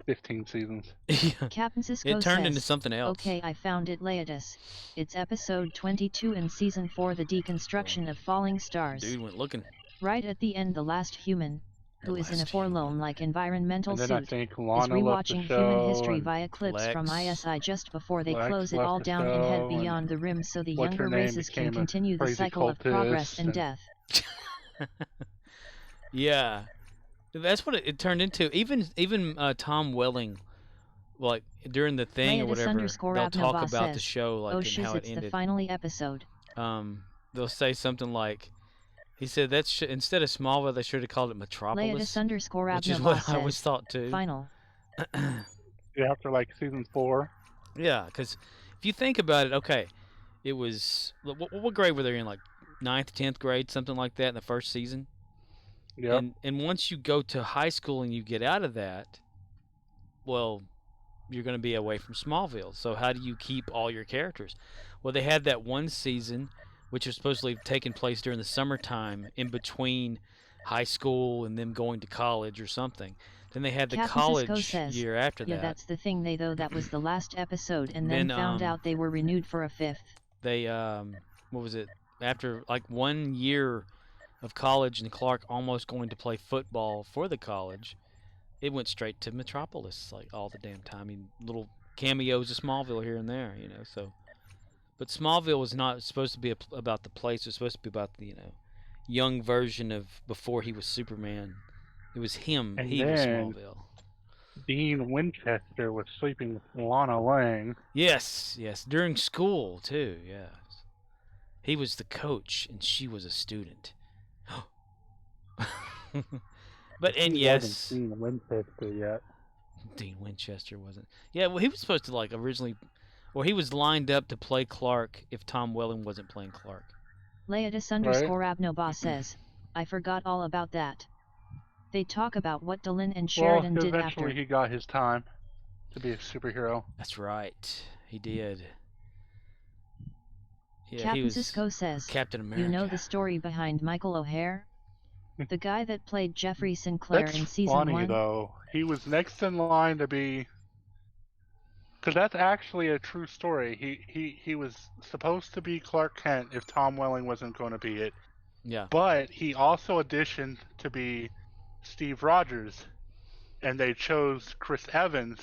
15 seasons. Yeah. Captain Cisco It turned says, into something else. Okay, I found it, Leatus. It's episode 22 in season 4, The Deconstruction of Falling Stars. Dude went looking. Right at the end, the last human, who is in a forlorn-like environmental And then I suit, think is Lana left the rewatching show. human history and via clips from Lex. ISI just before they Lex close it left all the down and head show, and beyond the rim so the what's her younger name races can became a continue the crazy cycle of progress cultist, and and death. Yeah, that's what it turned into. Even Tom Welling, like during the thing or whatever, they'll talk Abnoboss about the says, show like oh and shiz, how it it's the ended. finally episode. They'll say something like, he said that's instead of Smallville, they should have called it Metropolis, Leatus which is _Abnoboss what I always says, thought too. final. Yeah, after season 4. Yeah, because if you think about it, okay, it was what grade were they in? Like 9th, 10th grade, something like that in the first season. Yep. And once you go to high school and you get out of that, well, you're going to be away from Smallville. So how do you keep all your characters? Well, they had that one season, which was supposedly taking place during the summertime, in between high school and them going to college or something. Then they had the Captain college Cisco says, year after yeah, that. that's the thing, that was the last episode, and then found out they were renewed for a 5th. They what was it? After like 1 year of college and Clark almost going to play football for the college, it went straight to Metropolis like all the damn time. I mean, little cameos of Smallville here and there, so. But Smallville was not supposed to be about the place. It was supposed to be about the, young version of before he was Superman. It was him. And He was then- Smallville. Dean Winchester was sleeping with Lana Lang. Yes. During school, too, yes. He was the coach, and she was a student. But, and He yes... wasn't Dean Winchester yet. Dean Winchester wasn't. Yeah, well, he was supposed to, originally... Or he was lined up to play Clark if Tom Welling wasn't playing Clark. Leatus _Abnoboss says, I forgot all about that. They talk about what Dylan and Sheridan did eventually after. he got his time to be a superhero. That's right. He did. Yeah, he Captain was Cisco says, Captain America. you know the story behind Michael O'Hare? The guy that played Jeffrey Sinclair That's in season funny, 1? though. He was next in line to be... Because that's actually a true story. He was supposed to be Clark Kent if Tom Welling wasn't going to be it. Yeah. But he also auditioned to be Steve Rogers. And they chose Chris Evans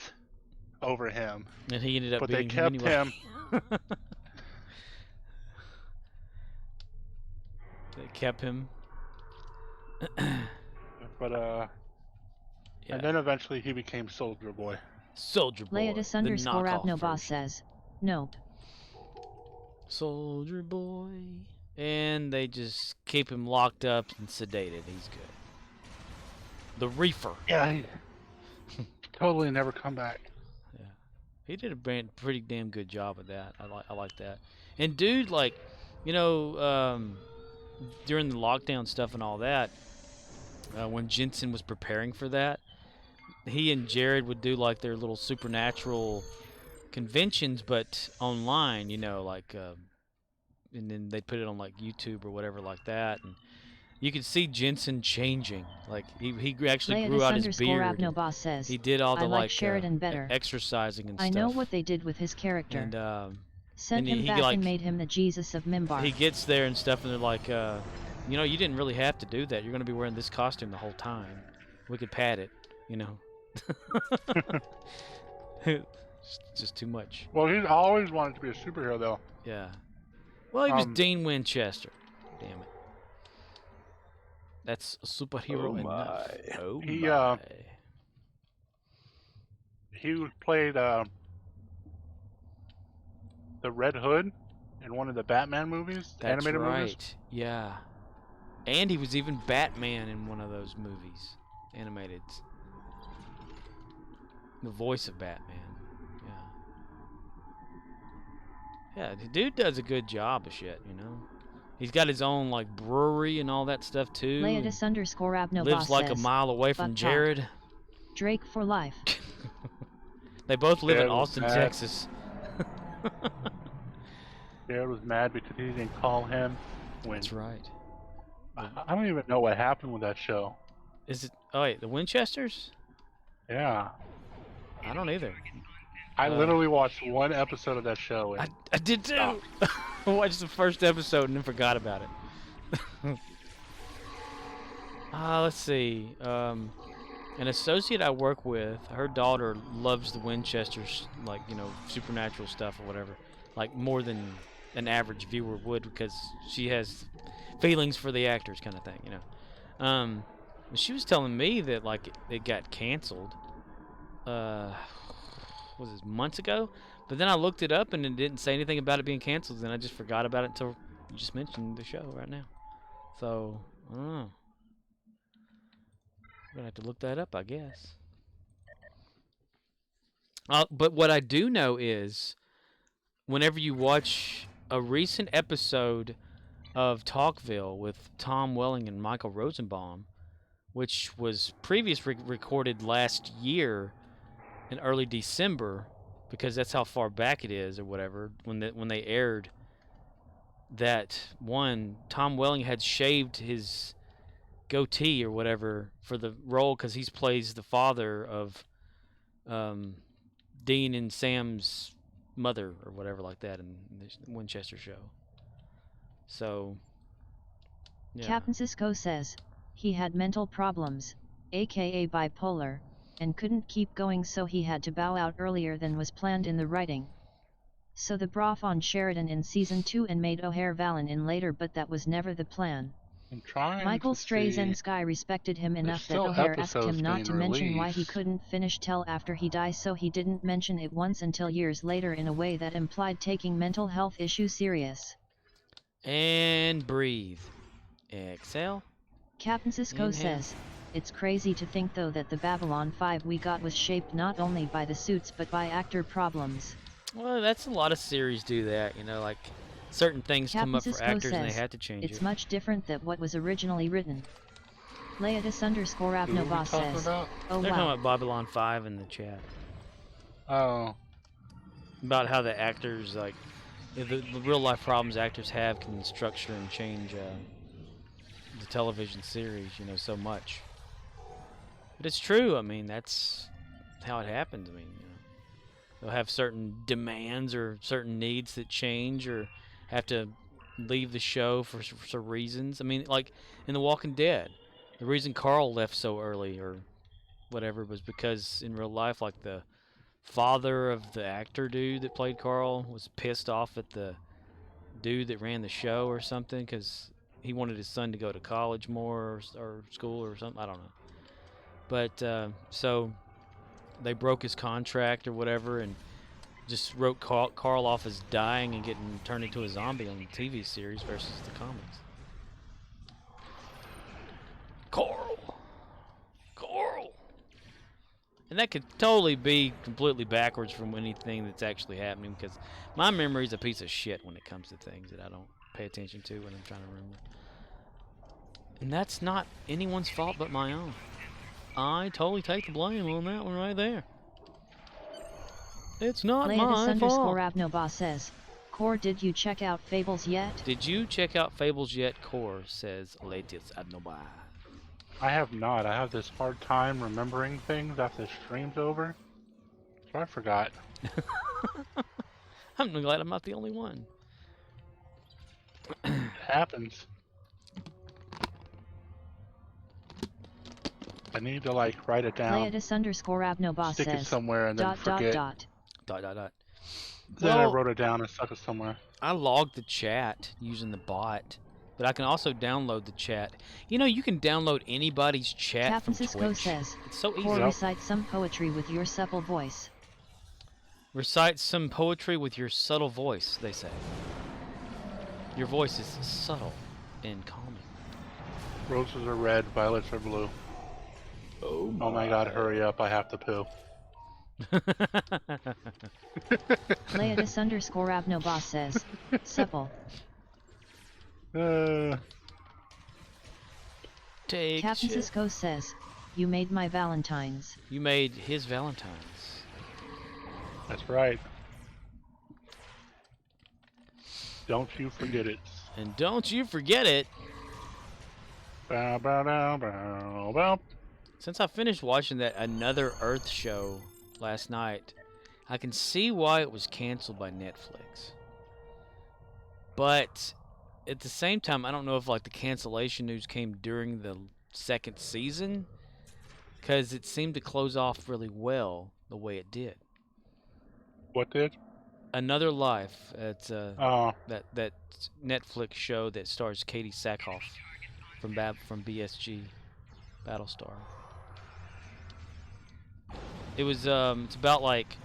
over him. And he ended up But they beating kept him. him. They kept him. But, Yeah. And then eventually he became Soldier Boy. Soldier Boy. Leatus the knockoff _Abnoboss version. says, nope. Soldier Boy. And they just keep him locked up and sedated. He's good. The Reefer. Yeah, he totally never come back. He did a pretty damn good job of that. I like that. And dude, like, during the lockdown stuff and all that, when Jensen was preparing for that, he and Jared would do like their little supernatural conventions, but online. And then they'd put it on like YouTube or whatever like that, and you could see Jensen changing. Like he actually grew out his beard. Abnoboss says, He did all the I like Sheridan better. exercising and I stuff. know what they did with his character. And Sent him back and made him the Jesus of Mimbar. He gets there and stuff, and they're like, you didn't really have to do that. You're going to be wearing this costume the whole time. We could pad it, It's just too much. Well, he's always wanted to be a superhero, though. Yeah. Well, he was Dean Winchester. Damn it. That's a superhero enough. Oh my. He played the Red Hood in one of the Batman movies, That's animated right. movies. Yeah. And he was even Batman in one of those movies, animated. The voice of Batman. Yeah, the dude does a good job of shit, He's got his own, like, brewery and all that stuff, too. Leodis_Abnoboss lives like says, a mile away from Jared. Drake for life. They both live in Jared was Austin, mad. Texas. Jared was mad because he didn't call him when... That's right. I don't even know what happened with that show. Is it... Oh, wait, the Winchesters? Yeah. I don't either. I literally watched one episode of that show. And I did too. I watched the first episode and then forgot about it. Let's see. An associate I work with, her daughter loves the Winchesters, like, supernatural stuff or whatever, like more than an average viewer would, because she has feelings for the actors, kind of thing, she was telling me that, like, it got canceled. Was this months ago? But then I looked it up and it didn't say anything about it being canceled, and I just forgot about it until you just mentioned the show right now. So, I don't know. I'm gonna have to look that up, I guess. But what I do know is, whenever you watch a recent episode of Talkville with Tom Welling and Michael Rosenbaum, which was previously recorded last year in early December, because that's how far back it is or whatever, when they aired that one, Tom Welling had shaved his goatee or whatever for the role, because he plays the father of Dean and Sam's mother or whatever like that in the Winchester show. So, yeah. Captain Cisco says, he had mental problems, aka bipolar, and couldn't keep going, so he had to bow out earlier than was planned in the writing. So the brought on Sheridan in season 2 and made O'Hare Valen in later, but that was never the plan. I'm trying Michael to Strays see. and Sky respected him enough that still O'Hare asked episodes him not being to mention why he released. couldn't finish Tell after he dies, so he didn't mention it once until years later in a way that implied taking mental health issues serious. And breathe. Exhale. Captain Cisco Inhale. says, it's crazy to think though that the Babylon 5 we got was shaped not only by the suits but by actor problems. Well, that's a lot of series do that, like certain things come up for Cisco actors and they says, have to change it's it. much different than what was originally written. Leodis_Abnoboss Who are we talking says, about? oh They're wow. talking about Babylon 5 in the chat. Oh. About how the actors, like, the real life problems actors have can structure and change the television series, so much. But it's true. I mean, that's how it happens. I mean, they'll have certain demands or certain needs that change, or have to leave the show for some reasons. I mean, like in The Walking Dead, the reason Carl left so early or whatever was because in real life, like, the father of the actor dude that played Carl was pissed off at the dude that ran the show or something, because he wanted his son to go to college more or school or something. I don't know. But so they broke his contract or whatever and just wrote Carl off as dying and getting turned into a zombie on the TV series versus the comics. Carl. And that could totally be completely backwards from anything that's actually happening, because my memory's a piece of shit when it comes to things that I don't pay attention to when I'm trying to remember. And that's not anyone's fault but my own. I totally take the blame on that one right there. It's not my fault. Abnoba says, Core, did you check out Fables yet? Did you check out Fables yet, Core? Says Latius Abnoba. I have not. I have this hard time remembering things after the stream's over. So I forgot. I'm glad I'm not the only one. It happens. I need to like write it down. Leodis_Abnoba stick says, it somewhere and then forget. Dot. Then I Well, wrote it down and stuck it somewhere. I logged the chat using the bot, but I can also download the chat. You know, you can download anybody's chat Captain from Cisco Twitch. says, It's so easy. Core, recite some poetry with your supple voice. Recite some poetry with your subtle voice, they say. Your voice is subtle and calming. Roses are red, violets are blue. Oh my god, hurry up, I have to poo. Leodis_Abnoba says, supple. Take Captain shit. Cisco says, you made my Valentines. You made his Valentines. That's right. Don't you forget it. And don't you forget it. Bow, bow, bow, bow, bow. Since I finished watching that Another Earth show last night, I can see why it was canceled by Netflix. But at the same time, I don't know if like the cancellation news came during the second season, because it seemed to close off really well the way it did. What did? Another Life. It's Oh. that Netflix show that stars Katie Sackhoff from BSG Battlestar. It was it's about like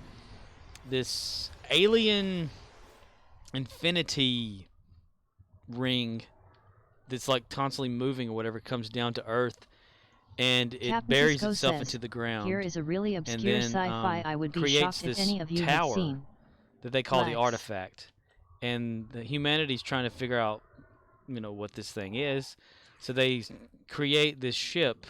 this alien infinity ring that's like constantly moving or whatever comes down to Earth, and it Captain buries Cisco itself says, into the ground. Here is a really and obscure then sci-fi I would be creates shocked if this any of you tower had seen. that they call the Lex. Artifact, and the humanity's trying to figure out, you know, what this thing is. So they create this ship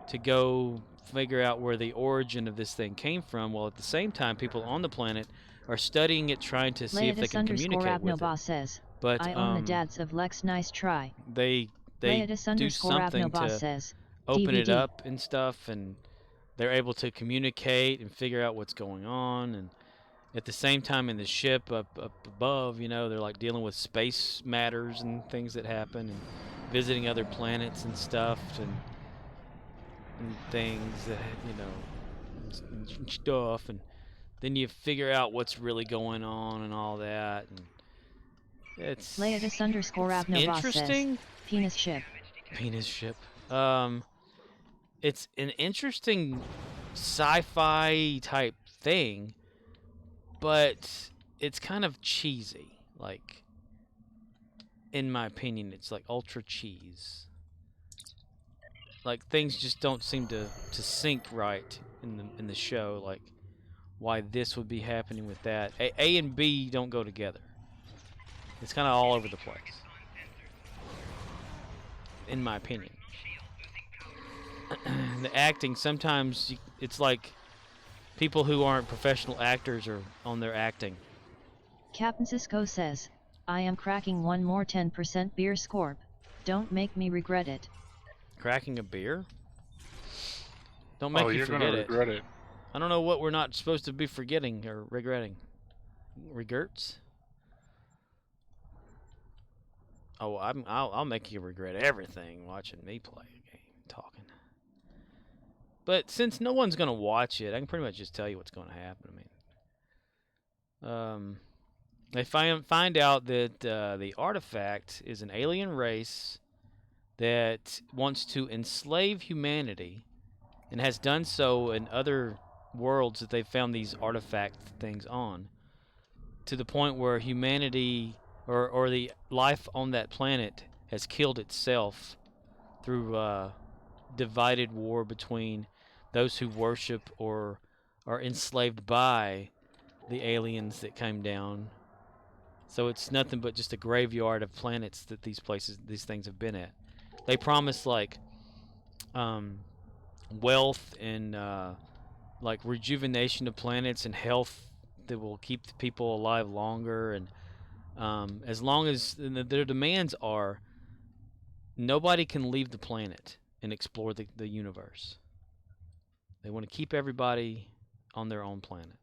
to go figure out where the origin of this thing came from, while at the same time people on the planet are studying it, trying to see if they can communicate with it. Says, But I own the dads of Lex. Nice try. They do something to says, open it DVD. up and stuff, and they're able to communicate and figure out what's going on. And at the same time, in the ship up above, you know, they're like dealing with space matters and things that happen, and visiting other planets and stuff, and things that, you know, and stuff. And then you figure out what's really going on and all that. And it's interesting. Penis ship. Penis ship. It's an interesting sci-fi type thing, but it's kind of cheesy. Like, in my opinion, it's like ultra cheese. Like, things just don't seem to sync right in the show. Like, why this would be happening with that. A and B don't go together. It's kind of all over the place, in my opinion. The acting, sometimes it's like people who aren't professional actors are on their acting. Captain Cisco says, I am cracking one more 10% beer Scorp. Don't make me regret it. Cracking a beer? Don't make you you're forget gonna regret it. I don't know what we're not supposed to be forgetting or regretting. Regrets? Oh, I'll make you regret everything watching me play a game, talking. But since no one's gonna watch it, I can pretty much just tell you what's gonna happen. I mean, they find out that the Artifact is an alien race that wants to enslave humanity, and has done so in other worlds that they've found these artifact things on, to the point where humanity or the life on that planet has killed itself through divided war between those who worship or are enslaved by the aliens that came down. So it's nothing but just a graveyard of planets that these things have been at. They promise like wealth and like rejuvenation of planets and health that will keep the people alive longer, and as long as their demands are nobody can leave the planet and explore the universe. They want to keep everybody on their own planet.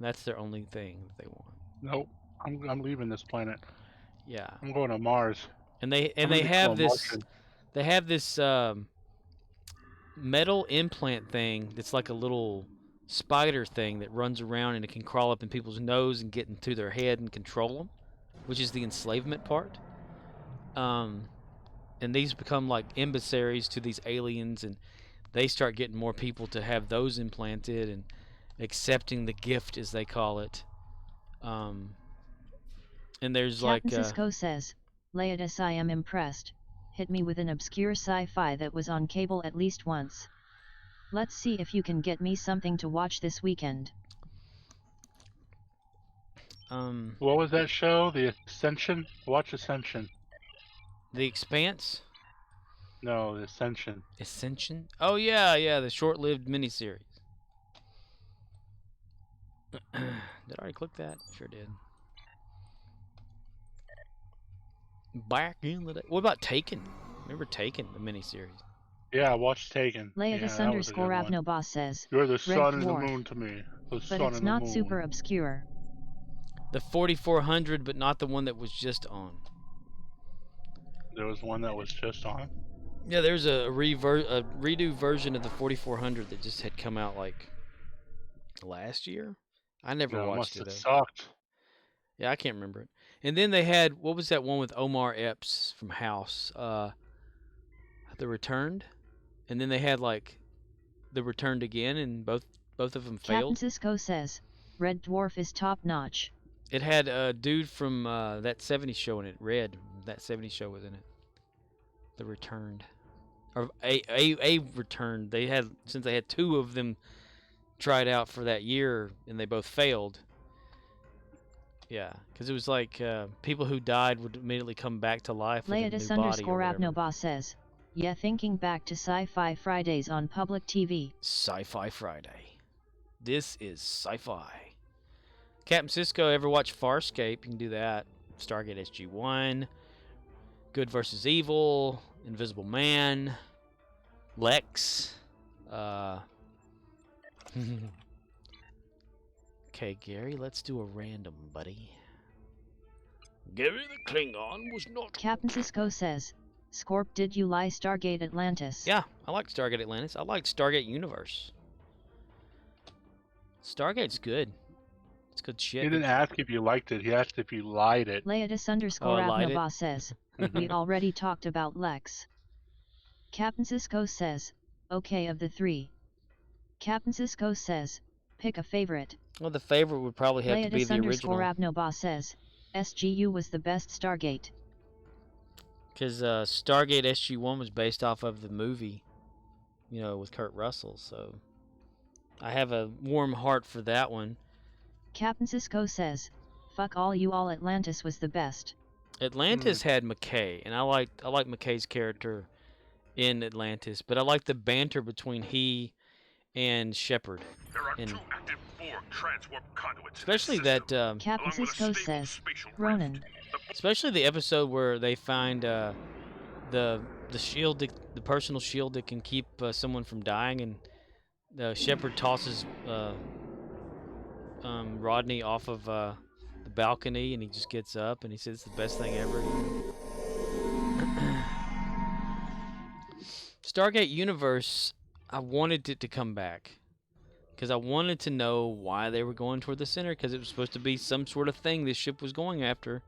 That's their only thing that they want. Nope. I'm leaving this planet. Yeah. I'm going to Mars. And they have this metal implant thing that's like a little spider thing that runs around, and it can crawl up in people's nose and get into their head and control them, which is the enslavement part. And these become like emissaries to these aliens, and they start getting more people to have those implanted and accepting the gift, as they call it. And there's Captain Cisco says, Laetus, I am impressed. Hit me with an obscure sci-fi that was on cable at least once. Let's see if you can get me something to watch this weekend. What was that show? The Ascension? Watch Ascension. The Expanse? No, the Ascension. Ascension? Oh yeah, the short-lived miniseries. Did I already click that? Sure did. Back in the day. What about Taken? Remember Taken, the miniseries? Yeah, I watched Taken. Laetus _Avnoboss says, You're the sun and the Dwarf. moon to me. But it's not super obscure. The 4400, but not the one that was just on. There was one that was just on? Yeah, there's a redo version of the 4400 that just had come out like last year. I never watched it. It sucked. Yeah, I can't remember it. And then they had, what was that one with Omar Epps from House? The Returned. And then they had like The Returned again, and both of them failed. Captain Cisco says, Red Dwarf is top notch. It had a dude from that 70s show in it. Red, that 70s show was in it. The Returned. Or a Returned. Since they had two of them tried out for that year, and they both failed. Yeah, because it was like people who died would immediately come back to life with a new body or whatever. Avnoboss says, yeah, thinking back to Sci-Fi Fridays on public TV. Sci-Fi Friday. This is sci-fi. Captain Cisco, ever watch Farscape? You can do that. Stargate SG-1. Good vs. Evil. Invisible Man. Lex. Okay, Gary, let's do a random, buddy. Gary the Klingon was not... Captain Cisco says, Scorp, did you lie Stargate Atlantis? Yeah, I like Stargate Atlantis. I like Stargate Universe. Stargate's good. It's good shit. He didn't ask if you liked it. He asked if you lied it. Laetus _Avnoboss says, we already talked about Lex. Captain Cisco says, okay, of the three. Captain Cisco says, pick a favorite. Well, the favorite would probably have to be the original. Laetus _Avnoboss says, SGU was the best Stargate. Because Stargate SG-1 was based off of the movie, with Kurt Russell, so I have a warm heart for that one. Captain Cisco says, fuck all you all, Atlantis was the best. Atlantis had McKay, and I like McKay's character in Atlantis, but I like the banter between he and Shepard. There are two active Borg transwarp conduits. Especially that Captain Cisco says, Ronan. Especially the episode where they find the shield, the personal shield that can keep someone from dying, and Shepard tosses Rodney off of the balcony, and he just gets up and he says it's the best thing ever. Stargate Universe, I wanted it to come back because I wanted to know why they were going toward the center, because it was supposed to be some sort of thing this ship was going after,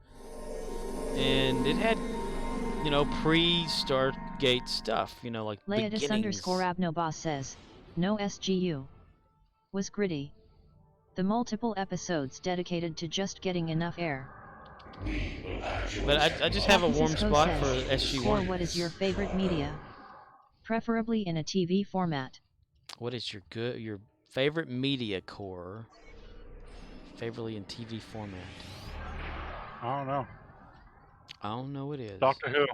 and it had pre-Stargate stuff, like Laetus beginnings. _Avnoboss says, no SGU. Was gritty. The multiple episodes dedicated to just getting enough air. But I just have a warm Cisco spot says, for SG-1. What is your favorite media? preferably in a TV format. What is your favorite media core? Favorably in TV format. I don't know. I don't know what it is. Doctor Who.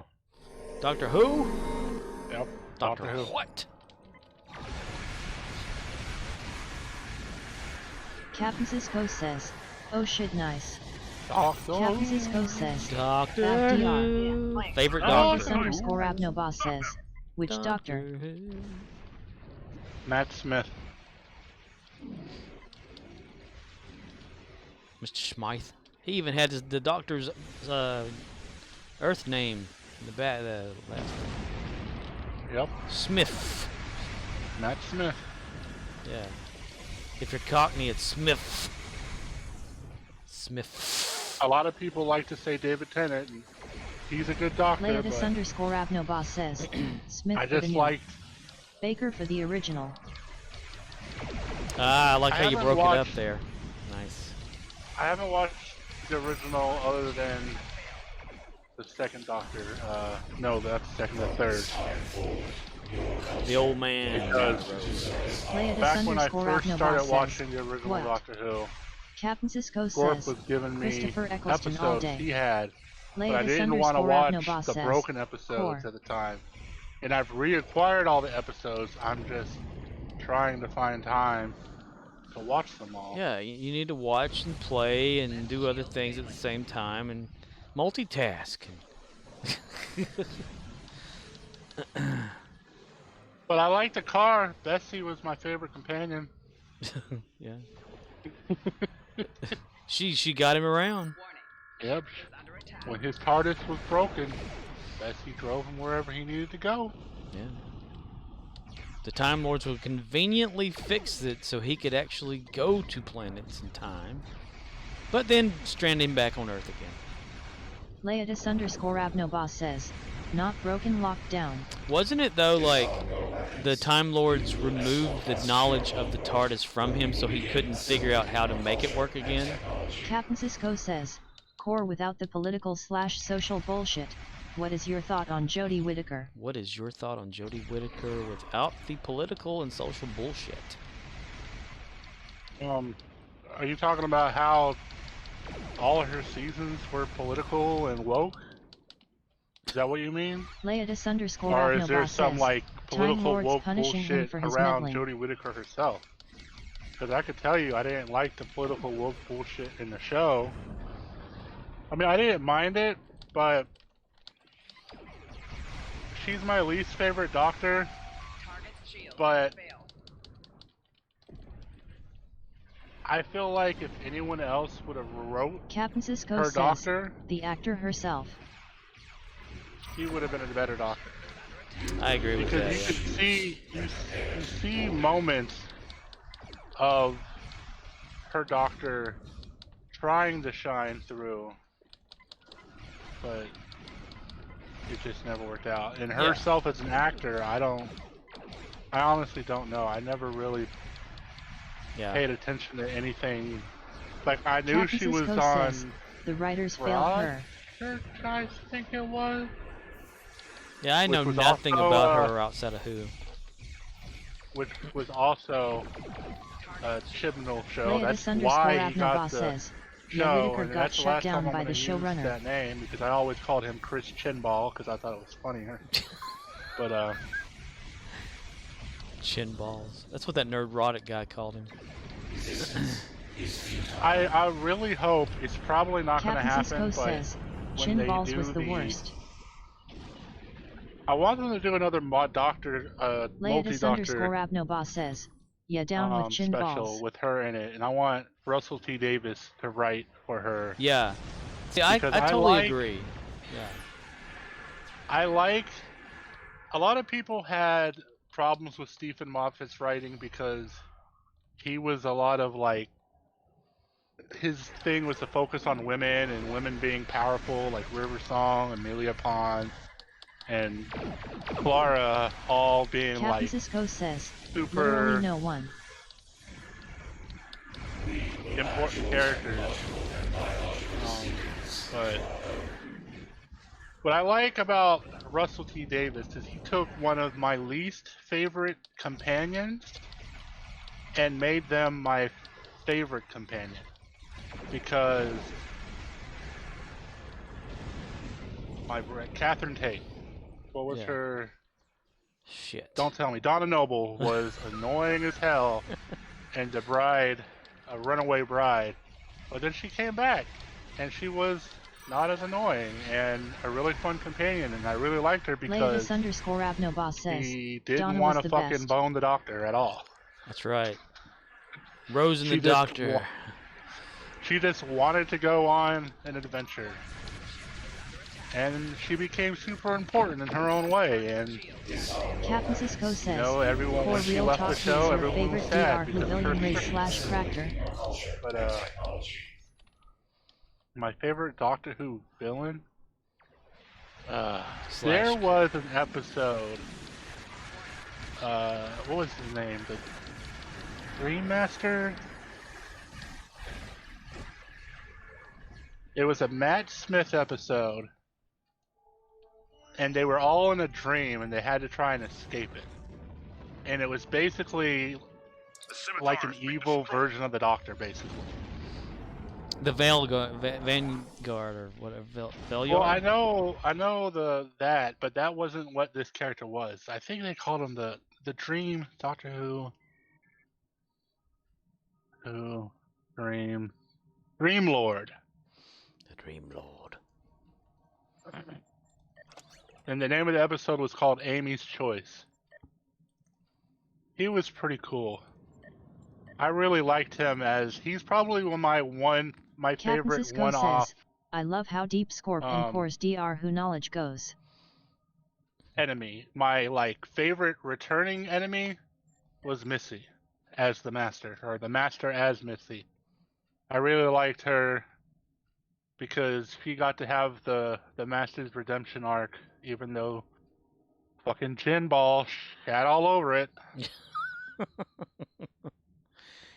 Doctor Who? Yep. Doctor Who. What? Captain Cisco says, "Oh shit, nice." Doctor Captain Who. Cisco says, Doctor Back DR. Who. Favorite Doctor Davis doctor. underscore Abnoboss says, which doctor? Who. Matt Smith. Mr. Smythe. He even had the doctor's Earth name in the back. The last name. Yep. Smith. Matt Smith. Yeah. If you're Cockney, it's Smith. Smith. A lot of people like to say David Tennant, and he's a good doctor, Leotis but underscore Abnoboss says, Smith I for the just new. liked. Baker for the original. Ah, I like how you haven't broke it up watched- there. Nice. I haven't watched the original other than the second Doctor. No, that's second and third. The old man. Because Leotis back when I underscore first Abnoboss started says, watching the original what? Doctor Who, Captain Cisco Gorp says, was giving me Christopher Eccleston all episodes day. he had, but I Leotis didn't want to underscore watch Abnoboss the says, broken episodes core. at the time. And I've reacquired all the episodes. I'm just trying to find time to watch them all. Yeah, you need to watch and play and do other things at the same time and multitask. But I like the car. Bessie was my favorite companion. Yeah. She got him around. Yep. When his TARDIS was broken, Bessie drove him wherever he needed to go. Yeah. The Time Lords would conveniently fix it so he could actually go to planets in time, but then strand him back on Earth again. Leotis underscore Abnoboss says, not broken, locked down. Wasn't it though like the Time Lords removed the knowledge of the TARDIS from him so he couldn't figure out how to make it work again? Captain Cisco says, core without the political/social bullshit. What is your thought on Jodie Whittaker? What is your thought on Jodie Whittaker without the political and social bullshit? Are you talking about how all of her seasons were political and woke? Is that what you mean? Leotis underscore Or is there Abnoboss some says, like Time political Lords woke punishing him bullshit for his around meddling. Jodie Whittaker herself? Because I could tell you I didn't like the political woke bullshit in the show. I mean, I didn't mind it, but she's my least favorite Doctor. But I feel like if anyone else would have wrote Captain Cisco her says, Doctor, the actor herself. she would have been a better Doctor. I agree with Because that. you Yeah. could see, you see moments of her Doctor trying to shine through, but it just never worked out. And Yeah. herself as an actor, I honestly don't know. I never really Yeah. paid attention to anything. Like, I knew Captain she was Cisco on says, the writers failed Broad her. Church, I think it was. Yeah, I know which was nothing also, about her outside of Who. Which was also a Chibnall show. Leotis That's underscore why he got Abnoboss the says, show, Whittaker and got that's the shut last time down I'm by gonna the use showrunner. that name, because I always called him Chris Chinball because I thought it was funnier. But Chin balls. That's what that nerdrotic guy called him. I really hope it's probably not going to Captain happen. Cisco But says, when Chin they balls do was the worst. I want them to do another Doctor, Leotis underscore multi-Doctor Abnoboss says, yeah, down with chin special balls. with her in it, and I want Russell T Davis to write for her. Yeah. See, I Because totally agree. Yeah. I like. A lot of people had problems with Stephen Moffat's writing because he was a lot of like. His thing was to focus on women and women being powerful, like River Song, Amelia Pond, and Clara, all being Captain like Cisco says, super literally no one. important characters. But what I like about Russell T Davies is he took one of my least favorite companions and made them my favorite companion because Catherine Tate. What was her? Shit. Don't tell me. Donna Noble was annoying as hell, and the bride, a runaway bride. But then she came back, and she was not as annoying and a really fun companion, and I really liked her because Leatus_Abnoboss says, she didn't Donna want was to the fucking best. bone the Doctor at all. That's right. Rose and She the just Doctor. She just wanted to go on an adventure. And she became super important in her own way, and Captain Cisco says, you know, everyone for when she real left talk, the show, who's your everyone was favorite sad DR because of her Pavilion race leadership. / Cractor? But my favorite Doctor Who villain? There was an episode, what was his name? The Dream Master? It was a Matt Smith episode, and they were all in a dream, and they had to try and escape it. And it was basically like an evil version of the Doctor, basically. The Vanguard or whatever. Well, I know that, but that wasn't what this character was. I think they called him the Dream Doctor Dream Lord. The Dream Lord. And the name of the episode was called Amy's Choice. He was pretty cool. I really liked him as he's probably my favorite Cisco one-off says, I love how deep Scorp and Core's DR Who knowledge goes. enemy. My favorite returning enemy was Missy as the Master, or the Master as Missy. I really liked her because she got to have the Master's redemption arc, even though fucking Gin Ball shat all over it.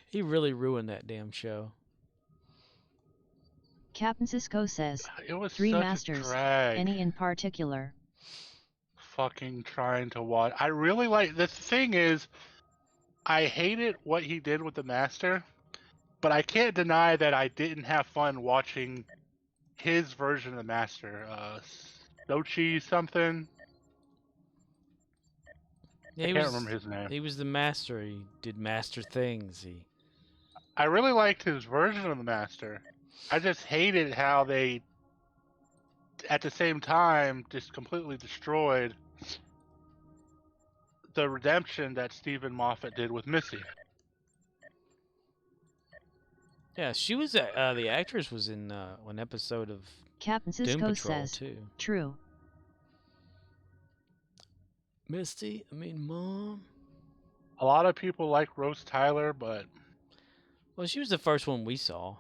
He really ruined that damn show. Captain Cisco says, It was 3 such masters, a drag. any in particular? Fucking trying to watch. I really like. The thing is, I hated what he did with the Master, but I can't deny that I didn't have fun watching his version of the Master. Sochi something. Yeah, I can't remember his name. He was the Master. He did Master things. I really liked his version of the Master. I just hated how they, at the same time, just completely destroyed the redemption that Stephen Moffat did with Missy. Yeah, she was. The actress was in an episode of Captain Doom Cisco Patrol says, too. True. Mom. A lot of people like Rose Tyler, but Well, she was the first one we saw.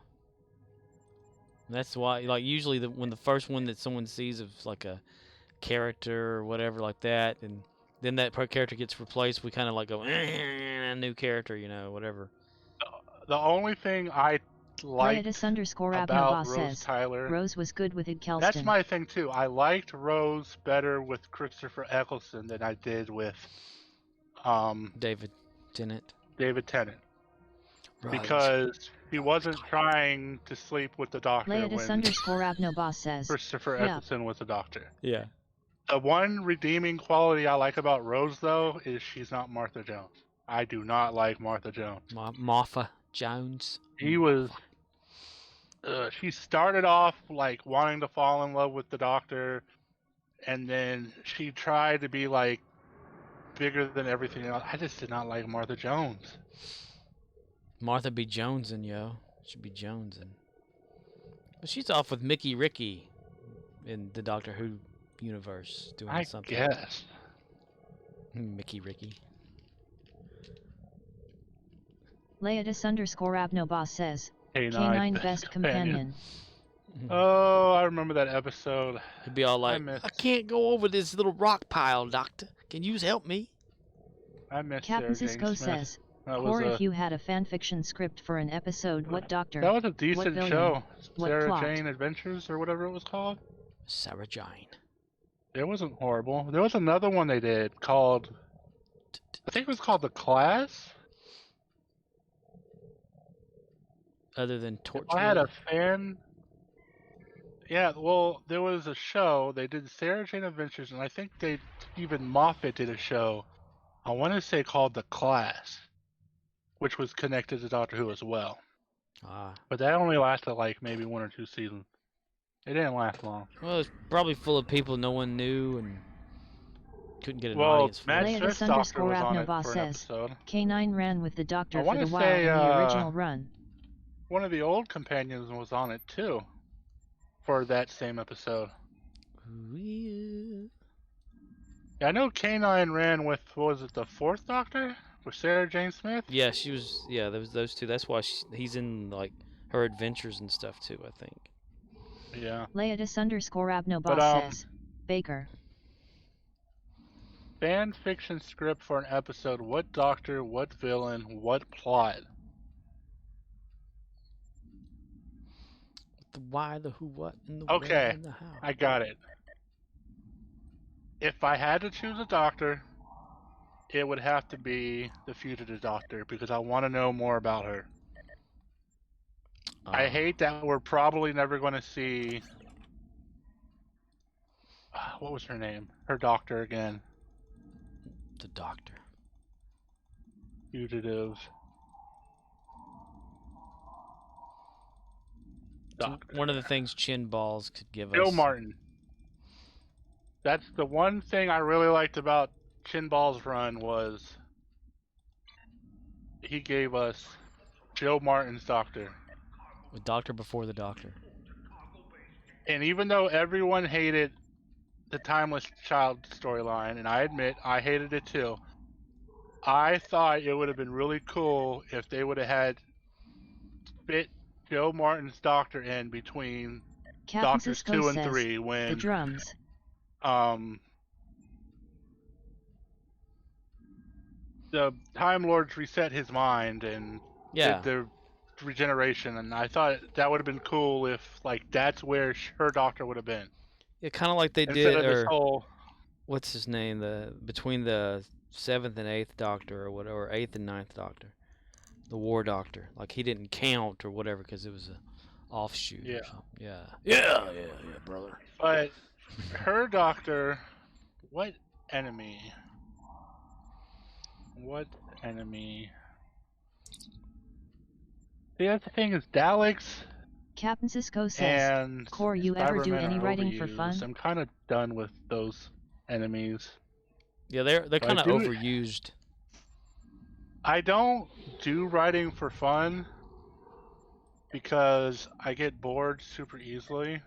That's why, usually when the first one that someone sees of a character or whatever like that, and then that character gets replaced, we kind of go, a new character, whatever. the only thing I liked about Rose Tyler, Rose was good with Id Kelston. That's my thing too. I liked Rose better with Christopher Eccleston than I did with David Tennant. Right. Because he wasn't trying to sleep with the Doctor when Leatus_Abnoboss says, Christopher Eccleston was the Doctor. Yeah. The one redeeming quality I like about Rose, though, is she's not Martha Jones. I do not like Martha Jones. Martha Jones. He was... she started off wanting to fall in love with the Doctor, and then she tried to be bigger than everything else. I just did not like Martha Jones. Martha be Jonesin', yo. Should be Jonesin'. But she's off with Mickey Ricky in the Doctor Who universe doing something. I guess. Mickey Ricky. Leatus_Abnoboss says, K9 best companion. Oh, I remember that episode. He'd be all like, I can't go over this little rock pile, Doctor. Can you help me? I miss Captain Sarah Cisco Jane Smith. says, or if you had a fanfiction script for an episode, what Doctor? That was a decent show. What Sarah plot? Jane Adventures or whatever it was called. Sarah Jane. It wasn't horrible. There was another one they did called, I think it was called The Class. Other than If I had Torchwood? a fan. Yeah, well, there was a show. They did Sarah Jane Adventures, and I think they even Moffat did a show. I want to say called The Class, which was connected to Doctor Who as well. Ah. But that only lasted like maybe 1 or 2 seasons. It didn't last long. Well, it's probably full of people no one knew and couldn't get an Well, audience for. Matt Leatus Smith's Doctor was on it _Abnova for an says, episode. K9 ran with the Doctor I for want the to while say in the original run. one of the old companions was on it too for that same episode. Yeah. Yeah, I know K9 ran with, what was it, the 4th Doctor? With Sarah Jane Smith? Yeah, she was. Yeah, there was those two. That's why he's in like her adventures and stuff too. I think. Yeah. Leatus _Abnova But, says, Baker. Fan fiction script for an episode. What Doctor, what villain, what plot? The why, the who, what, and the Okay, where, and the how. I got it. If I had to choose a Doctor, it would have to be the Fugitive Doctor because I want to know more about her. I hate that we're probably never going to see. What was her name? Her Doctor again. The Doctor. Fugitive. Doctor. One of the things Chin Balls could give Joe us. Martin. That's the one thing I really liked about Chin Ball's run was he gave us Joe Martin's Doctor. The Doctor before the Doctor. And even though everyone hated the Timeless Child storyline, and I admit I hated it too, I thought it would have been really cool if they would have had fit Joe Martin's Doctor in between Captain Doctors Cisco 2 and says, 3 the when drums. The Time Lords reset his mind and did the regeneration, and I thought that would have been cool if like that's where her Doctor would have been. Yeah, kind of like they Instead did, of this or whole what's his name? Between the 7th and 8th Doctor, or whatever, 8th and 9th Doctor, the War Doctor. Like he didn't count or whatever because it was a offshoot. Yeah. Or something. Yeah, brother. But her Doctor, what enemy? What enemy? See, that's the thing is Daleks Captain Cisco says, and Core, you ever do Cybermen any are writing for overused. fun? I'm kind of done with those enemies. Yeah, they're But kind of I do- overused. I don't do writing for fun because I get bored super easily.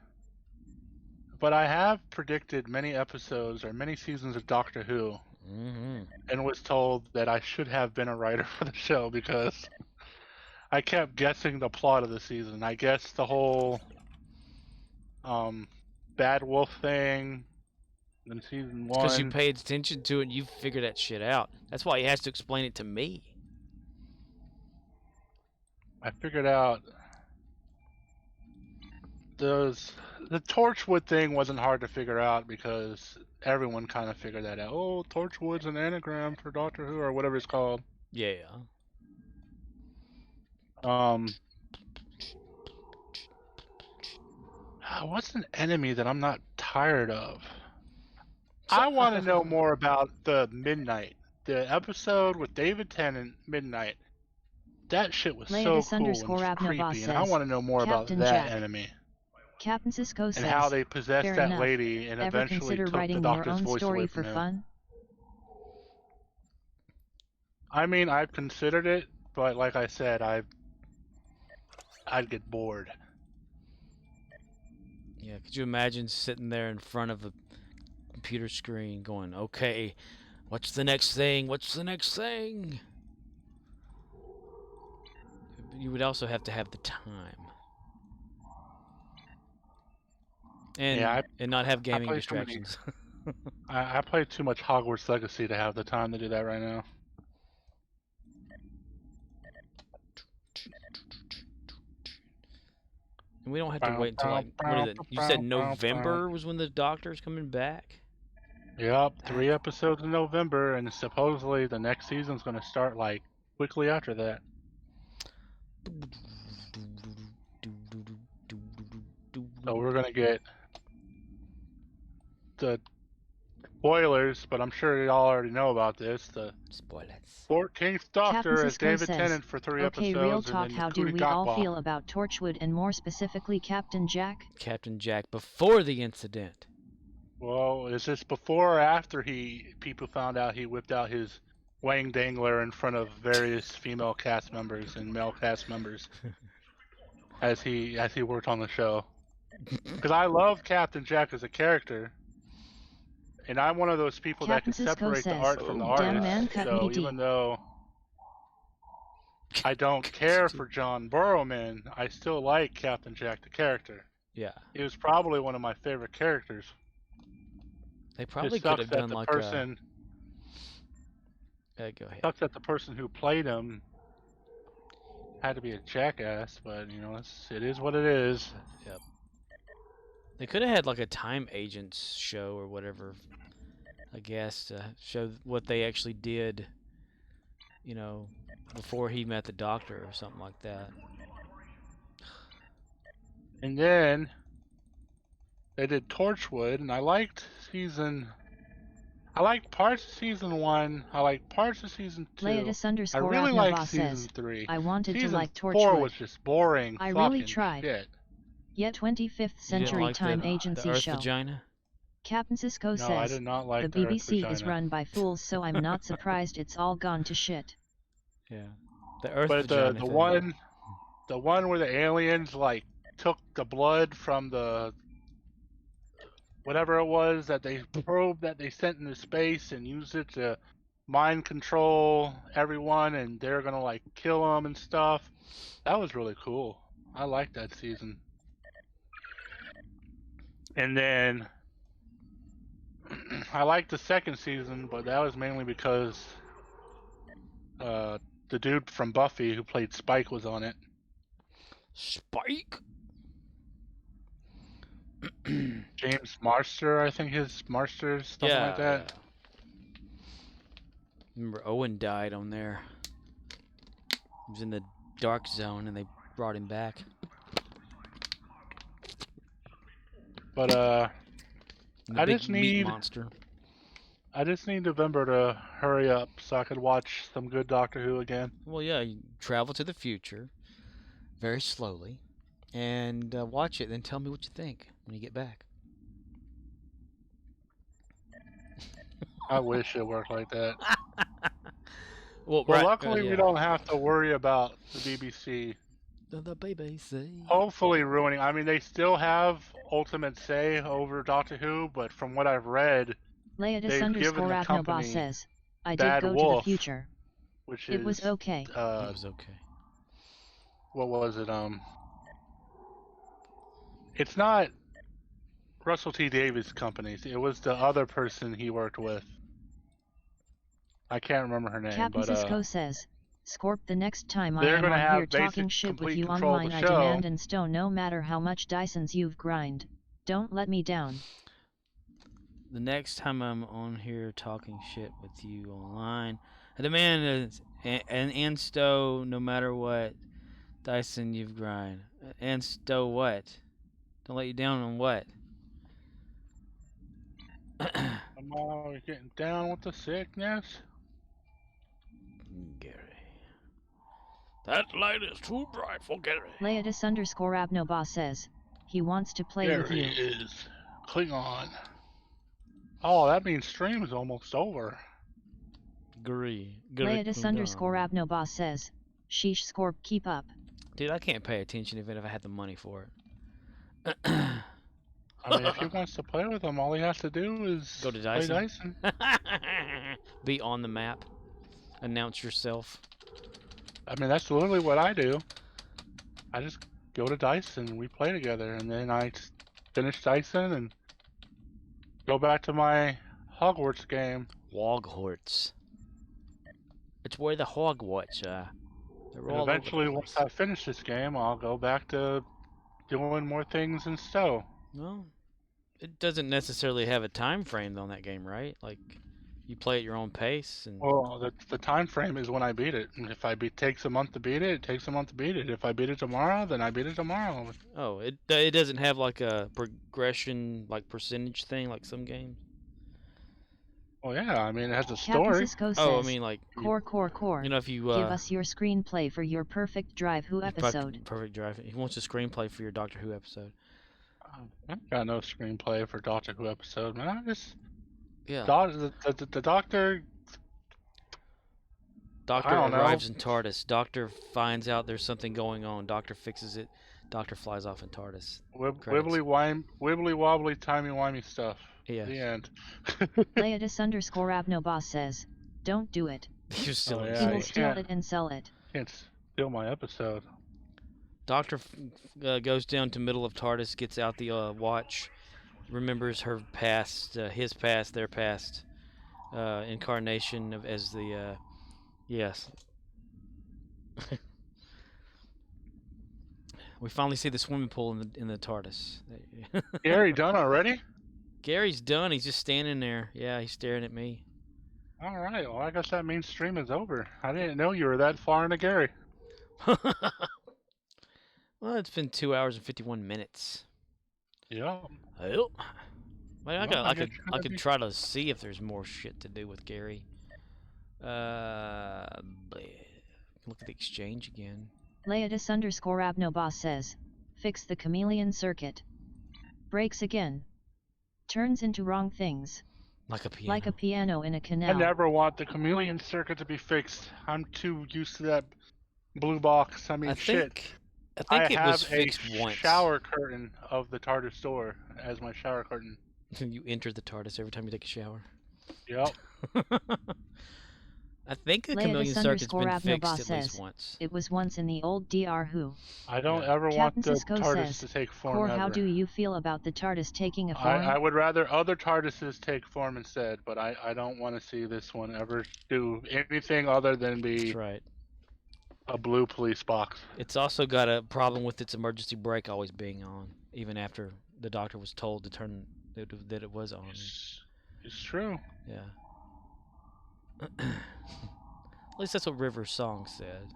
But I have predicted many episodes or many seasons of Doctor Who and was told that I should have been a writer for the show because I kept guessing the plot of the season. I guessed the whole Bad Wolf thing in season 1. Because you paid attention to it and you figured that shit out. That's why he has to explain it to me. I figured out the Torchwood thing wasn't hard to figure out because everyone kind of figured that out. Oh, Torchwood's an anagram for Doctor Who or whatever it's called. Yeah. What's an enemy that I'm not tired of? I want to know more about the Midnight. The episode with David Tennant, Midnight. That shit was so Leatus cool _Abnova and creepy, and I says, want to know more Captain about that Jack. enemy. Captain Cisco says, And how they possessed fair that enough. lady and Ever eventually consider took the writing your Doctor's own voice story away for from him. fun? I mean, I've considered it, but like I said, I'd get bored. Yeah, could you imagine sitting there in front of a computer screen going, okay, what's the next thing? What's the next thing? You would also have to have the time. And, Yeah, and not have gaming play too many- distractions. I play too much Hogwarts Legacy to have the time to do that right now. And we don't have to wait until like, what is it? You said November was when the Doctor's coming back? Yep, 3 episodes in November, and supposedly the next season's going to start like quickly after that. So we're going to get the spoilers, but I'm sure y'all already know about this. The Spoilers. 14th Captain Doctor as Cisco David says, Tennant for 3 okay, real episodes, and talk, then how do Yakuti we all Gatwa. feel about Torchwood and more specifically Captain Jack? Captain Jack before the incident. Well, is this before or after people found out he whipped out his wang dangler in front of various female cast members and male cast members as he worked on the show? Because I love Captain Jack as a character, and I'm one of those people Captain that can Cisco separate the says, art from the damn artist. man, cut So me deep. even though I don't care for John Burrowman, I still like Captain Jack the character. Yeah. He was probably one of my favorite characters. They probably It could sucks have that done the like person a... go ahead. sucks that the person who played him had to be a jackass, but you know, it is what it is. Yep. They could have had like a time agents show or whatever, I guess, to show what they actually did, you know, before he met the Doctor or something like that. And then they did Torchwood, and I liked parts of season 1. I liked parts of season 2. I really liked season 3. I wanted season to like 4 Torchwood. was just boring. I really fucking tried. Shit. Yet 25th You didn't century like time the agency Earth show. vagina? Captain Cisco No, I says, did not like the the Earth BBC is vagina. run by fools, so I'm not surprised it's all gone to shit. Yeah. The Earth But vagina thing. the one where the aliens like took the blood from the whatever it was that they probed that they sent into space and used it to mind control everyone, and they're gonna like kill them and stuff. That was really cool. I liked that season. And then I liked the second season, but that was mainly because the dude from Buffy who played Spike was on it. Spike? James Marster, I think Marsters, something like that. Yeah. Remember Owen died on there. He was in the dark zone and they brought him back. But The I big just meat need monster. November to hurry up so I could watch some good Doctor Who again. Well, yeah, you travel to the future very slowly and watch it, then tell me what you think when you get back. I wish it worked like that. Well, Luckily yeah. we don't have to worry about the BBC. The BBC. Hopefully ruining. I mean, they still have ultimate say over Doctor Who, but from what I've read, they've given the company says, I Bad did go Wolf, to the future. which It is was okay. It was okay. What was it? It's not Russell T Davies' company. It was the other person he worked with. I can't remember her name, Captain but Cisco says, Scorp, the next time I they're am gonna on have here talking basic, shit with complete you control of online, the I show. demand and stow no matter how much Dysons you've grind. Don't let me down. The next time I'm on here talking shit with you online, I demand an insto no matter what. Dyson, you've grind. Insto what? Don't let you down on what? Come on, we're getting down with the sickness. Gary. That light is too bright for Gary. Leotis_Abnoba says, he wants to play There with you. he is. Klingon. Oh, that means stream is almost over. Gary. Leotis_Abnoba says, sheesh Scorp, keep up. Dude, I can't pay attention even if I had the money for it. I mean, if he wants to play with him, all he has to do is Go to play Dyson. Dyson. Be on the map. Announce yourself. I mean, that's literally what I do. I just go to Dyson and we play together, and then I finish Dyson and go back to my Hogwarts game. Hogwarts. It's where the Hogwarts are. They're And all eventually, over the once place. I finish this game, I'll go back to doing more things in Stowe. No. it doesn't necessarily have a time frame on that game, right? Like, you play at your own pace, and Well, the time frame is when I beat it. And if takes a month to beat it, it takes a month to beat it. If I beat it tomorrow, then I beat it tomorrow. oh, it doesn't have like a progression, like percentage thing, like some games. Well, yeah, I mean, it has a Captain story. Cisco says, Oh, I mean, like, Core. you know, if you Give us your screenplay for your Perfect Drive Who episode. Perfect Drive. He wants a screenplay for your Doctor Who episode. I got no screenplay for Doctor Who episode, man. I just Yeah. the Doctor. Doctor I don't arrives know. in TARDIS. Doctor finds out there's something going on. Doctor fixes it. Doctor flies off in TARDIS. Wibbly wobbly timey wimey stuff. Yeah. The end. Leodis_Abnobas says, don't do it. You're still Oh, He yeah, will you steal can't- it and sell it. Can't steal my episode. Doctor goes down to middle of TARDIS, gets out the watch, remembers her past, his past, their past, incarnation of as the yes. We finally see the swimming pool in the TARDIS. Gary done already? Gary's done. He's just standing there. Yeah, he's staring at me. All right. Well, I guess that means stream is over. I didn't know you were that far into Gary. Well, it's been 2 hours and 51 minutes. Yeah. Well, I Well, could try to see if there's more shit to do with Gary. Look at the exchange again. Leodis_Abnobas says, fix the chameleon circuit. Breaks again. Turns into wrong things. Like a piano. Like a piano in a I canal. never want the chameleon circuit to be fixed. I'm too used to that blue box. I mean, shit. I think it was have fixed a once. shower curtain of the TARDIS door as my shower curtain. You enter the TARDIS every time you take a shower. Yep. I think the chameleon circuit's been fixed at least once. It was once in the old DR Who. I don't Yeah. ever Captain want the Cisco TARDIS says, to take form Core, ever. how do you feel about the TARDIS taking a form? I would rather other TARDISes take form instead, but I don't want to see this one ever do anything other than be That's right. a blue police box. It's also got a problem with its emergency brake always being on, even after the Doctor was told to turn that it was on. It's true. Yeah. At least that's what River's song said.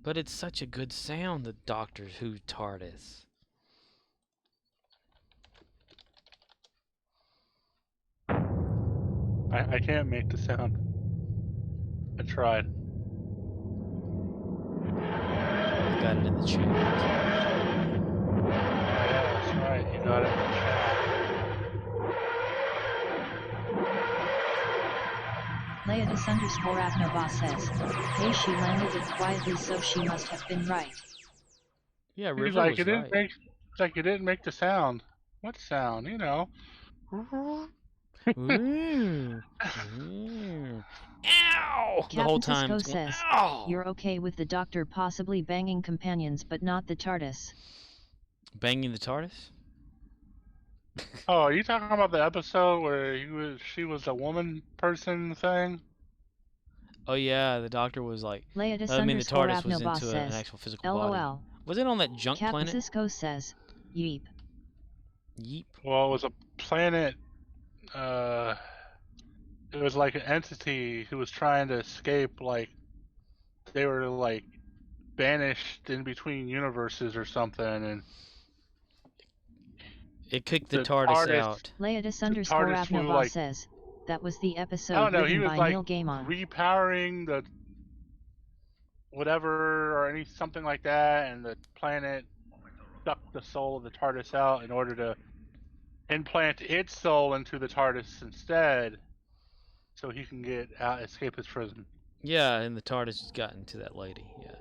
But it's such a good sound, the Doctor Who TARDIS. I can't make the sound. I tried. Got it in the chat. Yeah, that's right. You got it in the chat. Leodis_Abnobas says, hey, she landed it quietly, so she must have been right. Yeah, River He's like, was it didn't right. make. It's like you didn't make the sound. What sound? You know. Ooh. Ooh. Ow! The whole Captain time. Cisco it's going, says, ow! you're okay with the Doctor possibly banging companions but not the TARDIS. Banging the TARDIS? Oh, are you talking about the episode where she was a woman person thing? Oh yeah, the Doctor was like. Leodis I mean, the TARDIS was Abnobas into an says, actual physical LOL. body. Was it on that junk Captain planet? Cisco says, yeep. Yeep. Well, it was a planet. It was like an entity who was trying to escape. Like they were like banished in between universes or something, and It kicked the The TARDIS TARDIS out. TARDIS flew, Leodis_Abnobas like- says, that was the I episode don't know. He written was by like Neil Gaiman. repowering the whatever or something like that, and the planet sucked the soul of the TARDIS out in order to implant its soul into the TARDIS instead, so he can get out, escape his prison. Yeah, and the TARDIS has gotten to that lady. Yeah.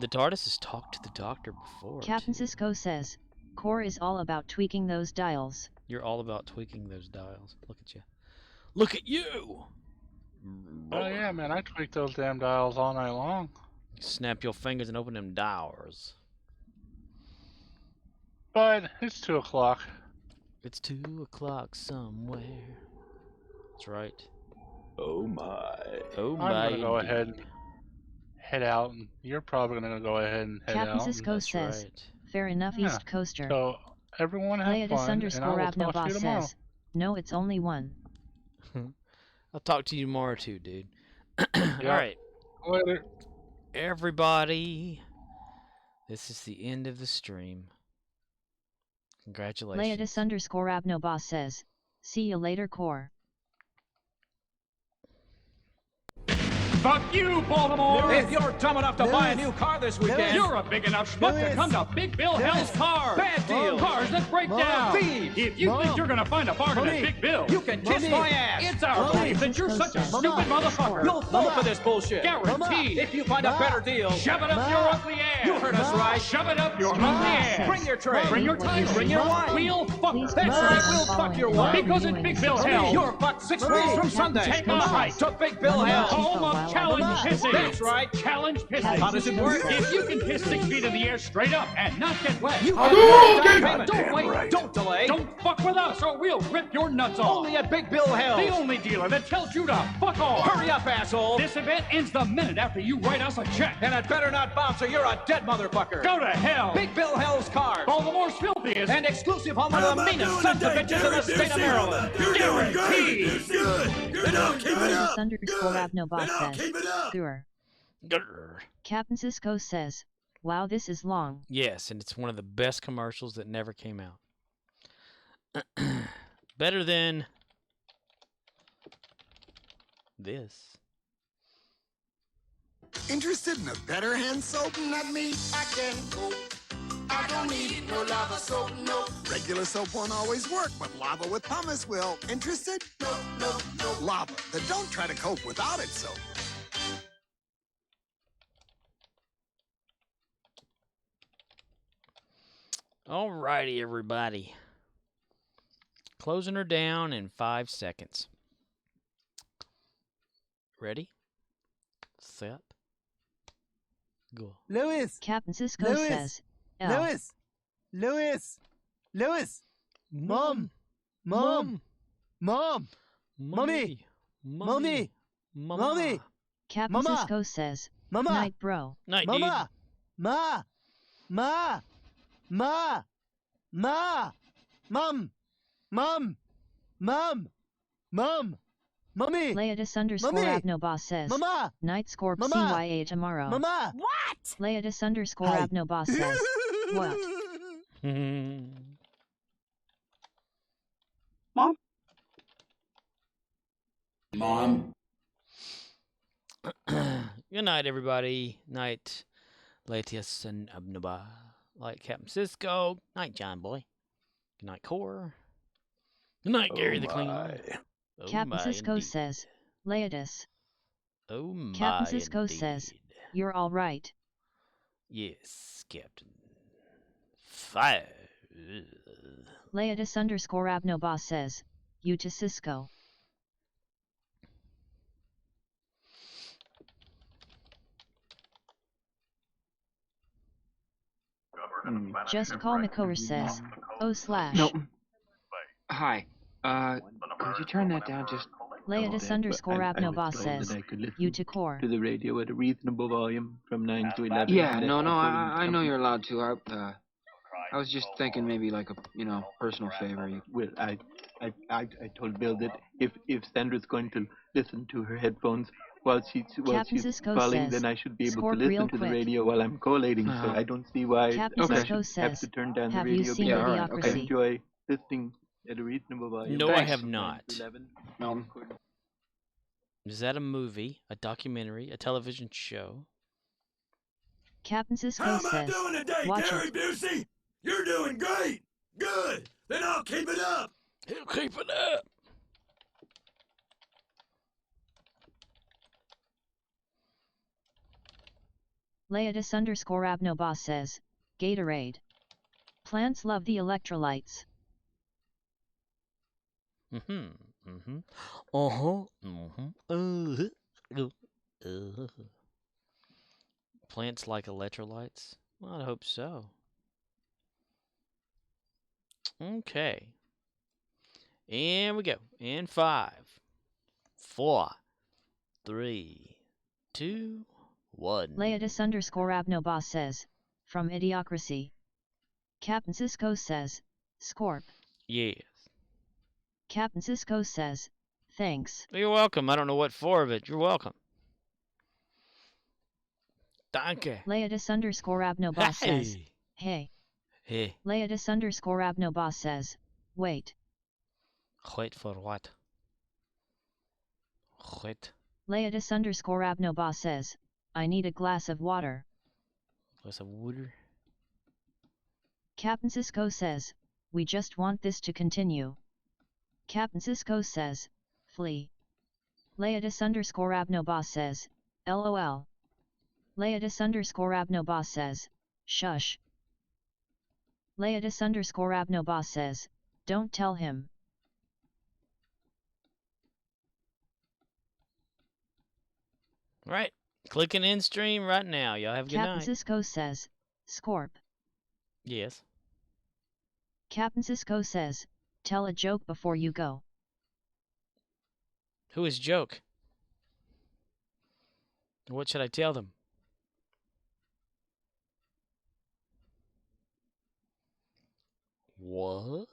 The TARDIS has talked to the Doctor before. Captain too. Cisco says, Core is all about tweaking those dials. You're all about tweaking those dials. Look at you. Look at you! Oh yeah, man, I tweak those damn dials all night long. Snap your fingers and open them doors. But it's 2 o'clock. It's 2 o'clock somewhere. That's right. Oh my. Oh I'm my. gonna go ahead indeed. and head out, and you're probably gonna go ahead and head Captain out. Cisco That's says, right. Fair enough, Yeah. East Coaster. So everyone have Leadus fun, and I underscore will talk to you Abnobos tomorrow. says, no, it's only one. I'll talk to you tomorrow too, dude. Yep. All right, Later. everybody. This is the end of the stream. Congratulations. Leadus underscore Abnobos says, see you later, core. Fuck you, Baltimore! If you're dumb enough to buy a new car this weekend, You're a big enough schmuck to come to Big Bill Hell's Cars! Bad deal. Cars that break down! Thieves. If you think you're gonna find a bargain at Big Bill, you can kiss my ass. it's our belief that you're such a stupid motherfucker! You'll fall for this bullshit. Guaranteed! If you find a better deal, Shove it up your ugly ass! you heard us right. Shove it up your ugly ass! Bring your tray. Bring your title! Bring your wife. We'll fuck her! That's right, we'll fuck your wife. Because at Big Bill Hell, You're fucked 6 weeks from Sunday. Take a hike to Big Bill Hell. home of challenge pissing! That's right. Challenge pissing! How does it work? If you can piss 6 feet in the air straight up and not get wet, You can payment. Don't wait. Right. Don't delay. don't fuck with us or we'll rip your nuts off. Only at Big Bill Hell. The only dealer that tells you to fuck off. Hurry up, asshole. This event ends the minute after you write us a check. And it better not bounce or you're a dead motherfucker. Go to hell. Big Bill Hell's Cars. Baltimore's filthiest And exclusive home of the meanest sons of bitches in the state of Maryland. guaranteed. Leadus underscore Abnobos says, sewer. Grr. Captain Cisco says, wow, this is long. Yes, and it's one of the best commercials that never came out. Better than this. Interested in a better hand soap? Not me. I can cope. I don't need no lava soap, no. Regular soap won't always work, but lava with pumice will. Interested? No, no, no. Lava, the don't try to cope without it soap. Alrighty, everybody. Closing her down in 5 seconds. Ready? Set. Go. Lewis! Captain Cisco Lewis! says, L. Lewis! Lewis! Lewis! Mom! Mom! Mom! Mommy! Mommy! Mommy! Captain Mama! Cisco says, Mama! night bro. Night, dude. Mama! Ma! Ma! Ma! Ma! Mom! Mom! Mom! Mom! Mommy! Leadus underscore Mommy! Abnobos says, Mama! night scorp Mama! CYA tomorrow. Mama! Leadus underscore Hi. Abnobos says, what? Mom. Good night, everybody. Night, Latius and Abnaba. Like Captain Cisco. Night, John Boy. Good night, Core. Good night, Gary the Cleaner. Oh Captain my, Cisco indeed. says, Leadus. Oh my, Captain Cisco indeed. says, you're all right. Yes, Captain. Fire. Leadus underscore Abnobos says, you to Cisco. Just call McCower says, oh slash. No. Hi. Could you turn that down just... Leadus underscore Abnobos says, you to core. To the radio at a reasonable volume from 9 to 11. Yeah, no, I know you're allowed to. I was just thinking maybe like a, personal favor. Well, I told Bill that if Sandra's going to listen to her headphones while she's Cisco calling, says, then I should be able "Scorp to real listen to the quick." radio while I'm collating. So I don't see why Captain I Cisco should have says, to turn down the have you radio. seen because all right, I Idiocracy? enjoy listening at a reasonable volume. No, I Thanks. have From 9 not. to 11. No. Is that a movie, a documentary, a television show? Captain Cisco says, watch it. Busey? You're doing great. Good. Then I'll keep it up. He'll keep it up. Leadus underscore Abnobos says, Gatorade. Plants love the electrolytes. Plants like electrolytes? Well, I hope so. Okay. And we go. In 5, 4, 3, 2, 1. Leadus underscore Abnobos says, from Idiocracy. Captain Cisco says, Scorp. Yes. Captain Cisco says, thanks. You're welcome. I don't know what for, but you're welcome. Danke. Leodis_Abnoboss says, hey. Hey. Leodis_Abnoboss says, wait. Wait for what? Wait. Leodis_Abnoboss says, I need a glass of water. Glass of water? Captain Cisco says, we just want this to continue. Captain Cisco says, flee. Leodis_Abnoboss says, LOL. Leodis_Abnoboss says, shush. Leodis_Abnoboss says, don't tell him. Right. Clicking in stream right now. Y'all have a good Captain night. Cisco says, Scorp. Yes. Captain Cisco says, tell a joke before you go. Who is Joke? What should I tell them? What?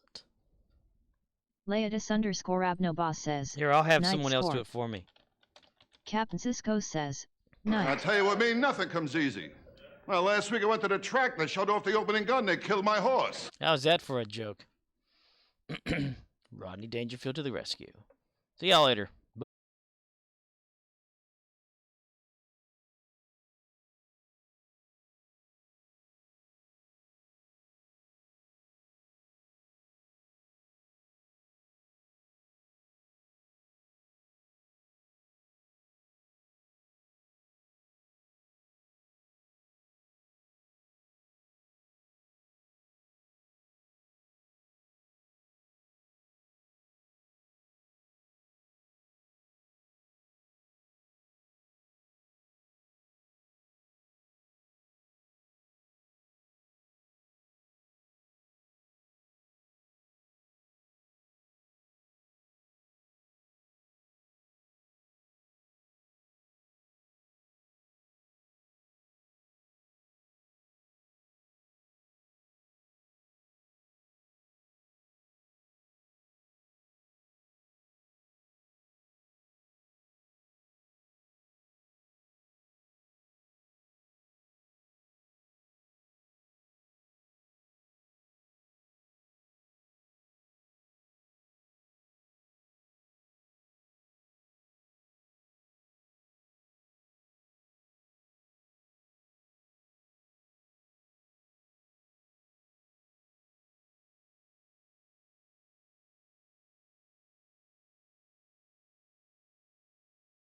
Leodis_Abnoboss says, Here, I'll have night someone else Scorp. do it for me. Captain Cisco says, night. I tell you what, me, nothing comes easy. Well, last week I went to the track and they shut off the opening gun. They killed my horse. How's that for a joke? Rodney Dangerfield to the rescue. See y'all later.